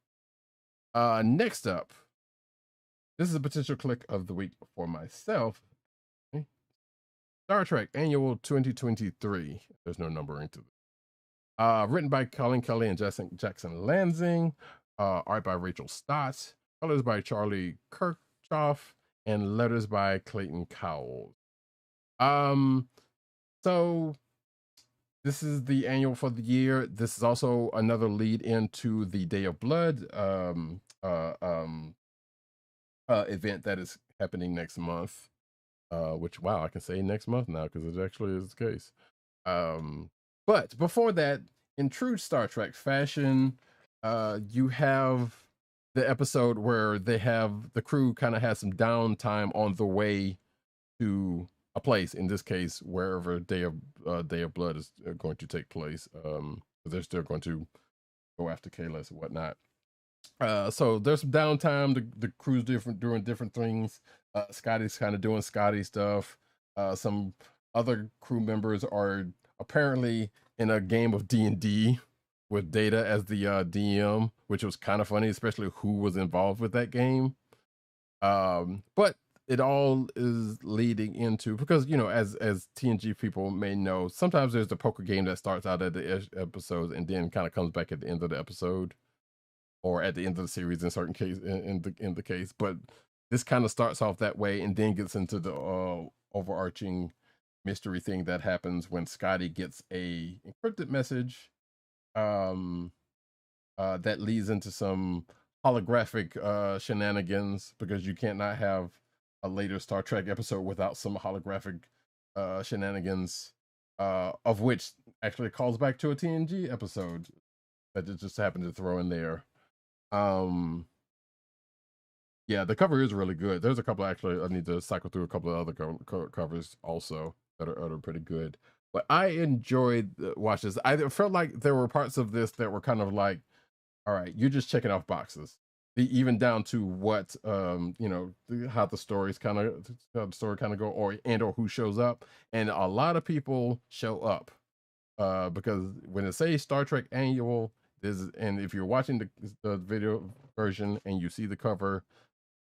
Next up, this is a potential click of the week for myself. Star Trek Annual 2023. There's no numbering to this. Written by Colin Kelly and Jackson Lansing. Art by Rachel Stott. Colors by Charlie Kirchhoff. And letters by Clayton Cowles. So this is the annual for the year. This is also another lead into the Day of Blood event that is happening next month. Which, wow, I can say next month now because it actually is the case. But before that, in true Star Trek fashion, you have the episode where the crew kind of has some downtime on the way to a place. In this case, wherever Day of Blood is going to take place. They're still going to go after Kalis and whatnot. So there's some downtime. The crew's doing different things. Scotty's kind of doing Scotty stuff. Some other crew members are apparently in a game of D&D with Data as the DM, which was kind of funny, especially who was involved with that game. But it all is leading into, because, you know, as TNG people may know, sometimes there's the poker game that starts out at the episodes and then kind of comes back at the end of the episode, or at the end of the series in certain case in the case. But this kind of starts off that way and then gets into the overarching mystery thing that happens when Scotty gets a encrypted message that leads into some holographic shenanigans, because you can't not have a later Star Trek episode without some holographic shenanigans, of which actually calls back to a TNG episode that it just happened to throw in there. Yeah, the cover is really good. There's a couple, actually, I need to cycle through a couple of other covers also that are pretty good. But I enjoyed watch this. I felt like there were parts of this that were kind of like, all right, you're just checking off boxes. Even down to what how the story kind of go, or who shows up. And a lot of people show up because when it says Star Trek Annual, and if you're watching the video version and you see the cover,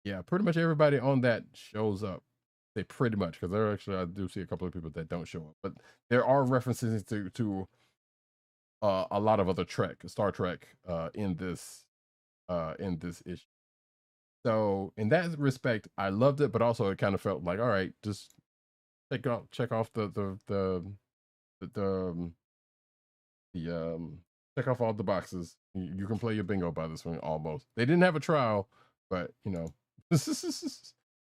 yeah, pretty much everybody on that shows up. They pretty much, because there actually, I do see a couple of people that don't show up, but there are references to a lot of other Star Trek in this issue. So in that respect, I loved it, but also it kind of felt like, all right, just check off the check off all the boxes. You can play your bingo by this one almost. They didn't have a trial, but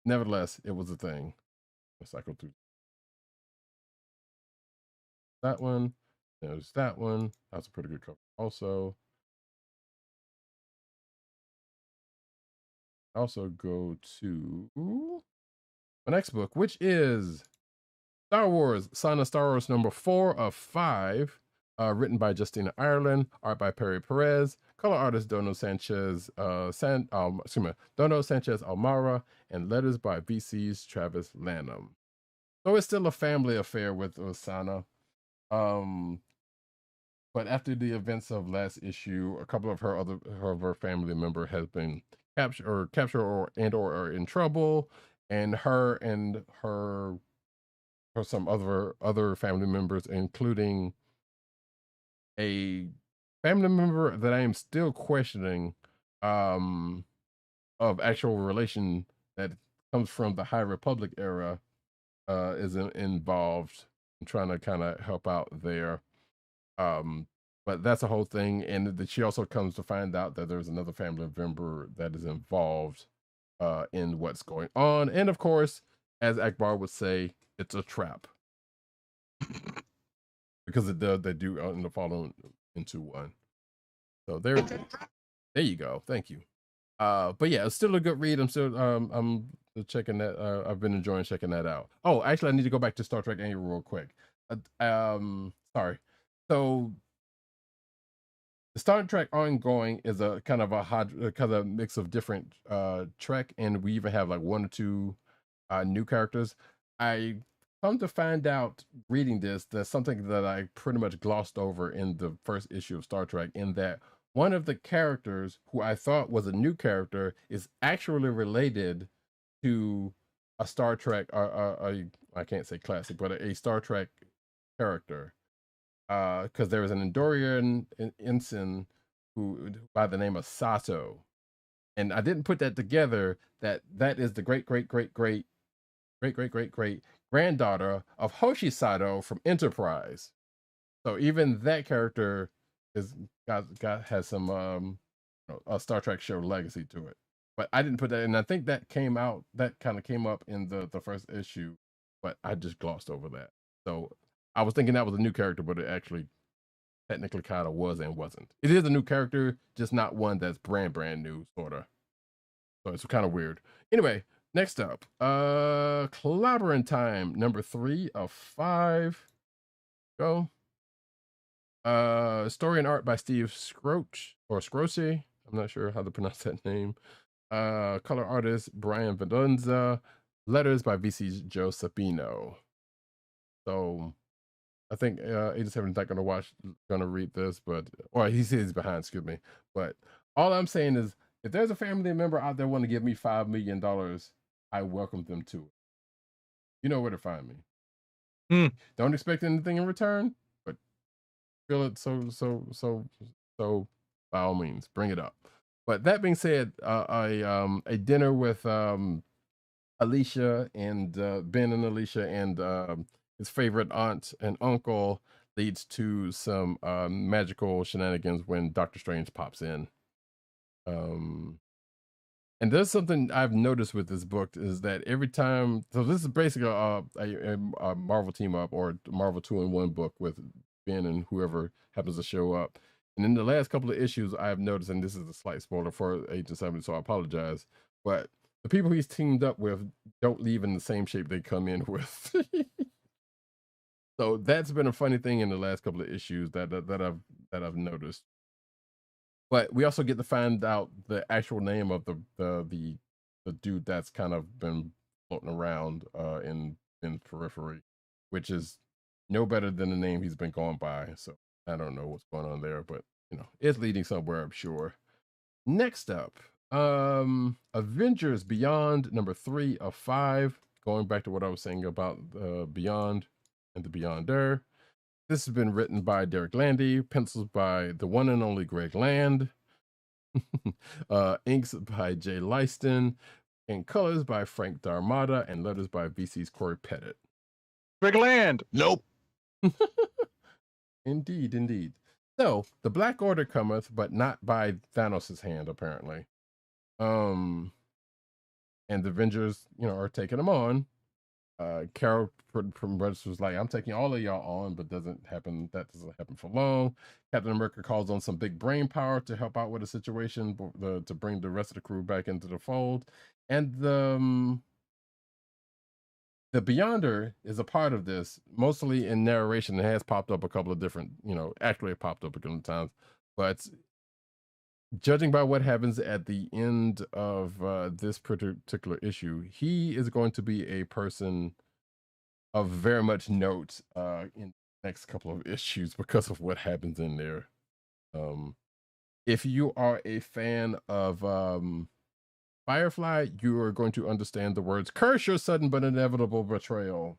nevertheless, it was a thing. I cycle through that one. There's that one. That's a pretty good cover. Also go to my next book, which is Star Wars, Sign of Star Wars number 4 of 5, written by Justina Ireland, art by Perry Perez, color artist Dono Sanchez Dono Sanchez Almara, and letters by VC's Travis Lanham. So it's still a family affair with Osana. But after the events of last issue, a couple of her family member has been captured or are in trouble, and her some other family members, including a family member that I am still questioning of actual relation that comes from the High Republic era, is involved in trying to kind of help out there. But that's a whole thing, and that she also comes to find out that there's another family member that is involved in what's going on. And of course, as Akbar would say, it's a trap. Because they do end up falling into one. So there you go. Thank you. But yeah, it's still a good read. I'm still I'm checking that. I've been enjoying checking that out. Oh, actually, I need to go back to Star Trek Annual real quick. Sorry. So the Star Trek Ongoing is a kind of a mix of different Trek, and we even have like 1 or 2 new characters. I come to find out reading this, that's something that I pretty much glossed over in the first issue of Star Trek, in that one of the characters who I thought was a new character is actually related to a Star Trek, I can't say classic, but a Star Trek character. Because there was an Andorian ensign who by the name of Sato, and I didn't put that together. That is the great granddaughter of Hoshi Sato from Enterprise. So even that character has some a Star Trek show legacy to it. But I didn't put that, and I think that kind of came up in the first issue, but I just glossed over that. So I was thinking that was a new character, but it actually technically kind of was and wasn't. It is a new character, just not one that's brand new, sort of. So it's kind of weird. Anyway, next up, Clobbering Time, number 3 of 5. Go. Story and art by Steve Scroce. I'm not sure how to pronounce that name. Color artist Brian Vedonza. Letters by VC's Joe Sabino. So I think 87 is not gonna read this, but he says he's behind, excuse me. But all I'm saying is, if there's a family member out there wanting to give me $5 million, I welcome them to it. You know where to find me. Don't expect anything in return, but feel it so by all means, bring it up. But that being said, a dinner with Alicia and Ben and Alicia and his favorite aunt and uncle leads to some magical shenanigans when Doctor Strange pops in. And there's something I've noticed with this book is that every time, so this is basically a Marvel team up or Marvel 2-in-1 book with Ben and whoever happens to show up. And in the last couple of issues, I've noticed, and this is a slight spoiler for Agent 7, so I apologize, but the people he's teamed up with don't leave in the same shape they come in with. So that's been a funny thing in the last couple of issues that I've noticed. But we also get to find out the actual name of the dude that's kind of been floating around in periphery, which is no better than the name he's been going by. So I don't know what's going on there, but you know, it's leading somewhere, I'm sure. Next up, Avengers Beyond #3 of 5. Going back to what I was saying about Beyond and the Beyonder. This has been written by Derek Landy, pencils by the one and only Greg Land, inks by Jay Leiston, and colors by Frank Darmada, and letters by VC's Corey Pettit. Greg Land. Nope. Indeed, indeed. So the Black Order cometh, but not by Thanos' hand, apparently. And the Avengers, you know, are taking them on. Carol from Brothers was like, I'm taking all of y'all on, but doesn't happen. That doesn't happen for long. Captain America calls on some big brain power to help out with the situation, to bring the rest of the crew back into the fold. And the Beyonder is a part of this, mostly in narration. It has popped up a couple of different, you know, actually it popped up a couple of times, but judging by what happens at the end of this particular issue, he is going to be a person of very much note in the next couple of issues because of what happens in there. If you are a fan of Firefly, you are going to understand the words "curse your sudden but inevitable betrayal."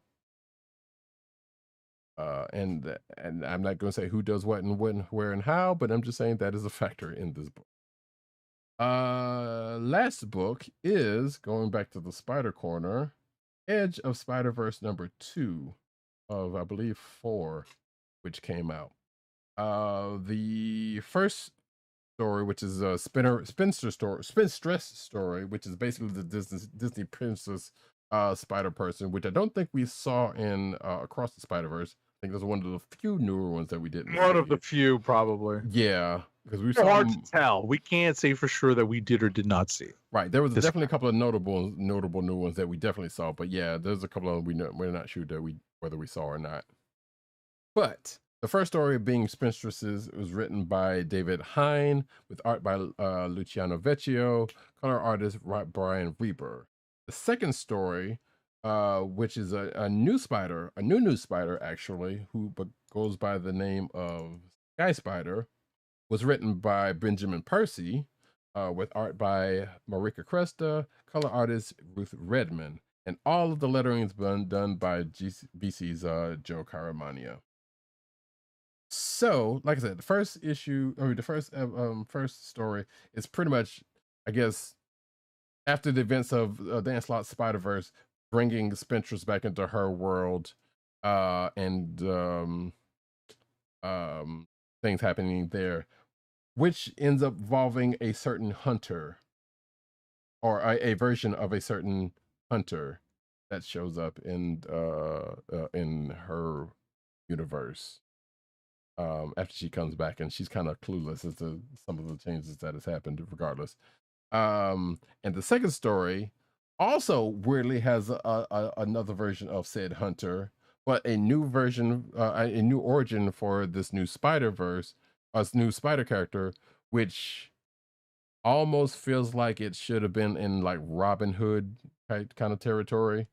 And I'm not going to say who does what and when, where, and how, but I'm just saying that is a factor in this book. Last book is going back to the Spider Corner, Edge of Spider-Verse #2 of, I believe, 4, which came out. The first story, which is a spinstress story, which is basically the Disney princess Spider-Person, which I don't think we saw in Across the Spider-Verse. I think that's one of the few newer ones that we didn't. One of the few, probably. Yeah, because we It's saw hard to tell. We can't say for sure that we did or did not see. Right, there was definitely a couple of notable new ones that we definitely saw, but yeah, there's a couple of them we're not sure that whether we saw or not. But the first story, being Spinstresses, was written by David Hine with art by Luciano Vecchio, color artist Brian Reber. The second story, which is a new spider, a new spider actually, who goes by the name of Sky Spider, was written by Benjamin Percy, with art by Marika Cresta, color artist Ruth Redman, and all of the lettering has been done by BC's Joe Caramagna. So, like I said, the first issue, or the first story is pretty much, I guess, after the events of Dan Slott's Spider-Verse, bringing Spinstress back into her world, and things happening there, which ends up involving a certain hunter, or a version of a certain hunter that shows up in her universe. After she comes back, and she's kind of clueless as to some of the changes that has happened regardless. And the second story also weirdly has another version of said hunter, but a new version, a new origin for this new Spider-Verse, new spider character, which almost feels like it should have been in like Robin Hood kind of territory,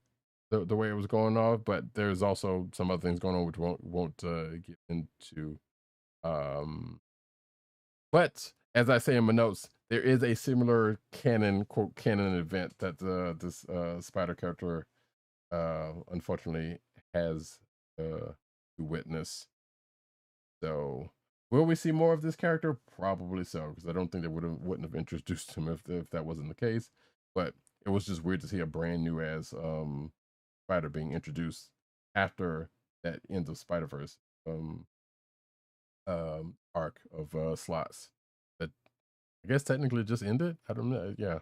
the way it was going off. But there's also some other things going on which won't get into. But as I say in my notes, there is a similar canon event that this spider character unfortunately has to witness. So will we see more of this character? Probably so, because I don't think they wouldn't have introduced him if that wasn't the case. But it was just weird to see a brand new as spider being introduced after that end of Spider-Verse arc of slots. That I guess technically it just ended. I don't know. Yeah,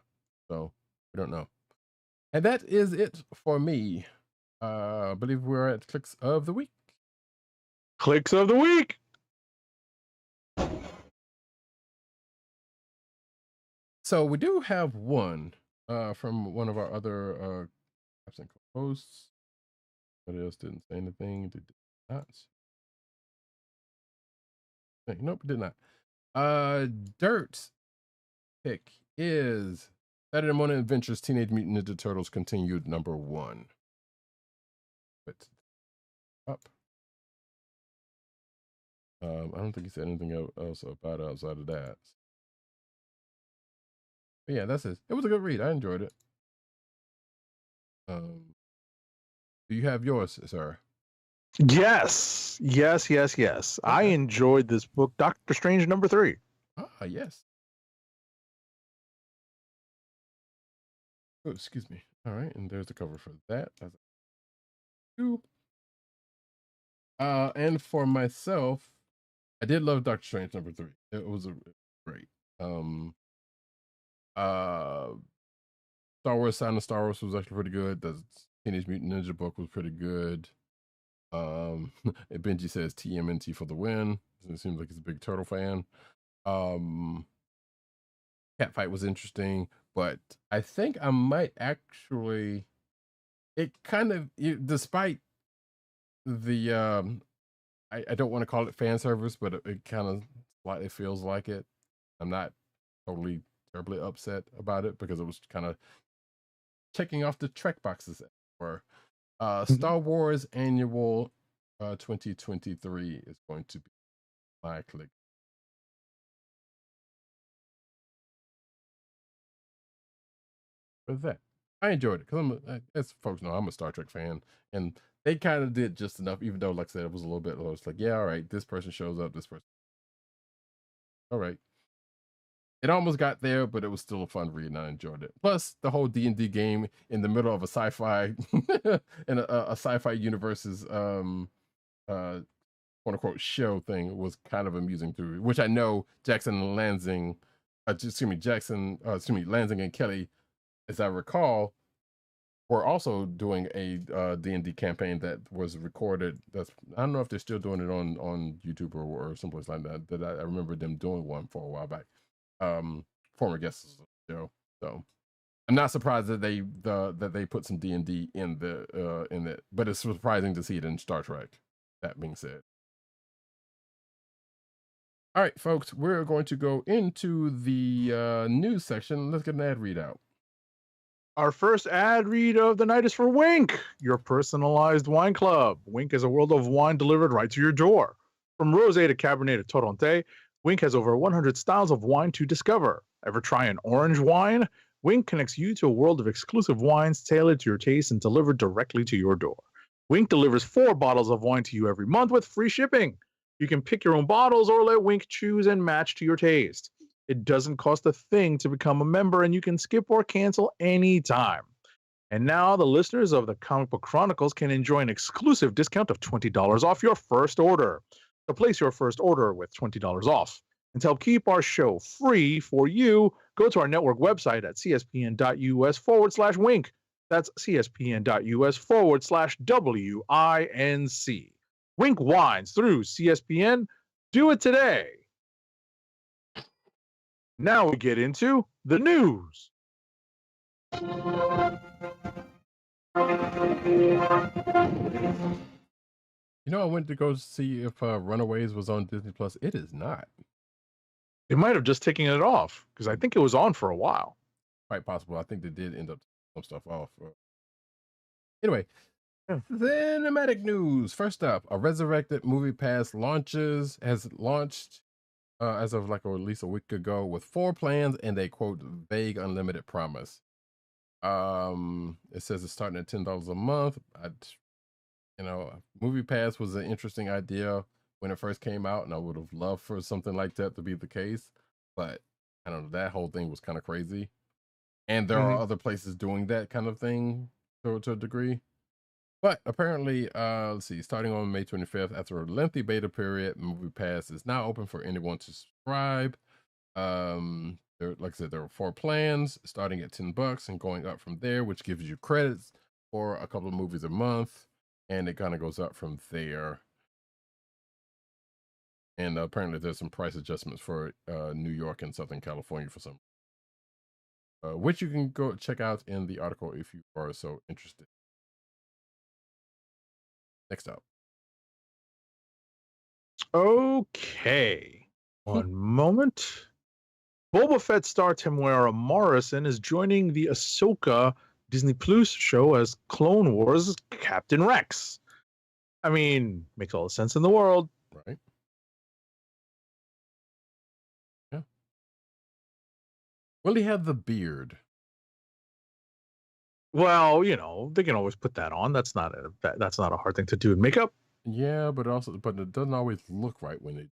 so we don't know. And that is it for me. I believe we're at clicks of the week. Clicks of the week. So we do have one from one of our other absent co-hosts. What else didn't say anything? Did not. Nope, did not. Dirt pick is Saturday Morning Adventures Teenage Mutant Ninja Turtles Continued #1. But up. I don't think he said anything else about it outside of that. But yeah, that's it. It was a good read. I enjoyed it. Do you have yours, sir? Yes. I enjoyed this book, Doctor Strange #3. Ah, yes. Oh, excuse me. All right, and there's the cover for that. That's two. And for myself, I did love Doctor Strange #3. It was great. Star Wars Sound of Star Wars was actually pretty good. The Teenage Mutant Ninja book was pretty good. Benji says TMNT for the win. It seems like he's a big turtle fan. Catfight was interesting, but I think I might actually, it kind of, despite the I don't want to call it fan service, but it kind of slightly feels like it. I'm not totally terribly upset about it because it was kind of checking off the check boxes for Star Wars Annual 2023 is going to be my click. For that, I enjoyed it because as folks know, I'm a Star Trek fan, and they kind of did just enough, even though, like I said, it was a little bit low. It's like, yeah, all right, this person shows up, this person, all right. It almost got there, but it was still a fun read, and I enjoyed it. Plus, the whole D&D game in the middle of a sci-fi and a sci-fi universe's quote unquote show thing was kind of amusing too. Which I know Lansing and Kelly, as I recall, were also doing a D&D campaign that was recorded. I don't know if they're still doing it on YouTube or someplace like that. That I remember them doing one for a while back. Former guests of the show. So I'm not surprised that they put some D&D in it, but it's surprising to see it in Star Trek. That being said. All right, folks, we're going to go into the news section. Let's get an ad readout. Our first ad read of the night is for Wink, your personalized wine club. Wink is a world of wine delivered right to your door. From rosé to Cabernet to Torrontés, Wink has over 100 styles of wine to discover. Ever try an orange wine? Wink connects you to a world of exclusive wines tailored to your taste and delivered directly to your door. Wink delivers 4 bottles of wine to you every month with free shipping. You can pick your own bottles or let Wink choose and match to your taste. It doesn't cost a thing to become a member, and you can skip or cancel anytime. And now the listeners of the Comic Book Chronicles can enjoy an exclusive discount of $20 off your first order. So place your first order with $20 off. And to help keep our show free for you, go to our network website at cspn.us/wink. That's cspn.us/WINC. Wink wines through CSPN. Do it today. Now we get into the news. I went to go see if Runaways was on Disney Plus. It is not. They might have just taken it off because I think it was on for a while. Quite possible. I think they did end up taking some stuff off. Anyway, cinematic news. First up, a Resurrected Movie Pass has launched as of at least a week ago with 4 plans and a quote vague unlimited promise. It says it's starting at $10 a month. Movie Pass was an interesting idea when it first came out, and I would have loved for something like that to be the case. But I don't know, that whole thing was kind of crazy. And there are other places doing that kind of thing to a degree. But apparently, let's see, starting on May 25th, after a lengthy beta period, Movie Pass is now open for anyone to subscribe. like I said, there were 4 plans starting at $10 and going up from there, which gives you credits for a couple of movies a month, and it kind of goes up from there. And apparently there's some price adjustments for New York and Southern California for some, which you can go check out in the article if you are so interested. Next up. Okay. One moment. Boba Fett star Temuera Morrison is joining the Ahsoka Disney Plus show as Clone Wars Captain Rex. I mean, makes all the sense in the world. Right. Yeah. Will he have the beard? Well, you know, they can always put that on. That's not a hard thing to do in makeup. Yeah, but it doesn't always look right when they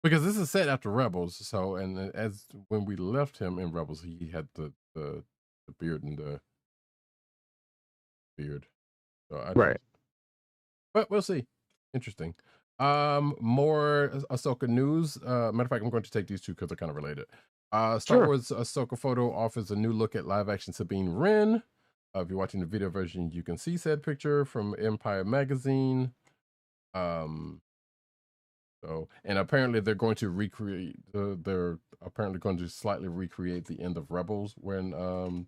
because this is set after Rebels, so and as when we left him in Rebels, he had the beard and the beard. So Right. But we'll see. Interesting. More Ahsoka news. Matter of fact, I'm going to take these two because they're kind of related. Star Wars Ahsoka photo offers a new look at live-action Sabine Wren. If you're watching the video version, you can see said picture from Empire Magazine. So, and apparently they're going to recreate. They're apparently going to slightly recreate the end of Rebels when her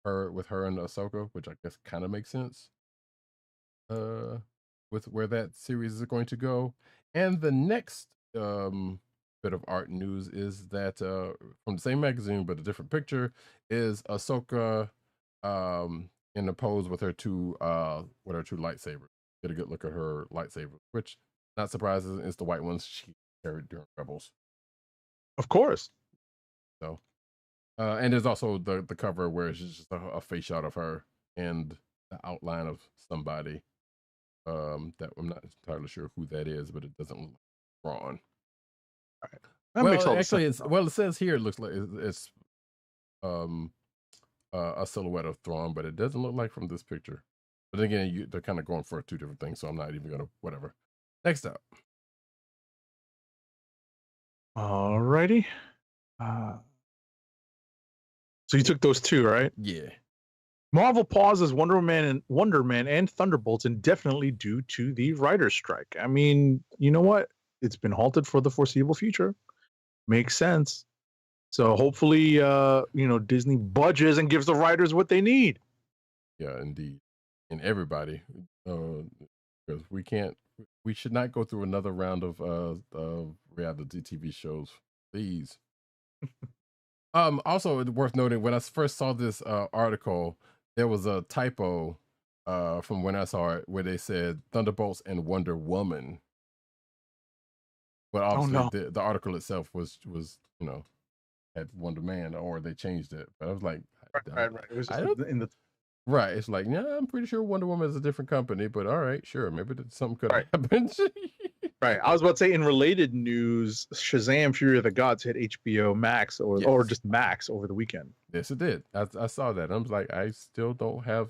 and Ahsoka, which I guess kind of makes sense. With where that series is going to go. And the next bit of art news is that from the same magazine but a different picture is Ahsoka in a pose with her two lightsabers. Get a good look at her lightsaber, which not surprising is the white ones she carried during Rebels. Of course. So and there's also the cover where it's just a face shot of her and the outline of somebody. That I'm not entirely sure who that is, but it doesn't look drawn. Right. That makes all actually, sense. it says here it looks like it's a silhouette of Thrawn, but it doesn't look like from this picture. But again, they're kind of going for 2 different things, so I'm not even gonna whatever. Next up. Alrighty. So you took those 2, right? Yeah. Marvel pauses Wonder Man and Thunderbolts indefinitely due to the writer's strike. I mean, you know what? It's been halted for the foreseeable future. Makes sense. So hopefully, Disney budges and gives the writers what they need. Yeah, indeed. And everybody, because we should not go through another round of reality TV shows, please. Also worth noting, when I first saw this article, there was a typo from when I saw it where they said Thunderbolts and Wonder Woman. But obviously the article itself was had Wonder Man, or they changed it. But I was like, right. It was just in the right. It's like, yeah, I'm pretty sure Wonder Woman is a different company, but all right, sure, maybe something could have happened. Right. I was about to say, in related news, Shazam: Fury of the Gods hit HBO Max or just Max over the weekend. Yes, it did. I saw that. I was like, I still don't feel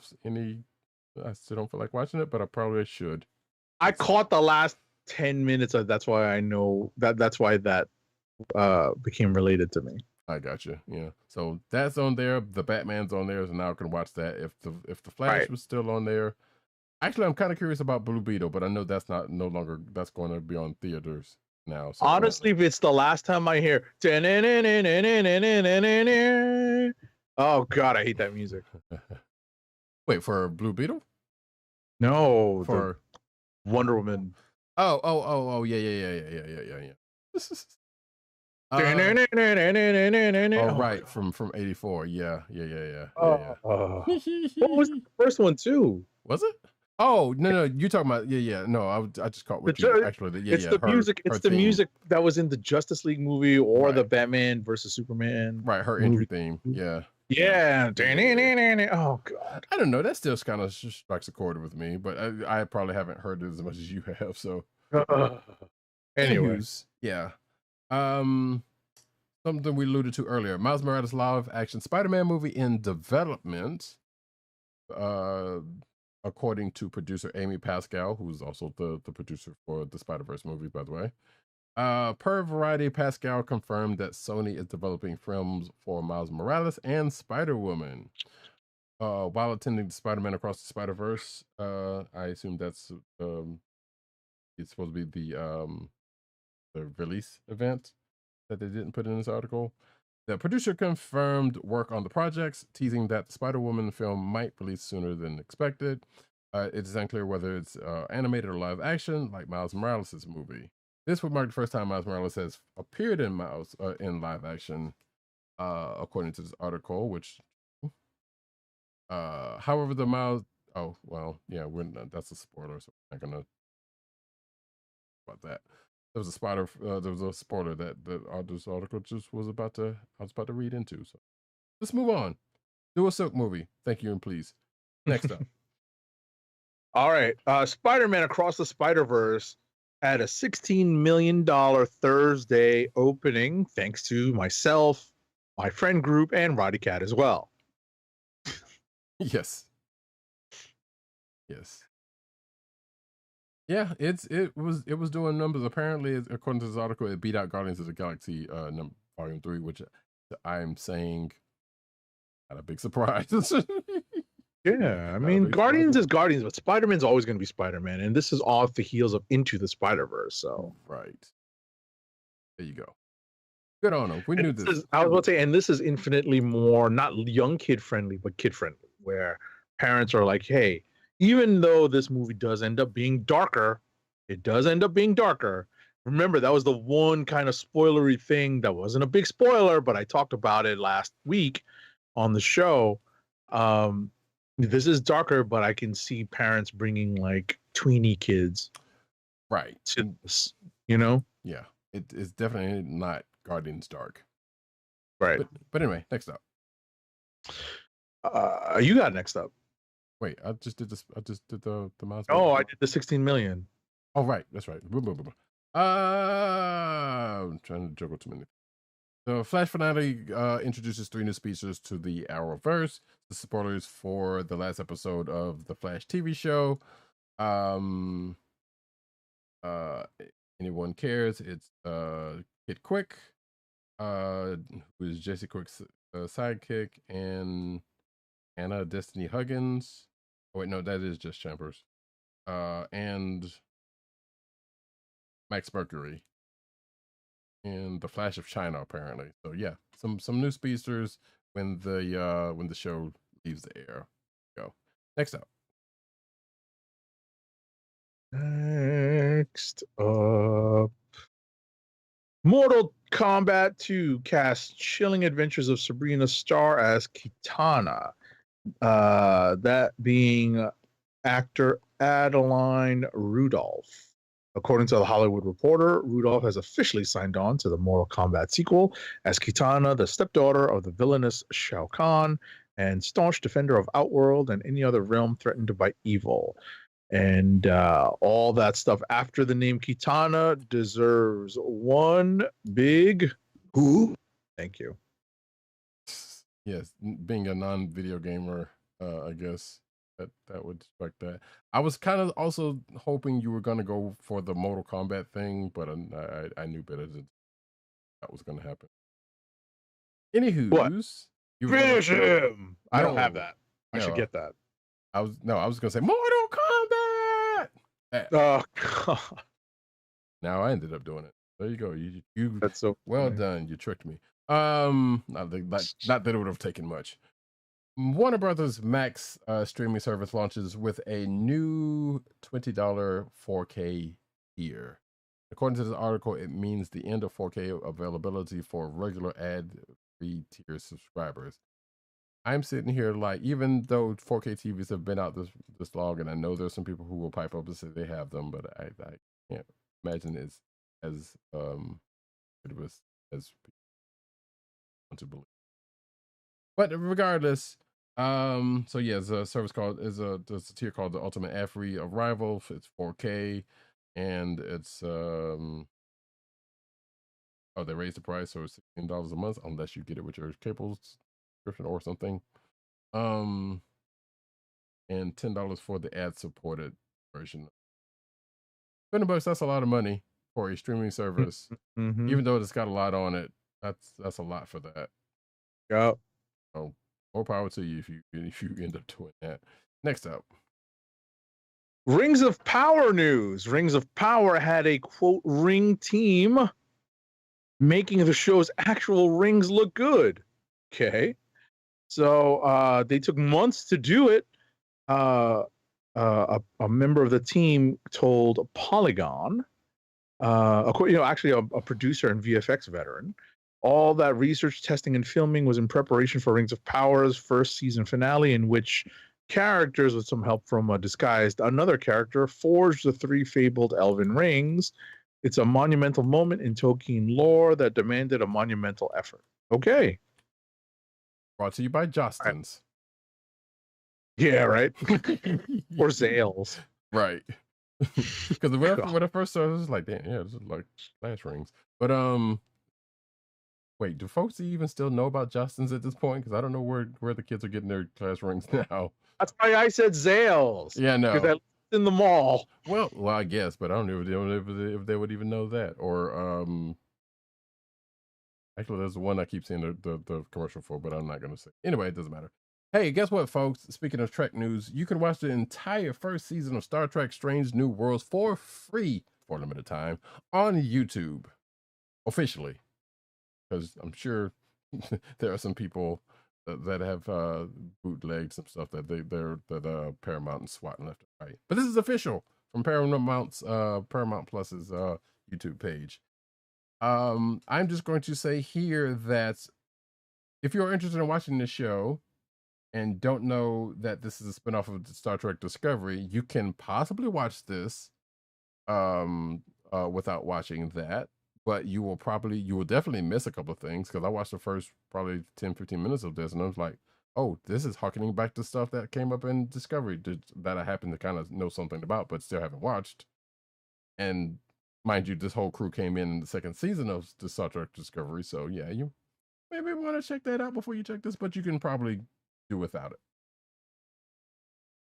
like watching it, but I probably should. I caught the last 10 minutes of that's why I know that's why that became related to me. I got you. Yeah. So that's on there. The Batman's on there, so now I can watch that. If the Flash was still on there. Actually, I'm kind of curious about Blue Beetle, but I know that's no longer going to be on theaters now. So honestly, if it's the last time I hear oh god, I hate that music. Wait, for Blue Beetle? No, for Wonder Woman. Oh, yeah. Oh, right, from 84. Yeah. What was the first one too? Was it? Oh no, you're talking about No, I just caught what you actually. It's the music. It's the music that was in the Justice League movie or the Batman versus Superman. Right, her entry theme. Yeah. Oh god. I don't know. That still kind of strikes a chord with me, but I probably haven't heard it as much as you have. So, anyways, yeah. Something we alluded to earlier. Miles Morales live action Spider-Man movie in development. According to producer Amy Pascal, who's also the producer for the Spider-Verse movie, by the way. Per Variety, Pascal confirmed that Sony is developing films for Miles Morales and Spider-Woman. While attending Spider-Man Across the Spider-Verse, I assume that's it's supposed to be the release event that they didn't put in this article. The producer confirmed work on the projects, teasing that the Spider-Woman film might release sooner than expected. It is unclear whether it's animated or live action, like Miles Morales' movie. This would mark the first time Miles Morales has appeared in in live action, according to this article. Which, however, the Miles. Oh well, yeah, that's a spoiler, so I'm not gonna about that. There was a spoiler that this article just was about to. I was about to read into. So let's move on. Do a Silk movie. Thank you and please. Next up. All right. Spider-Man Across the Spider-Verse had a $16 million Thursday opening, thanks to myself, my friend group, and Roddykat as well. Yes. Yeah, it was doing numbers. Apparently, according to this article, it beat out Guardians of the Galaxy Volume 3, which I'm saying not a big surprise. Yeah, I mean, Guardians is Guardians, but Spider-Man's always going to be Spider-Man, and this is off the heels of Into the Spider-Verse, so. Right. There you go. Good on them. We knew this. I was about to say, and this is infinitely more, not young kid friendly, but kid friendly, where parents are like, hey, even though this movie does end up being darker, it does end up being darker. Remember, that was the one kind of spoilery thing that wasn't a big spoiler, but I talked about it last week on the show. This is darker, but I can see parents bringing like tweeny kids, right, to this, you know? Yeah, it's definitely not Guardians dark, right? But anyway, next up. You got next up. Wait, I just did this. I just did the mouse. Oh, I did the 16 million. Oh, right, that's right. I'm trying to juggle too many. The Flash finale introduces 3 new speedsters to the Arrowverse. The spoilers for the last episode of the Flash TV show. Anyone cares? It's Kid Quick, who is Jesse Quick's sidekick, and Anna Destiny Huggins. Oh wait, no, that is just Chambers. And Max Mercury. And the Flash of China, apparently. So yeah, some new speedsters when the show leaves the air. Go. Next up. Next up. Mortal Kombat 2 casts chilling adventures of Sabrina Starr as Kitana. That being actor Adeline Rudolph. According to the Hollywood Reporter, Rudolph has officially signed on to the Mortal Kombat sequel as Kitana, the stepdaughter of the villainous Shao Kahn and staunch defender of Outworld and any other realm threatened by evil. And all that stuff after the name Kitana deserves one big who. Thank you. Yes, being a non-video gamer, I guess that would expect that. I was kind of also hoping you were going to go for the Mortal Kombat thing, but I knew better than that was going to happen. Anywho's, finish him. I don't have that. I should get that. I was going to say Mortal Kombat. Oh God. Now I ended up doing it. There you go. You That's so well done. You tricked me. Not that it would have taken much. Warner Brothers Max streaming service launches with a new $20 4K tier. According to this article, it means the end of 4K availability for regular ad-free tier subscribers. I'm sitting here like, even though 4K TVs have been out this long, and I know there's some people who will pipe up and say they have them, but I can't imagine it's as it was as people want to believe. But regardless, so yeah, there's a service there's a tier called the Ultimate Ad-Free Arrival. It's 4K, and it's they raised the price, so it's $16 a month unless you get it with your cable subscription or something. And $10 for the ad-supported version. $20, that's a lot of money. for a streaming service, Mm-hmm. even though it's got a lot on it, that's a lot for that. Yep. So more power to you if you end up doing that. Next up. Rings of Power news. Rings of Power had a quote ring team making the show's actual rings look good. Okay. So they took months to do it. A member of the team told Polygon, actually a producer and VFX veteran, all that research, testing, and filming was in preparation for Rings of Power's first season finale, in which characters, with some help from a disguised another character, forged the 3 fabled elven rings. It's a monumental moment in Tolkien lore that demanded a monumental effort. Okay. Brought to you by Jostens. Yeah, right. Or Zales. Right. Because when I first saw it, I was like, damn, yeah, this is like flash rings. But wait, do folks even still know about Jostens at this point? Because I don't know where the kids are getting their class rings now. That's why I said Zales. Yeah, no. Because in the mall. Well, I guess, but I don't know if they would even know that. Or actually, there's the one I keep seeing the commercial for, but I'm not going to say. Anyway, it doesn't matter. Hey, guess what, folks? Speaking of Trek news, you can watch the entire first season of Star Trek Strange New Worlds for free for a limited time on YouTube, officially. Because I'm sure there are some people that have bootlegged some stuff that that Paramount and swatting left and right. But this is official from Paramount Plus's YouTube page. I'm just going to say here that if you're interested in watching this show and don't know that this is a spinoff of Star Trek Discovery, you can possibly watch this without watching that. But you will definitely miss a couple of things, because I watched the first probably 10-15 minutes of this and I was like, oh, this is harkening back to stuff that came up in Discovery that I happen to kind of know something about but still haven't watched. And mind you, this whole crew came in the second season of the Star Trek Discovery, so yeah, you maybe want to check that out before you check this, but you can probably do without it.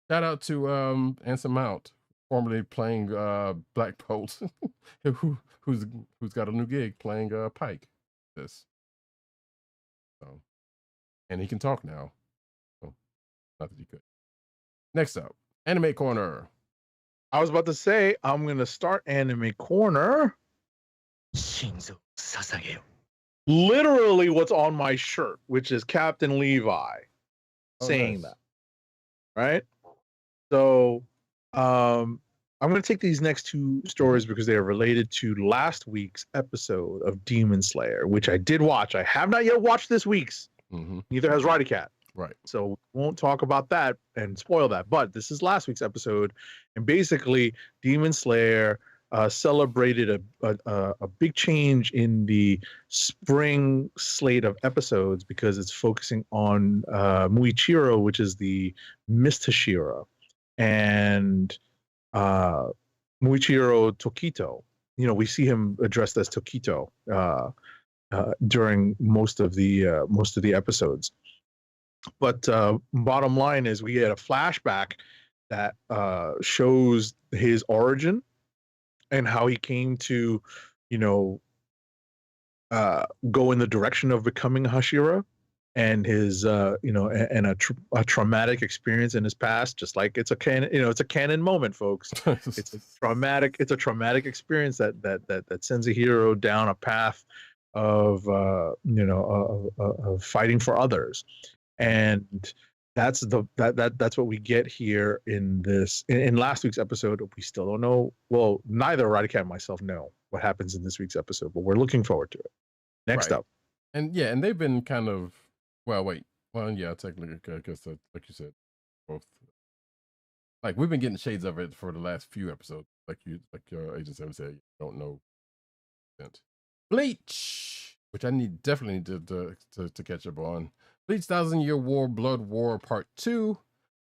Shout out to Anson Mount, formerly playing Black Bolt, who's got a new gig playing Pike. This, so, and he can talk now. So, not that he could. Next up, Anime Corner. I was about to say I'm gonna start Anime Corner. Literally, what's on my shirt, which is Captain Levi, saying that. Right. So, I'm going to take these next 2 stories because they are related to last week's episode of Demon Slayer, which I did watch. I have not yet watched this week's. Neither has Roddykat. Right. So we won't talk about that and spoil that. But this is last week's episode, and basically, Demon Slayer celebrated a big change in the spring slate of episodes because it's focusing on Muichiro, which is the Mist Hashira, and Muichiro Tokito. We see him addressed as Tokito during most of the episodes. But bottom line is, we get a flashback that shows his origin and how he came to, go in the direction of becoming Hashira, and his, and a traumatic experience in his past. Just like it's a canon, it's a canon moment, folks. It's a traumatic experience that sends a hero down a path of, of fighting for others, and that's what we get here in this in last week's episode. We still don't know. Well, neither Roddykat and myself know what happens in this week's episode, but we're looking forward to it. Next up, and they've been kind of technically, I guess like you said, both. Like, we've been getting shades of it for the last few episodes. Like your Agent 7 said, you don't know. Bleach, which I definitely need to catch up on. Bleach 1000-Year War Blood War Part 2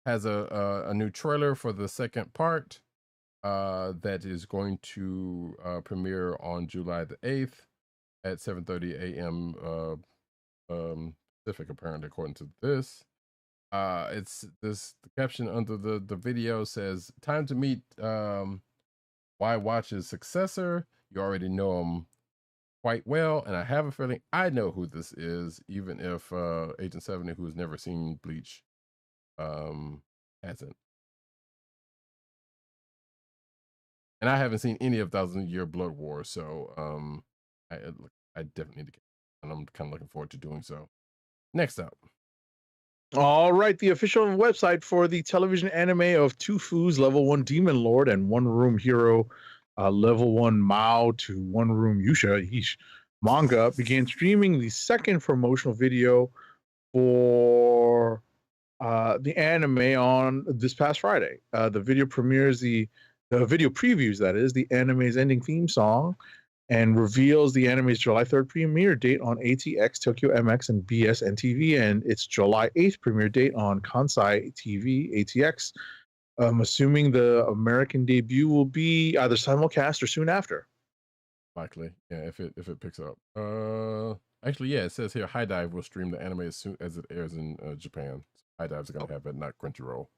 has a new trailer for the second part that is going to premiere on July the 8th at 7:30 a.m. Pacific, apparently, according to this. The caption under the video says, "Time to meet Why Watch's successor. you already know him quite well, and I have a feeling I know who this is, even if Agent 70, who's never seen Bleach, hasn't. And I haven't seen any of Thousand Year Blood War, so I definitely need to get it, and I'm kind of looking forward to doing so. Next up. All right, the official website for the television anime of Two Foos, Level 1 Demon Lord, and One Room Hero, Level 1 Mao to One Room Yusha manga began streaming the second promotional video for the anime on this past Friday. The video premieres the video previews, that is, the anime's ending theme song, and reveals the anime's July 3rd premiere date on ATX, Tokyo MX, and BSN TV, and its July 8th premiere date on Kansai TV, ATX. Assuming the American debut will be either simulcast or soon after. Likely, yeah, if it picks up. Actually, yeah, it says here High Dive will stream the anime as soon as it airs in Japan. High Dive's gonna have it, not Crunchyroll.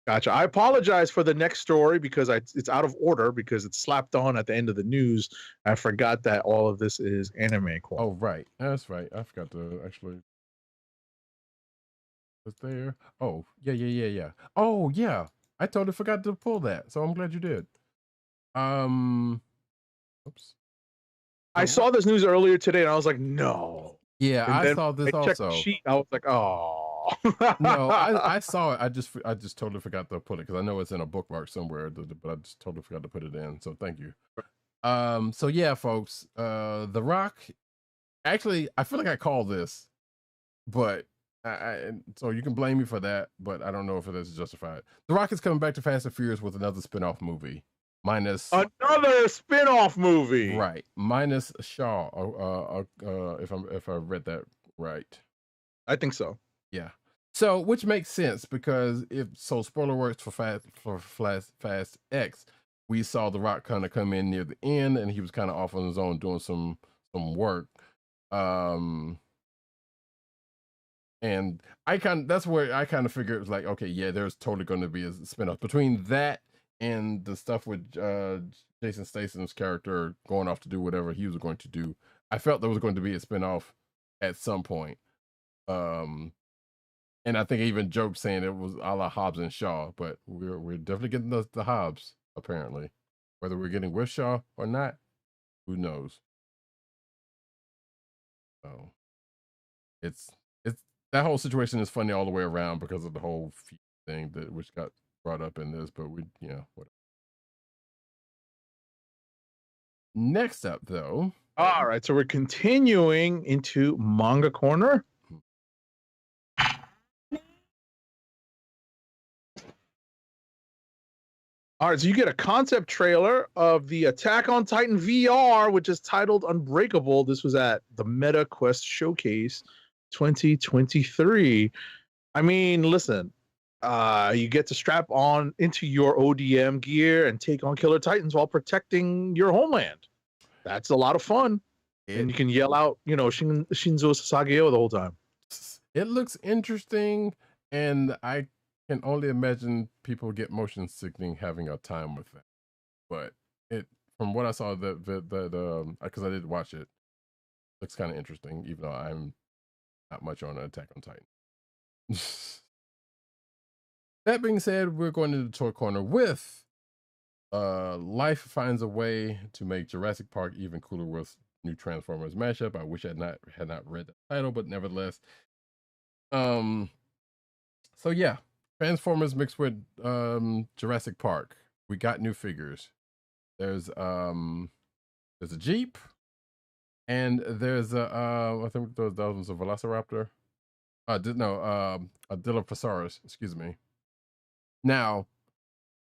Gotcha. I apologize for the next story because it's out of order because it's slapped on at the end of the news. I forgot that all of this is anime. Oh, right. That's right. I forgot to actually. Was there? Oh, yeah. Oh, yeah. I totally forgot to pull that. So I'm glad you did. Oops. I saw this news earlier today and I was like, no. Yeah, and I saw this I checked also. The sheet, I was like, oh. No, I saw it. I just totally forgot to put it because I know it's in a bookmark somewhere, but I just totally forgot to put it in. So thank you. So yeah, folks, The Rock. Actually, I feel like I called this, but so you can blame me for that, but I don't know if that's justified. The Rock is coming back to Fast and Furious with another spin-off movie. Minus another spin-off movie. Right. Minus Shaw. If I read that right. I think so. Yeah. So, which makes sense because spoiler works for Fast X, we saw The Rock kind of come in near the end, and he was kind of off on his own doing some work. And that's where I kind of figured it was like, okay, yeah, there's totally going to be a spinoff between that and the stuff with Jason Statham's character going off to do whatever he was going to do. I felt there was going to be a spinoff at some point. And I think I even joked saying it was a la Hobbs and Shaw, but we're definitely getting the Hobbs, apparently. Whether we're getting with Shaw or not, who knows? So it's that whole situation is funny all the way around because of the whole thing which got brought up in this, but whatever. Next up, though. All right, so we're continuing into Manga Corner. All right, so you get a concept trailer of the Attack on Titan VR, which is titled Unbreakable. This was at the Meta Quest Showcase 2023. I mean, listen, you get to strap on into your ODM gear and take on killer titans while protecting your homeland. That's a lot of fun. And you can yell out, Shinzo Sasageo the whole time. It looks interesting, and I can only imagine people get motion sickening having a time with that. But from what I saw, because I did watch it, looks kind of interesting, even though I'm not much on Attack on Titan. That being said, we're going into the toy corner with Life Finds a Way to Make Jurassic Park even cooler with new Transformers mashup. I wish I had not read the title, but nevertheless. So yeah, Transformers mixed with Jurassic Park. We got new figures. There's a Jeep, and there's I think that was a Velociraptor. A Dilophosaurus, excuse me. Now,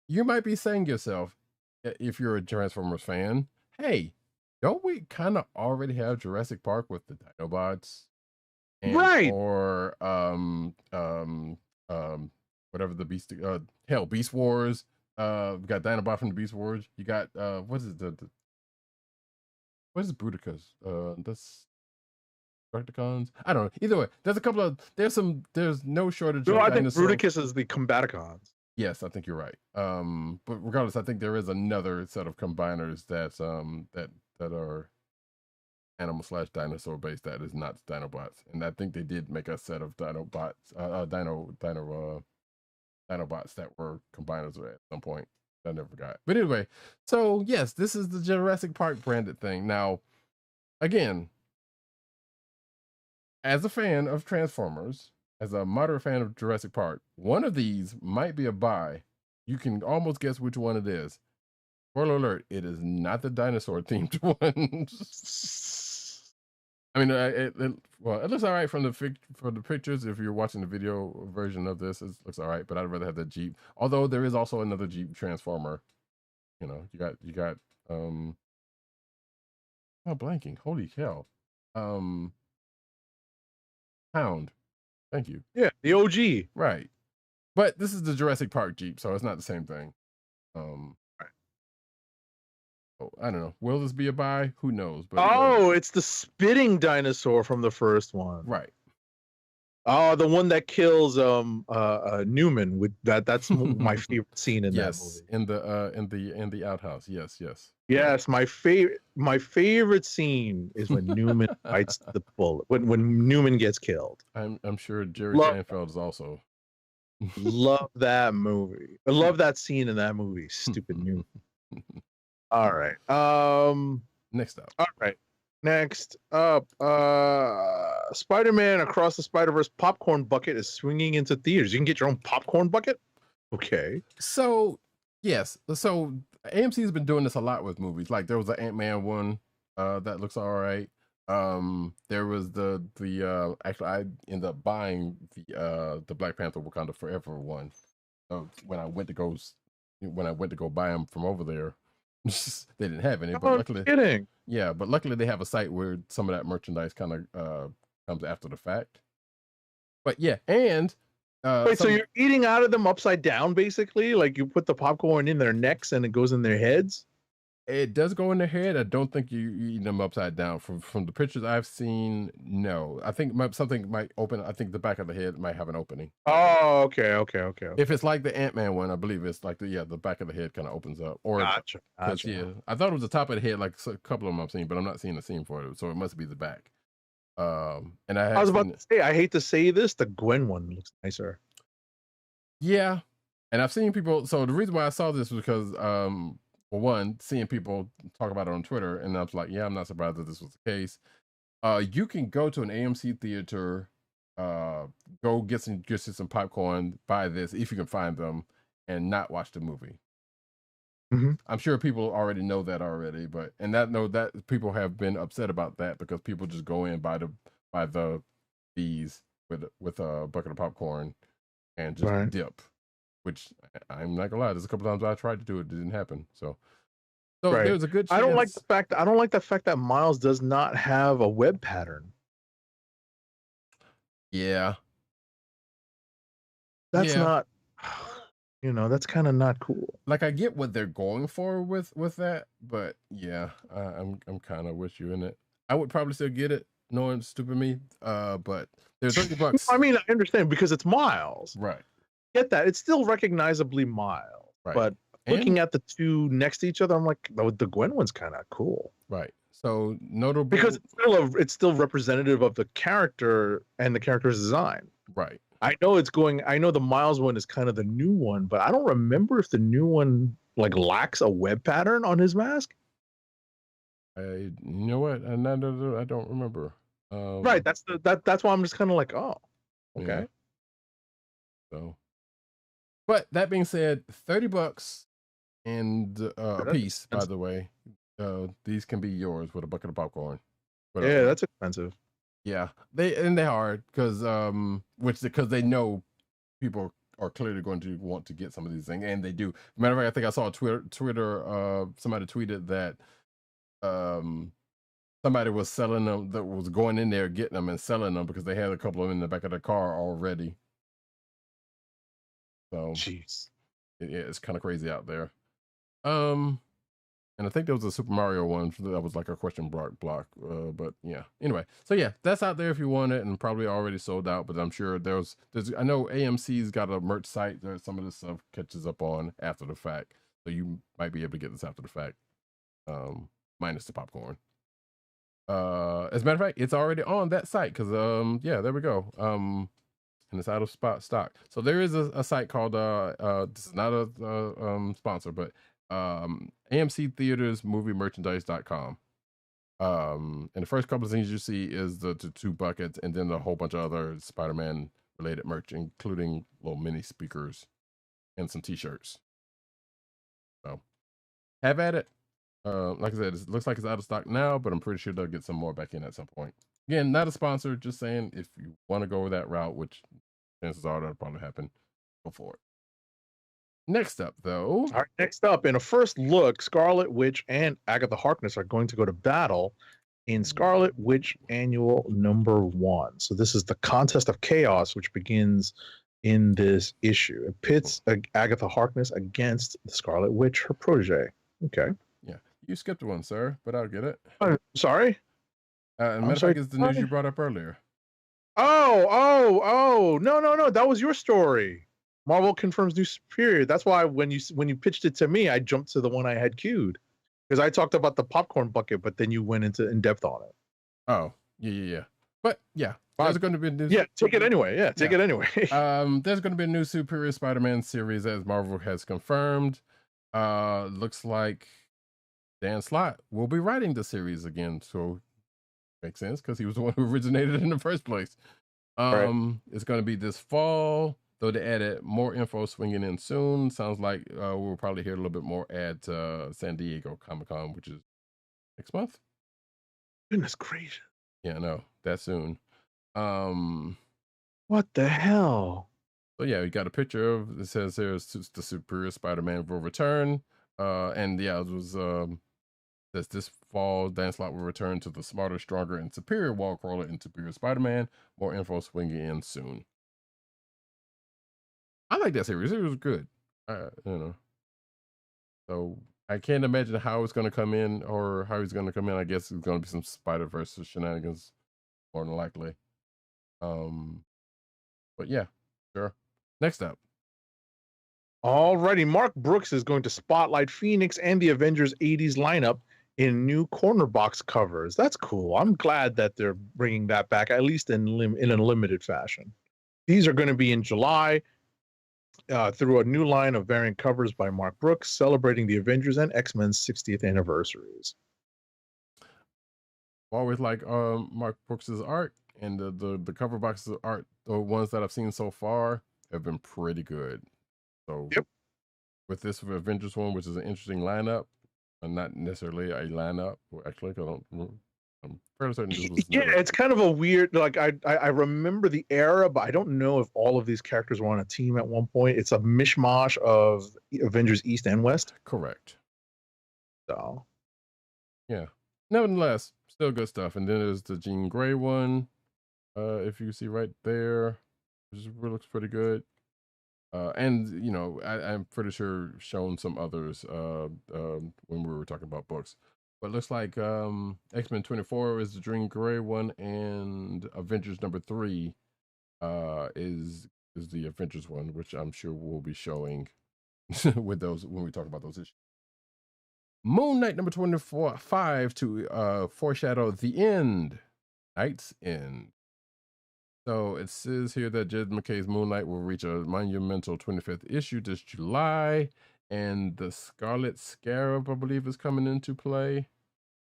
you might be saying to yourself, if you're a Transformers fan, hey, don't we kind of already have Jurassic Park with the Dinobots? Right. Or whatever the Beast Wars. We got Dinobot from the Beast Wars. You got what is Bruticus? That's Destructicons. I don't know. Either way, there's no shortage. No, I think Bruticus is the Combaticons. Yes, I think you're right. But regardless, I think there is another set of combiners that's that are animal / dinosaur based that is not Dinobots, and I think they did make a set of Dinobots, Dinobots that were combiners at some point. I never forgot. But anyway, so yes, this is the Jurassic Park branded thing. Now, again, as a fan of Transformers, as a moderate fan of Jurassic Park, one of these might be a buy. You can almost guess which one it is. Spoiler alert, it is not the dinosaur themed one. I mean, it looks all right from the pictures. If you're watching the video version of this, it looks all right. But I'd rather have the Jeep. Although there is also another Jeep Transformer. You know, you got oh, blanking. Holy cow. Hound. Thank you. Yeah, the OG. Right. But this is the Jurassic Park Jeep, so it's not the same thing. I don't know. Will this be a buy? Who knows? But it's the spitting dinosaur from the first one. Right. Oh, the one that kills Newman with that's my favorite scene in that movie. In the outhouse. Yes. Yes, my favorite scene is when Newman bites the bullet. When Newman gets killed. I'm sure Jerry Seinfeld is also. Love that movie. I love that scene in that movie. Stupid Newman. All right. Next up. All right. Next up, Spider-Man Across the Spider-Verse popcorn bucket is swinging into theaters. You can get your own popcorn bucket. Okay. So yes. So AMC has been doing this a lot with movies. Like there was an Ant-Man one that looks all right. There was the actually I ended up buying the Black Panther Wakanda Forever one. When I went to go buy them from over there. They didn't have any, but luckily, but luckily they have a site where some of that merchandise kind of comes after the fact. But yeah, and wait, so you're eating out of them upside down, basically? Like you put the popcorn in their necks and it goes in their heads? It does go in their head. I don't think you eat them upside down. From the pictures I've seen, no. I think something might open. I think the back of the head might have an opening. Oh, okay. If it's like the Ant-Man one, I believe it's like the back of the head kind of opens up. Or gotcha. Yeah, I thought it was the top of the head, like a couple of them I've seen, but I'm not seeing the scene for it, so it must be the back. And I was about to say, I hate to say this, the Gwen one looks nicer. Yeah, and I've seen people. So the reason why I saw this was because for one, seeing people talk about it on Twitter, and I was like, yeah, I'm not surprised that this was the case. You can go to an AMC theater, go get some popcorn, buy this if you can find them, and not watch the movie. Mm-hmm. I'm sure people already know that already, but that people have been upset about that because people just go in buy these with a bucket of popcorn and just dip. Which I'm not gonna lie, there's a couple times I tried to do it, it didn't happen. So there's a good chance. I don't like the fact that Miles does not have a web pattern. Yeah. That's not, that's kind of not cool. Like I get what they're going for with that, but yeah, I'm kind of with you in it. I would probably still get it, knowing stupid me. But there's $30. I mean, I understand because it's Miles. Right. Get that? It's still recognizably Miles. Right. But looking at the two next to each other, I'm like, the Gwen one's kind of cool. Right. So notable because it's still representative of the character and the character's design. Right. I know the Miles one is kind of the new one, but I don't remember if the new one like lacks a web pattern on his mask. You know what? I don't remember. Right. That's why I'm just kind of like, oh, okay. Yeah. So, but that being said, $30 and a piece, by the way. These can be yours with a bucket of popcorn. But, yeah, that's expensive. Yeah, they are because they know people are clearly going to want to get some of these things, and they do. Matter of fact, I think I saw Twitter. Somebody tweeted that somebody was selling them, that was going in there getting them and selling them because they had a couple of them in the back of the car already. So, jeez, it's kind of crazy out there. And I think there was a Super Mario one that was like a question block. But yeah. Anyway, so yeah, that's out there if you want it, and probably already sold out. But I'm sure there's. I know AMC's got a merch site that some of this stuff catches up on after the fact, so you might be able to get this after the fact, minus the popcorn. As a matter of fact, it's already on that site because yeah, there we go. And it's out of stock. So there is a site called this is not a sponsor, but AMC Theaters Movie Merchandise.com. And the first couple of things you see is the two buckets, and then a whole bunch of other Spider-Man related merch, including little mini speakers and some t-shirts. So have at it. Like I said, it looks like it's out of stock now, but I'm pretty sure they'll get some more back in at some point. Again, not a sponsor, just saying if you want to go that route, which chances are that'll probably happen, go for it. Next up, though. All right, next up, in a first look, Scarlet Witch and Agatha Harkness are going to go to battle in Scarlet Witch Annual #1. So this is the Contest of Chaos, which begins in this issue. It pits Agatha Harkness against the Scarlet Witch, her protege. Okay. Yeah, you skipped one, sir, but I'll get it. Sorry? Matter of fact, it's the news you brought up earlier. Oh, no. That was your story. Marvel confirms new superior. That's why when you pitched it to me, I jumped to the one I had queued because I talked about the popcorn bucket, but then you went into in depth on it. Oh, yeah. But yeah, there's going to be a new. Yeah, take it anyway. Yeah, take it anyway. There's going to be a new Superior Spider-Man series as Marvel has confirmed. Looks like Dan Slott will be writing the series again, so makes sense because he was the one who originated in the first place. Right. It's going to be this fall. Though they added more info swinging in soon. Sounds like we'll probably hear a little bit more at San Diego Comic-Con, which is next month. Goodness gracious. Yeah, no, that soon. What the hell? So yeah, we got a picture of, it says there's the Superior Spider-Man will return. And yeah, it was says this fall, Dan Slott will return to the smarter, stronger, and superior wall crawler in Superior Spider-Man. More info swinging in soon. I like that series. It was good. So I can't imagine how it's going to come in or how he's going to come in. I guess it's going to be some Spider-Verse shenanigans, more than likely. But yeah, sure. Next up. Alrighty, Mark Brooks is going to spotlight Phoenix and the Avengers 80s lineup in new corner box covers. That's cool. I'm glad that they're bringing that back, at least in a limited fashion. These are going to be in July. Through a new line of variant covers by Mark Brooks, celebrating the Avengers and X-Men's 60th anniversaries. Always like Mark Brooks's art, and the cover boxes of art, the ones that I've seen so far, have been pretty good. So with this Avengers one, which is an interesting lineup, and not necessarily a lineup, actually, I'm fairly certain this was it's kind of a weird, like I remember the era, but I don't know if all of these characters were on a team at one point. It's a mishmash of Avengers East and West. Correct. So yeah, nevertheless, still good stuff. And then there's the Jean Grey one, if you see right there, which looks pretty good. And you know, I'm pretty sure shown some others when we were talking about books. But it looks like X-Men 24 is the Jean Grey one, and Avengers #3 is the Avengers one, which I'm sure we'll be showing with those when we talk about those issues. Moon Knight #25 to foreshadow the end, Night's End. So it says here that Jed McKay's Moon Knight will reach a monumental 25th issue this July. And the Scarlet Scarab, I believe, is coming into play.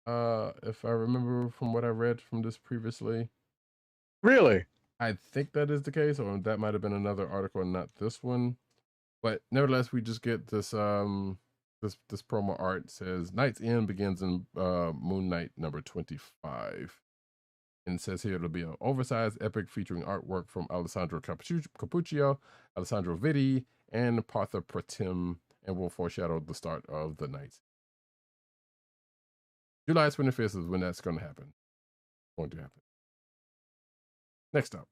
If I remember from what I read from this previously. Really? I think that is the case, or that might have been another article and not this one. But nevertheless, we just get this this promo art. It says Night's End begins in Moon Knight #25. And it says here it'll be an oversized epic featuring artwork from Alessandro Cappuccio, Alessandro Vitti, and Partha Pratim, and will foreshadow the start of the night. July 25th is when that's going to happen. Next up.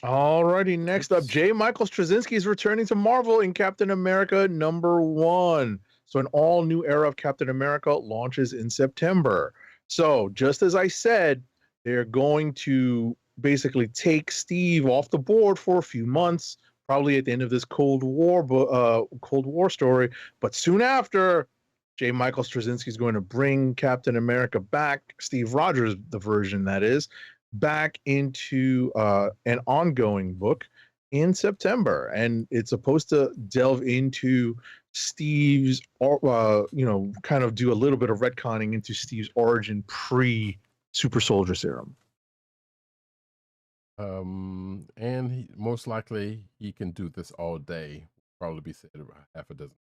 Alrighty, next up, J. Michael Straczynski is returning to Marvel in Captain America #1. So an all new era of Captain America launches in September. So just as I said, they're going to basically take Steve off the board for a few months, probably at the end of this Cold War story. But soon after, J. Michael Straczynski is going to bring Captain America back, Steve Rogers, the version that is, back into an ongoing book in September, and it's supposed to delve into Steve's, kind of do a little bit of retconning into Steve's origin pre Super Soldier Serum. And most likely he can do this all day. Probably be said about half a dozen.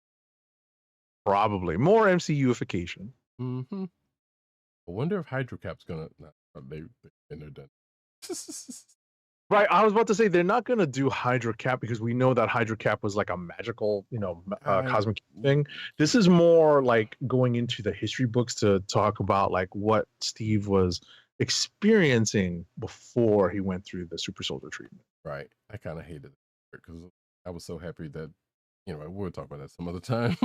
Probably more MCUification. Mm-hmm. I wonder if Hydrocap's gonna. They're done. Right, I was about to say they're not going to do Hydrocap because we know that Hydrocap was like a magical, cosmic thing. This is more like going into the history books to talk about like what Steve was experiencing before he went through the super soldier treatment. Right. I kind of hated it because I was so happy that, we'll talk about that some other time.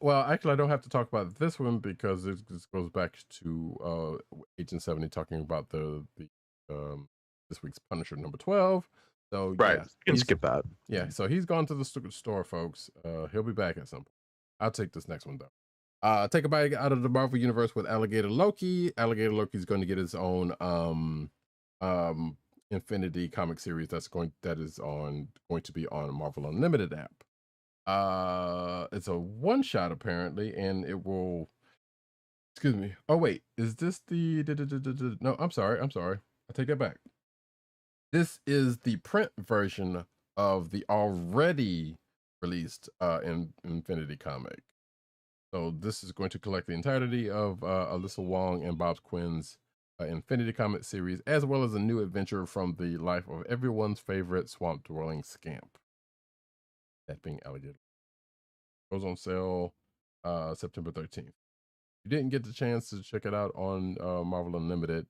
Well, actually, I don't have to talk about this one because this goes back to Agent 70 talking about the this week's Punisher number 12. So right, yeah, you can skip that. Yeah, so he's gone to the store, folks. He'll be back at some point. I'll take this next one though. Take a bite out of the Marvel universe with Alligator Loki. Alligator Loki is going to get his own Infinity comic series going to be on a Marvel Unlimited app. It's a one shot apparently, and it will. Excuse me. Oh wait, is this the? No, I'm sorry. I take that back. This is the print version of the already released Infinity comic. So this is going to collect the entirety of Alyssa Wong and Bob Quinn's Infinity comic series, as well as a new adventure from the life of everyone's favorite swamp dwelling scamp. That being Alligator. Goes on sale September 13th. If you didn't get the chance to check it out on Marvel Unlimited,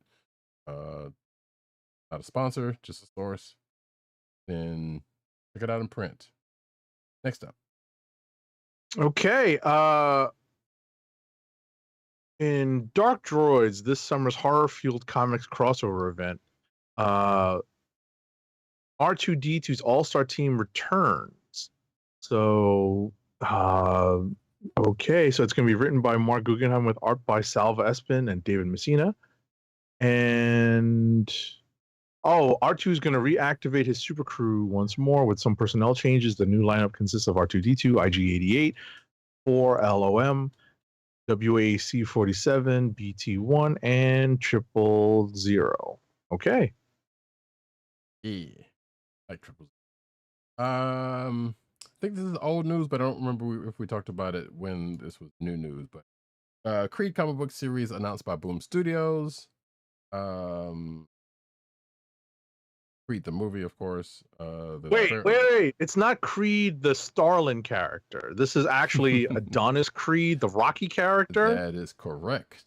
not a sponsor, just a source, then check it out in print. Next up. Okay. In Dark Droids, this summer's horror-fueled comics crossover event, R2-D2's All-Star Team returns. So, okay, so it's going to be written by Mark Guggenheim with art by Salva Espin and David Messina. And R2 is going to reactivate his super crew once more with some personnel changes. The new lineup consists of R2-D2, IG-88, 4 LOM, WAC-47, BT-1, and 000. Okay. Yeah. Like 000. I think this is old news, but I don't remember if we talked about it when this was new news. But Creed comic book series announced by Boom Studios. Creed the movie, of course. Wait! It's not Creed the Starlin character. This is actually Adonis Creed, the Rocky character. That is correct.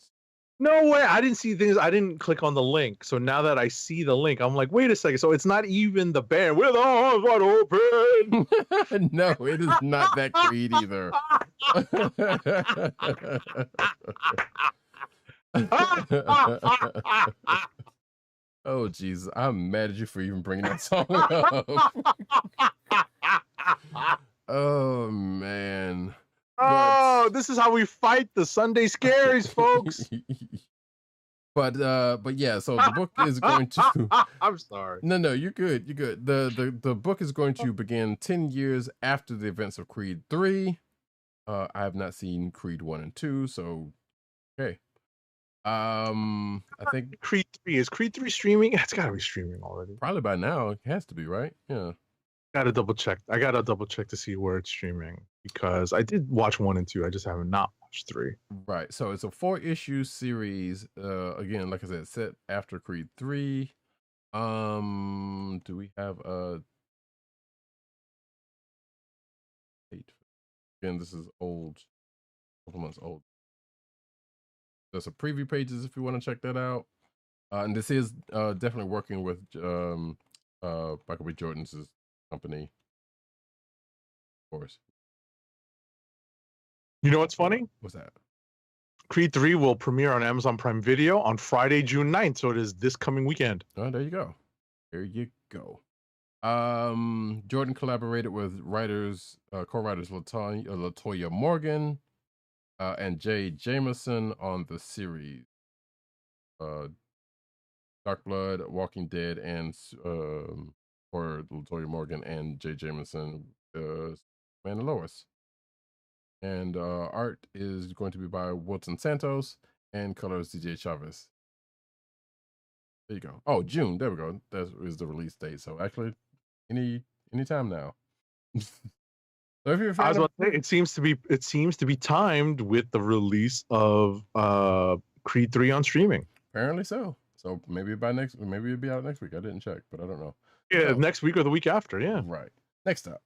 No way! I didn't see things. I didn't click on the link. So now that I see the link, I'm like, wait a second. So it's not even the band with arms wide open. No, it is not that Creed either. Oh, Jesus. I'm mad at you for even bringing that song up. Oh, man. Oh, this is how we fight the Sunday scaries, folks. But yeah, so the book is going to... I'm sorry. No, you're good. You're good. The book is going to begin 10 years after the events of Creed 3. I have not seen Creed 1 and 2, so okay. I think Creed 3 is Creed 3 streaming? It's got to be streaming already. Probably by now. It has to be, right? Yeah. Gotta double check. I gotta double check to see where it's streaming because I did watch 1 and 2. I just haven't not watched 3. Right. So it's a 4-issue series. Again, like I said, set after Creed 3. Do we have a date? Again, this is old, a couple months old. There's some preview pages if you want to check that out. And this is definitely working with Michael B. Jordan's company, of course. You know what's funny? What's that? Creed 3 will premiere on Amazon Prime Video on Friday, June 9th. So it is this coming weekend. Oh, there you go. There you go. Jordan collaborated with writers, co-writers Latoya Morgan and Jay Jameson on the series Dark Blood, Walking Dead, and for Latoya Morgan and Jay Jameson, Man and Lois. And art is going to be by Wilton Santos and colors DJ Chavez. There you go. Oh, June. There we go. That is the release date. So actually, anytime now. So if you're a fan, I was about to say, it seems to be timed with the release of Creed 3 on streaming. Apparently so. So maybe it'll be out next week. I didn't check, but I don't know. Yeah, So, next week or the week after. Yeah. right. Next up.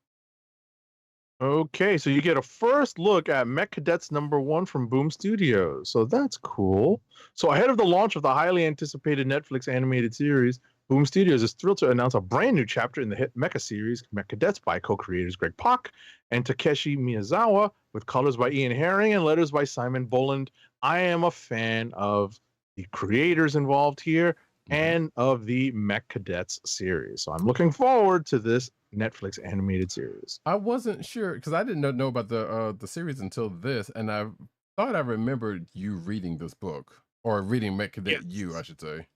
Okay, so you get a first look at Mech Cadets #1 from Boom Studios. So that's cool. So ahead of the launch of the highly anticipated Netflix animated series, Boom Studios is thrilled to announce a brand new chapter in the hit Mecha series, Mech Cadets, by co-creators Greg Pak and Takeshi Miyazawa, with colors by Ian Herring and letters by Simon Boland. I am a fan of the creators involved here and of the Mech Cadets series. So I'm looking forward to this Netflix animated series. I wasn't sure because I didn't know about the series until this, and I thought I remembered you reading this book or reading Mech Cadet U, I should say.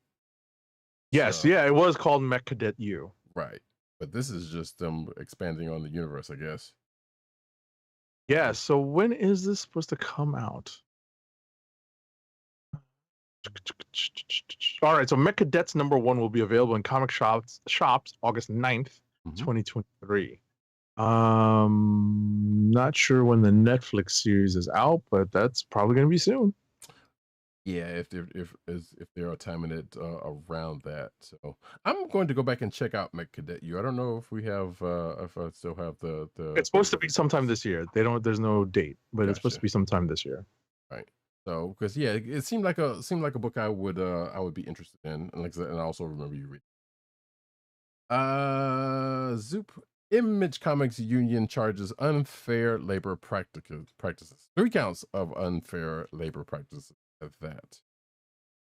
Yes, So, yeah, it was called Mech Cadet U. right. But this is just them expanding on the universe, I guess. Yeah, so when is this supposed to come out? All right, so Mech Cadets #1 will be available in comic shops August 9th, 2023. Not sure when the Netflix series is out, but that's probably going to be soon. Yeah, if they are timing it around that. So I'm going to go back and check out Mech Cadet U. I don't know if we have if I still have the It's supposed to be sometime this year. There's no date, but it's supposed Gotcha. to be sometime this year. Right. So because yeah, it seemed like a book I would be interested in, and like I said, and I also remember you reading. Zoop Image Comics Union charges unfair labor practices. 3 counts of unfair labor practices at that.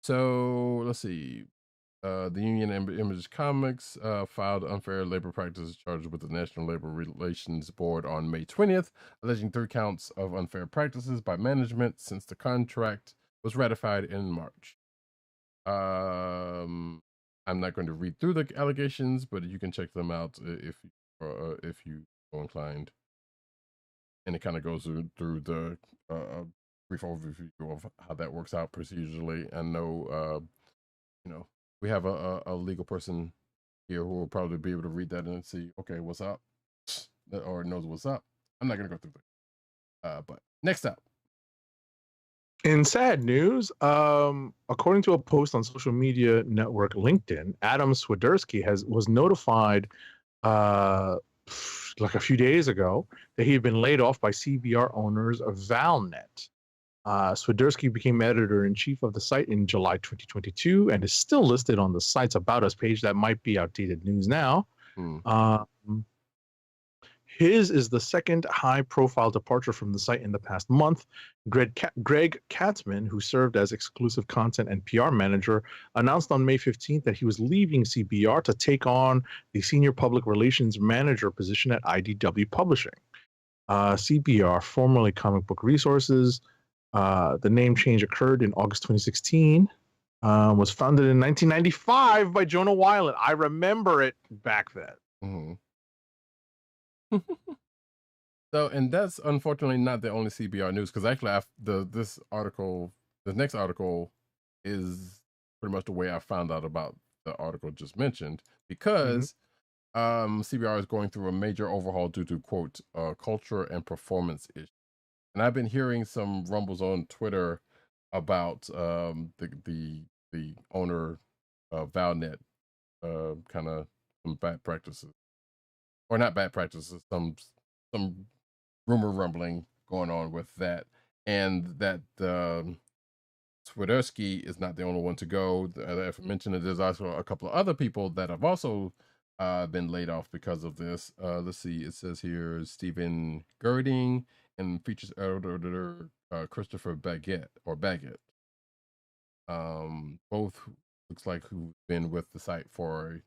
So let's see. The Union Image Comics filed unfair labor practices charges with the National Labor Relations Board on May 20th, alleging 3 counts of unfair practices by management since the contract was ratified in March. I'm not going to read through the allegations, but you can check them out if you are inclined. And it kind of goes through the brief overview of how that works out procedurally. I know, we have a legal person here who will probably be able to read that and see, okay, what's up, or knows what's up. I'm not going to go through that. But next up. In sad news, according to a post on social media network LinkedIn, Adam Swiderski was notified like a few days ago that he had been laid off by CBR owners of Valnet. Swiderski became editor-in-chief of the site in July 2022 and is still listed on the site's About Us page. That might be outdated news now. His is the second high-profile departure from the site in the past month. Greg Katzman, who served as exclusive content and PR manager, announced on May 15th that he was leaving CBR to take on the senior public relations manager position at IDW Publishing. CBR, formerly Comic Book Resources, the name change occurred in August 2016, was founded in 1995 by Jonah Weiland. I remember it back then. So, and that's unfortunately not the only CBR news, because actually this next article is pretty much the way I found out about the article just mentioned, because CBR is going through a major overhaul due to, quote, culture and performance issues. And I've been hearing some rumbles on Twitter about the owner of Valnet kind of some bad practices. Or not bad practices, some rumor rumbling going on with that, and that Swiderski is not the only one to go. As I mentioned, there's also a couple of other people that have also been laid off because of this. Let's see. It says here Stephen Girding and features editor Christopher Baggett. Both looks like who've been with the site for a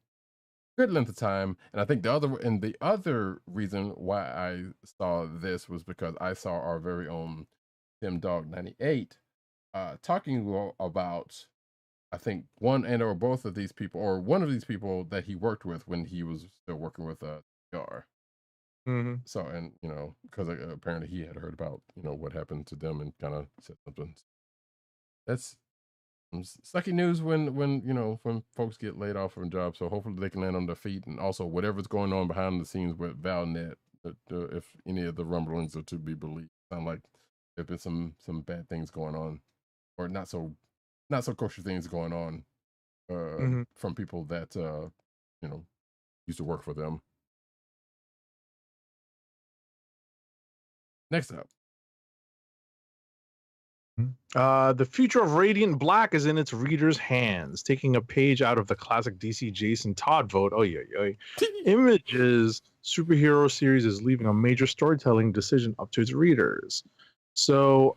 good length of time. And I think the other reason why I saw this was because I saw our very own Tim Dog 98 talking about, I think, one and or both of these people, or one of these people that he worked with when he was still working with TR. So, and because apparently he had heard about what happened to them and kind of said something. That's sucky news when folks get laid off from jobs. So hopefully they can land on their feet, and also whatever's going on behind the scenes with ValNet, if any of the rumblings are to be believed, sound like there've been some bad things going on, or not so kosher things going on from people that used to work for them. Next up. The future of Radiant Black is in its readers' hands, taking a page out of the classic DC Jason Todd vote. Oh yeah. Image's superhero series is leaving a major storytelling decision up to its readers. So,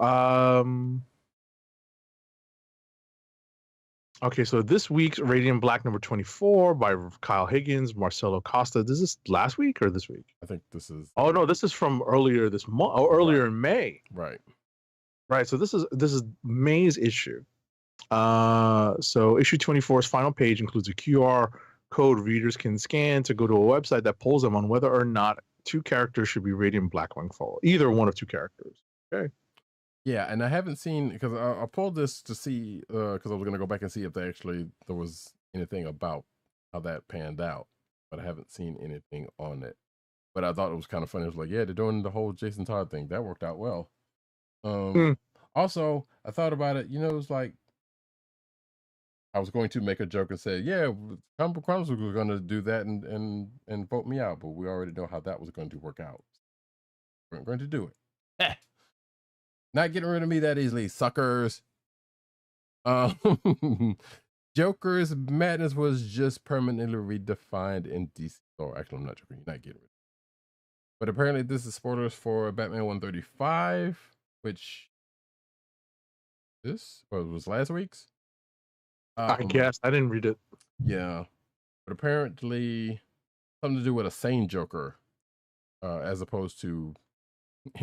okay, so this week's Radiant Black number 24 by Kyle Higgins, Marcelo Costa. Is this last week or this week? I think this is. Oh no, this is from earlier this month, or earlier in May. Right. So this is May's issue. So issue 24's final page includes a QR code readers can scan to go to a website that polls them on whether or not two characters should be Radiant Black going forward. Either one of two characters. Okay. Yeah, and I haven't seen, because I pulled this to see, because I was going to go back and see if there was anything about how that panned out, but I haven't seen anything on it. But I thought it was kind of funny. It was like, yeah, they're doing the whole Jason Todd thing. That worked out well. Also, I thought about it, it was like, I was going to make a joke and say, yeah, Comic Book Chronicles was going to do that and vote me out, but we already know how that was going to work out. We're going to do it. Not getting rid of me that easily, suckers. Joker's madness was just permanently redefined in DC. Oh, actually, I'm not joking. You're not getting rid of it. But apparently, this is spoilers for Batman 135, which was last week's. I guess I didn't read it. Yeah, but apparently, something to do with a sane Joker, as opposed to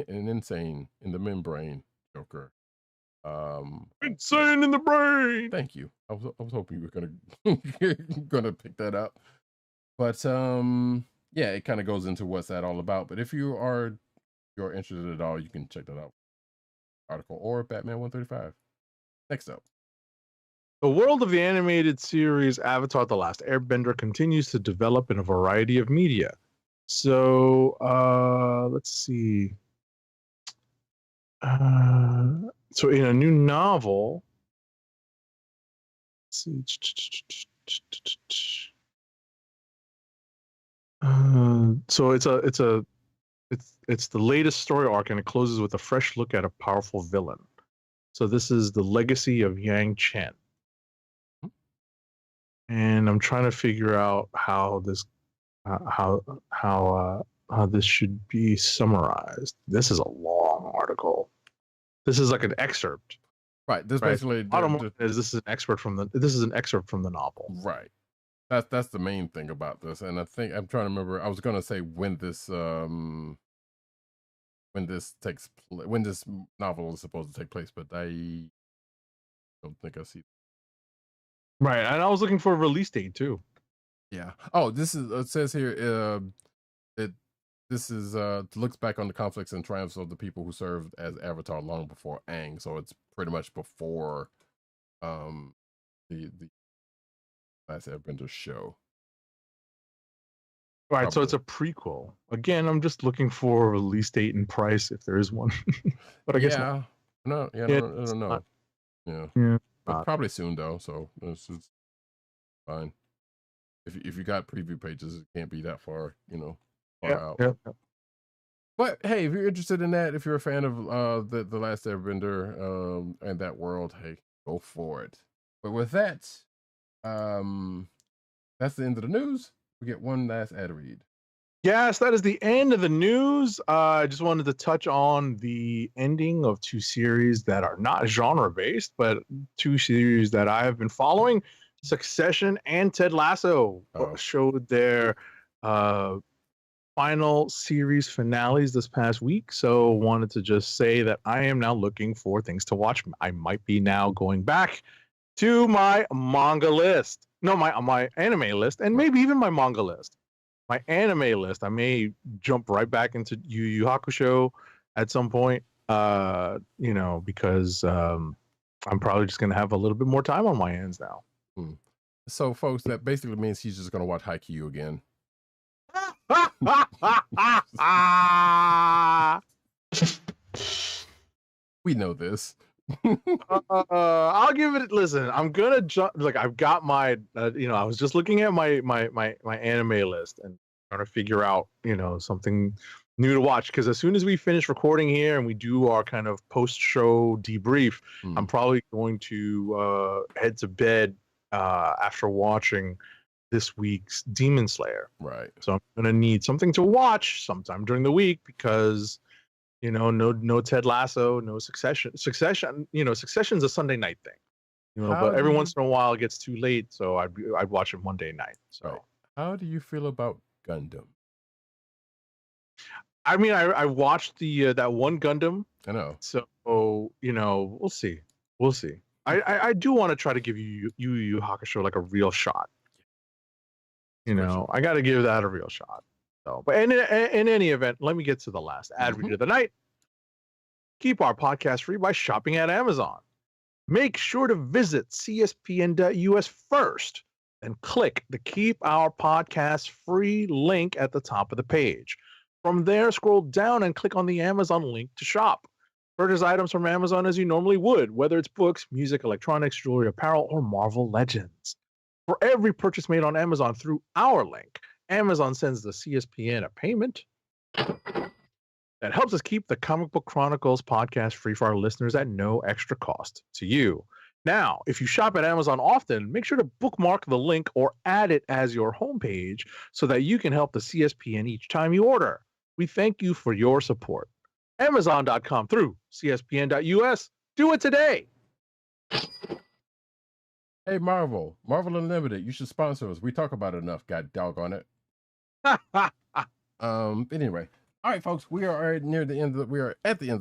an insane in the membrane Joker. Insane in the brain. Thank you. I was hoping you were gonna pick that up. But yeah, it kind of goes into what's that all about. But if you're interested at all, you can check that out. Article or Batman 135. Next up. The world of the animated series Avatar: The Last Airbender continues to develop in a variety of media. So let's see. So in a new novel, let's see. So it's the latest story arc, and it closes with a fresh look at a powerful villain. So this is the legacy of Yang Chen, and I'm trying to figure out how this should be summarized. This is a long article. This is like an excerpt. Right. This basically this is an excerpt from the novel. Right. That's the main thing about this. And I think I'm trying to remember, I was gonna say when this novel is supposed to take place, but I don't think I see. Right. And I was looking for a release date too. Yeah. Oh, it says here this looks back on the conflicts and triumphs of the people who served as Avatar long before Aang. So it's pretty much before the Last Airbender show. Right, probably. So it's a prequel. Again, I'm just looking for a release date and price if there is one. But I guess not. No, I don't know. Yeah. But probably soon though, so it's fine. If you got preview pages, it can't be that far, out. Yeah. But hey, if you're interested in that, if you're a fan of the Last Airbender and that world, hey, go for it. But with that, that's the end of the news. we get one last ad read. Yes, that is the end of the news. I just wanted to touch on the ending of two series that are not genre based, but two series that I have been following. Succession and Ted Lasso showed their final series finales this past week. So wanted to just say that I am now looking for things to watch. I might be now going back to my manga list. No, my anime list, and maybe even my manga list. My anime list, I may jump right back into Yu Yu Hakusho at some point, because I'm probably just going to have a little bit more time on my hands now. So, folks, that basically means he's just going to watch Haikyuu again. We know this. I'll give it. Listen, I'm gonna jump. Like I've got my, I was just looking at my anime list and trying to figure out, something new to watch. Because as soon as we finish recording here and we do our kind of post-show debrief, I'm probably going to head to bed after watching this week's Demon Slayer. Right. So I'm gonna need something to watch sometime during the week because. No Ted Lasso, no Succession. Succession's a Sunday night thing. But every once in a while it gets too late, so I'd watch it Monday night. So right. How do you feel about Gundam? I mean, I watched the that one Gundam. I know. So we'll see. We'll see. I do want to try to give Yu Yu Hakusho like a real shot. I got to give that a real shot. So, but in any event, let me get to the last ad read of the night. Keep our podcast free by shopping at Amazon. Make sure to visit CSPN.US first and click the Keep Our Podcast Free link at the top of the page. From there, scroll down and click on the Amazon link to shop. Purchase items from Amazon as you normally would, whether it's books, music, electronics, jewelry, apparel, or Marvel Legends. For every purchase made on Amazon through our link, Amazon sends the CSPN a payment that helps us keep the Comic Book Chronicles podcast free for our listeners at no extra cost to you. Now, if you shop at Amazon often, make sure to bookmark the link or add it as your homepage so that you can help the CSPN each time you order. We thank you for your support. Amazon.com through CSPN.US. Do it today. Hey, Marvel Unlimited, you should sponsor us. We talk about it enough, god doggone it. Anyway, all right, folks, we are at the end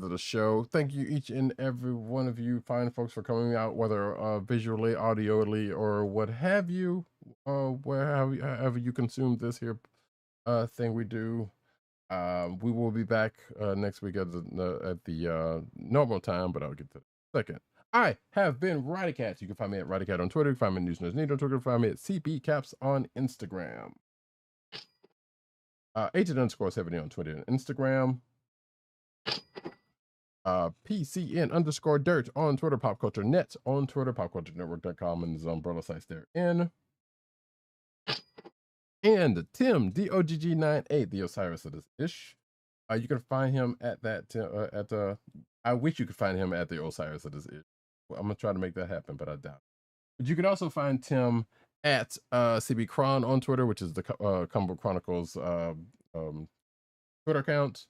of the show. Thank you, each and every one of you fine folks, for coming out, whether visually, audioly, or what have you, however you consume this here thing we do. We will be back next week at the normal time, but I'll get to that in a second. I have been Roddykat. You can find me at Roddykat on Twitter. You can find me at News on Twitter. You can find me at CBCaps on Instagram. Agent_70 on Twitter and Instagram. PCN_dirt on Twitter. Pop Culture Net on Twitter. PopCultureNetwork.com and his umbrella sites therein. And Tim DOGG98, the Osiris of this ish. You can find him at that I wish you could find him at the Osiris of this ish. I'm gonna try to make that happen, but I doubt it. But you can also find Tim at CB Cron on Twitter, which is the Comic Book Chronicles Twitter account.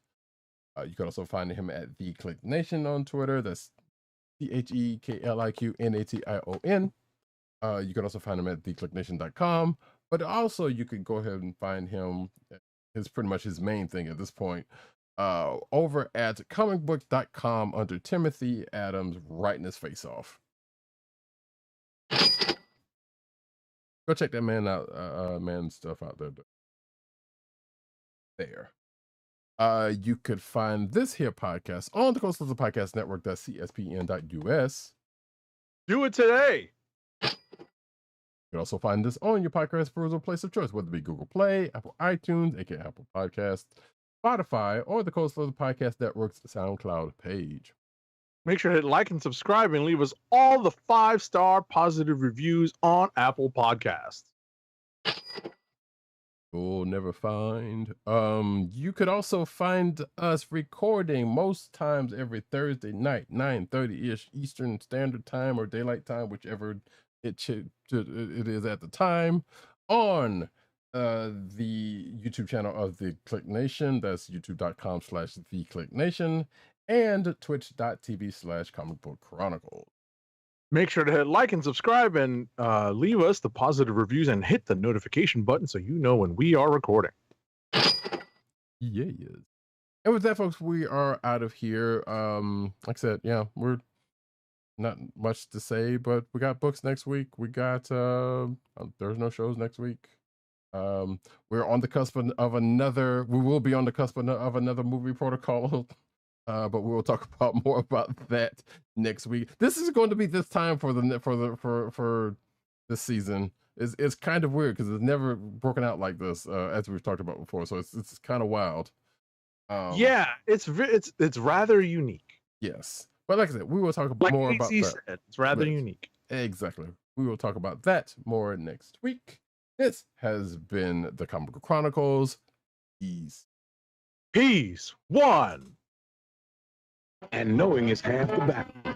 You can also find him at The Click Nation on Twitter. That's TheKliqNation. You can also find him at theclicknation.com. But also you could go ahead and find him. It's pretty much his main thing at this point. Over at comicbook.com under Timothy Adams writing his face off. Go check that man out, man's stuff out there. You could find this here podcast on the Coastal Podcast Network, that's CSPN.US. Do it today. You can also find this on your podcast perusal place of choice, whether it be Google Play, Apple iTunes, aka Apple Podcasts, Spotify, or the Coastal Podcast Network's SoundCloud page. Make sure to hit like and subscribe and leave us all the 5-star positive reviews on Apple Podcasts. You'll never find. You could also find us recording most times every Thursday night, 9:30-ish Eastern Standard Time or Daylight Time, whichever it is at the time, on the YouTube channel of the Click Nation. That's youtube.com/the Click Nation and twitch.tv/Comic Book Chronicles. Make sure to hit like and subscribe and leave us the positive reviews and hit the notification button so you know when we are recording. Yeah. And with that, folks, we are out of here. Like I said, yeah, we're not much to say, but we got books next week. We got there's no shows next week. We're on the cusp of another. We will be on the cusp of another movie protocol. But we will talk about more about that next week. This is going to be this time for this season. It's kind of weird because it's never broken out like this, as we've talked about before. So it's kind of wild. Yeah, it's rather unique. Yes, but like I said, we will talk more about that. Said, it's rather unique. Exactly. We will talk about that more next week. This has been the Comic Book Chronicles. Peace. One. And knowing is half the battle.